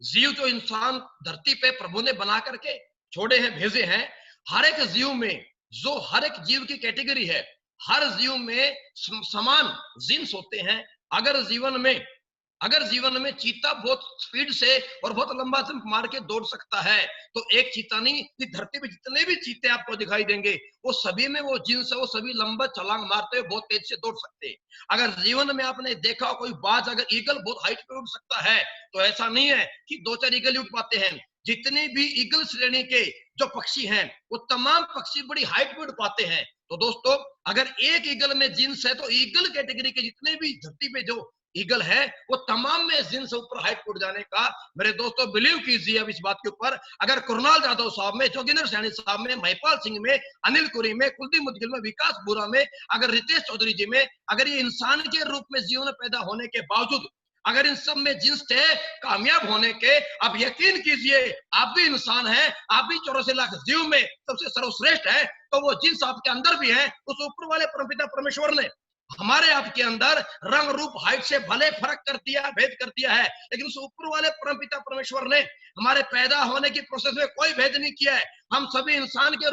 Speaker 20: जीव जो इंसान धरती पे प्रभु ने बना करके छोड़े हैं, भेजे हैं, हर एक जीव में, जो हर एक जीव की कैटेगरी है, हर जीव में समान जीन्स होते हैं। अगर जीवन में चीता बहुत स्पीड से और बहुत लंबा जंप मार के दौड़ सकता है, तो एक चीता नहीं, इस धरती पे जितने भी चीते आपको दिखाई देंगे, वो सभी में वो जीन्स है, वो सभी लंबा छलांग मारते हुए बहुत तेज से दौड़ सकते हैं। अगर जीवन में आपने देखा कोई बाज, अगर ईगल बहुत हाइट पे उड़ सकता है, तो ऐसा नहीं है कि 2-4 ईगल उड़ पाते हैं। जितने भी ईगल श्रेणी के जो पक्षी हैं, वो तमाम पक्षी बड़ी हाइट पे उड़ पाते हैं। तो दोस्तों, अगर एक ईगल में जीन्स है, तो ईगल कैटेगरी के जितने भी धरती पे जो ईगल है, वो तमाम में जीन्स ऊपर हाइट उड़ जाने का, मेरे दोस्तों बिलीव कीजिए अब इस बात के ऊपर, अगर कुणाल यादव साहब में, जोगिंदर सैनी साहब में, महिपाल सिंह में, अनिल कुरी में, कुलदीप मुदगिल में, विकास बोरा में, अगर रितेश चौधरी जी में, अगर ये इंसान के रूप में जीवन पैदा होने के बावजूद अगर इन सब में जिन्स थे कामयाब होने के, अब यकीन कीजिए आप भी इंसान हैं, आप भी 84 लाख जीव में सबसे सर्वश्रेष्ठ है, तो वो जिन्स आपके अंदर भी है। उस ऊपर वाले परमपिता परमेश्वर ने हमारे आपके अंदर रंग रूप हाइट से भले फर्क कर दिया, भेद कर दिया है, लेकिन उस ऊपर वाले परमपिता परमेश्वर ने हमारे पैदा होने की प्रोसेस में कोई भेद नहीं किया है। हम सभी इंसान के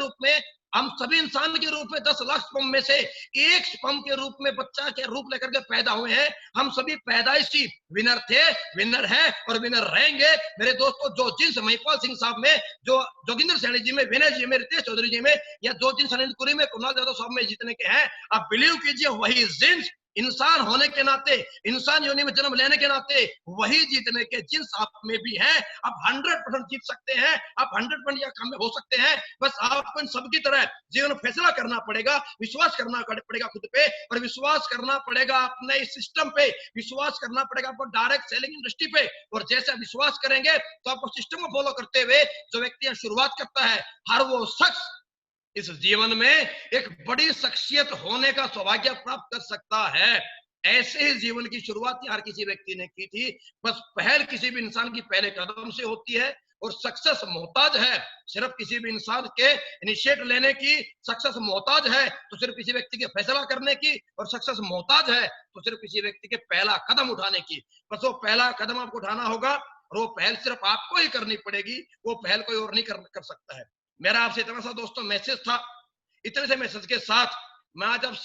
Speaker 20: रूप में 10 लाख स्पर्म में से एक स्पर्म के रूप में बच्चा के रूप लेकर के पैदा हुए हैं। हम सभी पैदाइशी विनर थे, विनर हैं और विनर रहेंगे। मेरे दोस्तों, जो जिन्स महिपाल सिंह साहब में, जो जोगिंदर सैनी जी में, विनय जी में, रितेश चौधरी जी में, या जो जिन्स अनिल कुरी में, कुणाल यादव साहब में जीतने के हैं, आप बिलीव कीजिए वही जिन्स इंसान होने के नाते, इंसान योनि में जन्म लेने के नाते वही जीतने के जिन्स आप में भी हैं। आप 100% जीत सकते हैं, आप 100% या कामयाब हो सकते हैं। बस आपको इन सबकी तरह जीवन में फैसला करना पड़ेगा, विश्वास करना पड़ेगा खुद पे, और विश्वास करना पड़ेगा अपने इस सिस्टम पे, विश्वास करना पड़ेगा आपको डायरेक्ट सेलिंग इंडस्ट्री पे। और जैसे विश्वास करेंगे तो आपको सिस्टम को फॉलो करते हुए जो व्यक्ति शुरुआत करता है, हर वो शख्स इस जीवन में एक बड़ी शख्सियत होने का सौभाग्य प्राप्त कर सकता है। ऐसे ही जीवन की शुरुआत हर किसी व्यक्ति ने की थी। बस पहल किसी भी इंसान की पहले कदम से होती है, और सक्सेस मोहताज है सिर्फ किसी भी इंसान के इनिशिएट लेने की, सक्सेस मोहताज है तो सिर्फ किसी व्यक्ति के फैसला करने की, और सक्सेस मोहताज है तो सिर्फ किसी व्यक्ति के पहला कदम उठाने की। बस वो पहला कदम आपको उठाना होगा, और वो पहल सिर्फ आपको ही करनी पड़ेगी, वो पहल कोई और नहीं कर सकता है। मेरा आपसे इतना सा दोस्तों मैसेज था। इतने से मैसेज के साथ मैं आज आप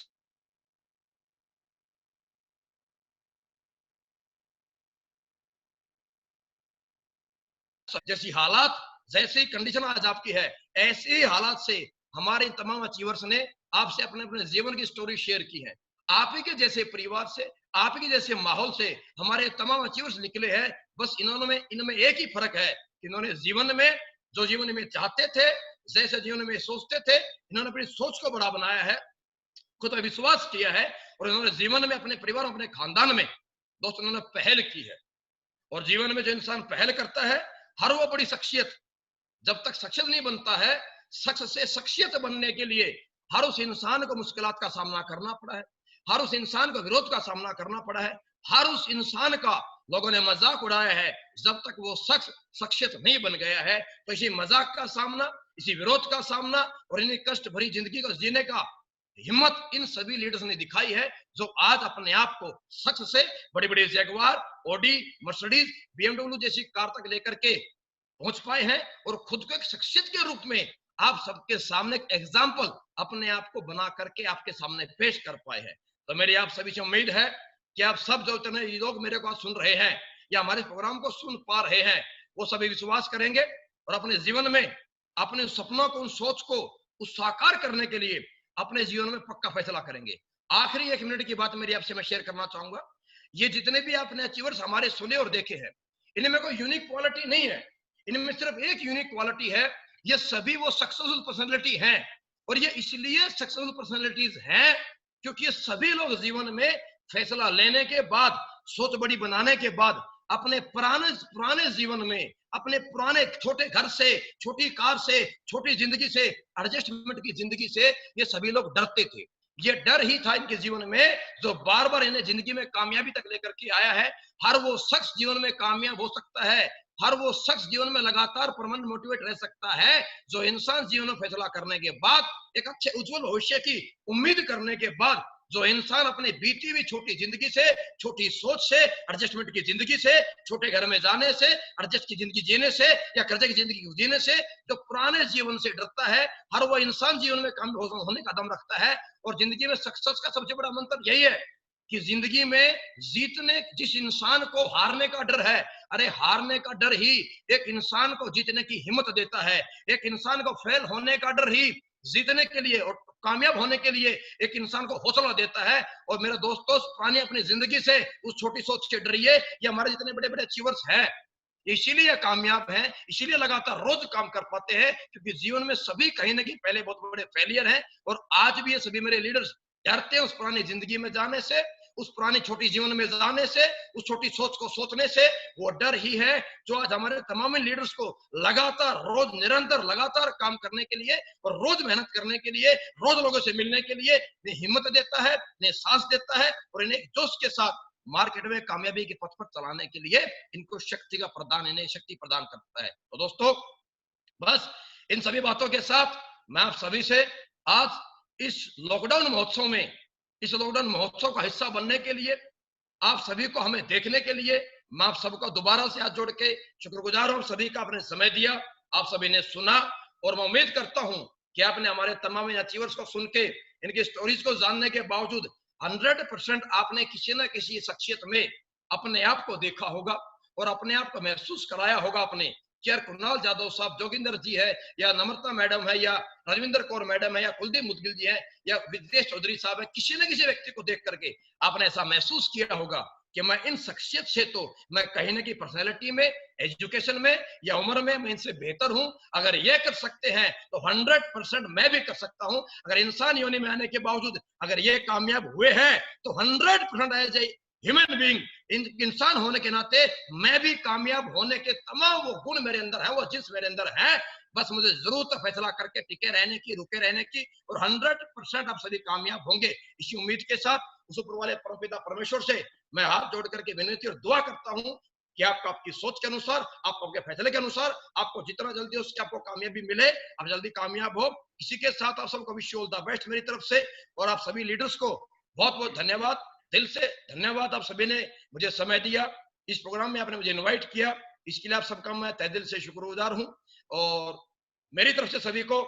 Speaker 20: जैसी हालात, जैसी कंडीशन आज आपकी है, ऐसे ही हालात से हमारे तमाम अचीवर्स ने आपसे अपने अपने जीवन की स्टोरी शेयर की है। आप ही के जैसे परिवार से, आप ही के जैसे माहौल से हमारे तमाम अचीवर्स निकले हैं। बस इनमें एक ही फर्क है कि इन्होंने जीवन में जो जीवन में चाहते थे, जैसे जीवन में सोचते थे, इन्होंने अपनी सोच को बड़ा बनाया है, खुद पर विश्वास किया है, और इन्होंने जीवन में अपने परिवार, अपने खानदान में दोस्तों इन्होंने पहल की है। और जीवन में जो इंसान पहल करता है, हर वो बड़ी शख्सियत जब तक शख्सियत नहीं बनता है, शख्स से शख्सियत बनने के लिए हर उस इंसान को मुश्किलात का सामना करना पड़ा है, हर उस इंसान को विरोध का सामना करना पड़ा है, हर उस इंसान का लोगों ने मजाक उड़ाया है जब तक वो शख्स शख्सियत नहीं बन गया है। तो इसी मजाक का सामना, इसी विरोध का सामना और इन्हीं कष्ट भरी जिंदगी को जीने का हिम्मत इन सभी लीडर्स ने दिखाई है, जो आज अपने आप को शख्स से बड़ी बड़ी जैगवार, ऑडी, मर्सिडीज, BMW जैसी कार तक लेकर के पहुंच पाए हैं, और खुद को एक शख्सियत के रूप में आप सबके सामने एक एग्जाम्पल अपने आप को बना करके आपके सामने पेश कर पाए हैं। तो मेरी आप सभी से उम्मीद है कि आप सब जो लोग मेरे को सुन रहे हैं या हमारे प्रोग्राम को सुन पा रहे हैं, वो सभी विश्वास करेंगे और अपने जीवन में अपने सपनों को, उन सोच को उस साकार करने के लिए अपने जीवन में पक्का फैसला करेंगे। आखिरी 1 मिनट की बात मेरी आपसे मैं शेयर करना चाहूंगा। ये जितने भी आपने अचीवर्स हमारे सुने और देखे हैं, इनमें कोई यूनिक क्वालिटी नहीं है, इनमें सिर्फ एक यूनिक क्वालिटी है, ये सभी वो सक्सेसफुल पर्सनैलिटी हैं। और ये इसलिए सक्सेसफुल पर्सनैलिटीज हैं क्योंकि ये सभी लोग जीवन में फैसला लेने के बाद, सोच बड़ी बनाने के बाद, अपने पुराने जीवन में, अपने पुराने छोटे घर से, छोटी कार से, छोटी जिंदगी से, एडजस्टमेंट की जिंदगी से ये सभी लोग डरते थे। ये डर ही था इनके जीवन में जो बार बार इन्हें जिंदगी में कामयाबी तक लेकर के आया है। हर वो शख्स जीवन में कामयाब हो सकता है, हर वो शख्स जीवन में लगातार परमानेंट मोटिवेट रह सकता है जो इंसान जीवन में फैसला करने के बाद, एक अच्छे उज्जवल भविष्य की उम्मीद करने के बाद, जो इंसान अपने बीती हुई छोटी जिंदगी से, छोटी सोच से, एडजस्टमेंट की जिंदगी से, छोटे घर में जाने से, एडजस्ट की जिंदगी जीने से या कर्जे की जिंदगी जीने से, जो पुराने जीवन से डरता है, हर वो इंसान जीवन में कामयाब होने का दम रखता है। और जिंदगी में सक्सेस का सबसे बड़ा मंत्र यही है कि जिंदगी में जीतने, जिस इंसान को हारने का डर है, अरे हारने का डर ही एक इंसान को जीतने की हिम्मत देता है। एक इंसान को फेल होने का डर ही जीतने के लिए और कामयाब होने के लिए एक इंसान को हौसला देता है। और मेरे दोस्तों, पुरानी अपनी जिंदगी से, उस छोटी सोच से डरिए। ये हमारे जितने बड़े बड़े अचीवर्स हैं, इसीलिए कामयाब हैं, इसीलिए लगातार रोज काम कर पाते हैं, क्योंकि जीवन में सभी कहीं ना कहीं पहले बहुत बड़े फेलियर हैं। और आज भी ये सभी मेरे लीडर्स डरते हैं उस पुरानी जिंदगी में जाने से, उस पुरानी छोटी जीवन में जाने से, उस छोटी सोच को सोचने से। वो डर ही है जो आज हमारे तमाम लीडर्स को लगातार, रोज निरंतर लगातार काम करने के लिए और रोज मेहनत करने के लिए, रोज लोगों से मिलने के लिए इन्हें हिम्मत देता है, इन्हें साहस देता है और इन्हें जोश के साथ मार्केट में कामयाबी के पथ पर चलाने के लिए इनको शक्ति का प्रदान, इन्हें शक्ति प्रदान करता है। तो दोस्तों, बस इन सभी बातों के साथ मैं आप सभी से आज इस लॉकडाउन महोत्सव में, इस लॉकडाउन महोत्सव का हिस्सा बनने के लिए, आप सभी को हमें देखने के लिए मैं आप सबका दोबारा से हाथ जोड़ के शुक्रगुजार हूं। सभी का आपने समय दिया, आप सभी ने सुना और मैं उम्मीद करता हूं कि आपने हमारे तमाम अचीवर्स को सुन के, इनकी स्टोरीज को जानने के बावजूद 100% आपने किसी न किसी शख्सियत में अपने आप को देखा होगा और अपने आप को महसूस कराया होगा अपने चाहे कुणाल जाधव साहब, जोगिंदर जी है, या नम्रता मैडम है, या रजविंदर कौर मैडम है, या कुलदीप मुदगिल जी है, या रितेश चौधरी साहब है, किसी न किसी व्यक्ति को देख करके आपने ऐसा महसूस किया होगा कि मैं इन शख्सियत से तो मैं कहीं ना कहीं पर्सनैलिटी में, एजुकेशन में या उम्र में मैं इनसे बेहतर हूं। अगर ये कर सकते हैं तो 100% मैं भी कर सकता हूं। अगर इंसान योनि में आने के बावजूद अगर ये कामयाब हुए हैं तो 100% एज ए ह्यूमन बीइंग, इंसान होने के नाते मैं भी कामयाब होने के तमाम वो गुण मेरे अंदर है, वो जिस मेरे अंदर है। बस मुझे जरूरत है फैसला करके टिके रहने की, रुके रहने की, और 100% आप सभी कामयाब होंगे। इसी उम्मीद के साथ उस ऊपर वाले परमपिता परमेश्वर से मैं हाथ जोड़ करके विनती और दुआ करता हूं कि आपको आपकी सोच के अनुसार, आपको आपके फैसले के अनुसार, आपको जितना जल्दी हो सके आपको कामयाबी मिले, आप जल्दी कामयाब हो। इसी के साथ आप सबको wish you all the best मेरी तरफ से, और आप सभी लीडर्स को बहुत बहुत धन्यवाद, दिल से धन्यवाद। आप सभी ने मुझे समय दिया, इस प्रोग्राम में आपने मुझे इन्वाइट किया, इसके लिए आप सबका मैं तहे दिल से शुक्रगुजार हूं। और मेरी तरफ से सभी को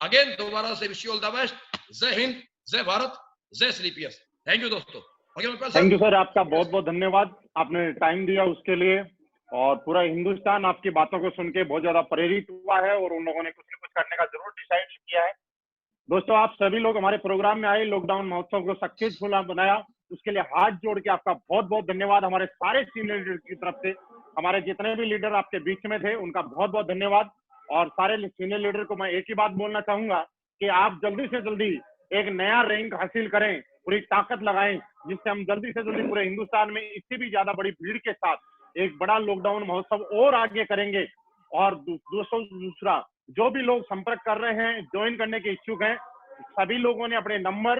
Speaker 20: अगेन दोबारा से wish you all the best. जय हिंद, जय भारत, जय श्री पीएस। थैंक यू दोस्तों।
Speaker 13: थैंक यू सर, आपका बहुत बहुत धन्यवाद, आपने टाइम दिया उसके लिए। और पूरा हिंदुस्तान आपकी बातों को सुन के बहुत ज्यादा प्रेरित हुआ है और उन लोगों ने कुछ न कुछ करने का जरूर डिसाइड किया है। दोस्तों, आप सभी लोग हमारे प्रोग्राम में आए, लॉकडाउन महोत्सव को सक्सेसफुल बनाया, उसके लिए हाथ जोड़ के आपका बहुत बहुत धन्यवाद। हमारे सारे सीनियर लीडर की तरफ से, हमारे जितने भी लीडर आपके बीच में थे उनका बहुत बहुत धन्यवाद। और सारे सीनियर लीडर को मैं एक ही बात बोलना चाहूंगा कि आप जल्दी से जल्दी एक नया रैंक हासिल करें, पूरी ताकत लगाएं, जिससे हम जल्दी से जल्दी पूरे हिंदुस्तान में इससे भी ज्यादा बड़ी भीड़ के साथ एक बड़ा लॉकडाउन महोत्सव और आगे करेंगे। और दूसरा, जो भी लोग संपर्क कर रहे हैं, ज्वाइन करने के इच्छुक हैं, सभी लोगों ने अपने नंबर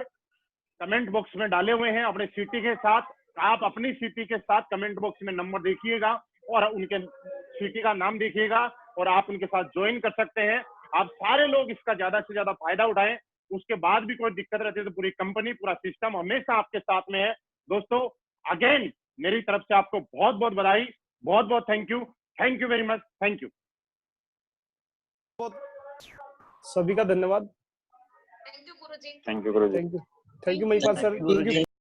Speaker 13: कमेंट बॉक्स में डाले हुए हैं अपने सिटी के साथ। आप अपनी सिटी के साथ कमेंट बॉक्स में नंबर देखिएगा और उनके सिटी का नाम देखिएगा और आप उनके साथ ज्वाइन कर सकते हैं। आप सारे लोग इसका ज्यादा से ज्यादा फायदा उठाएं। उसके बाद भी कोई दिक्कत रहती है तो पूरी कंपनी, पूरा सिस्टम हमेशा आपके साथ में है। दोस्तों, अगेन मेरी तरफ से आपको बहुत बहुत बधाई, बहुत बहुत thank you very much, thank you.
Speaker 14: सभी का धन्यवाद।
Speaker 17: Thank you Guruji.
Speaker 14: Thank you Mahipal sir.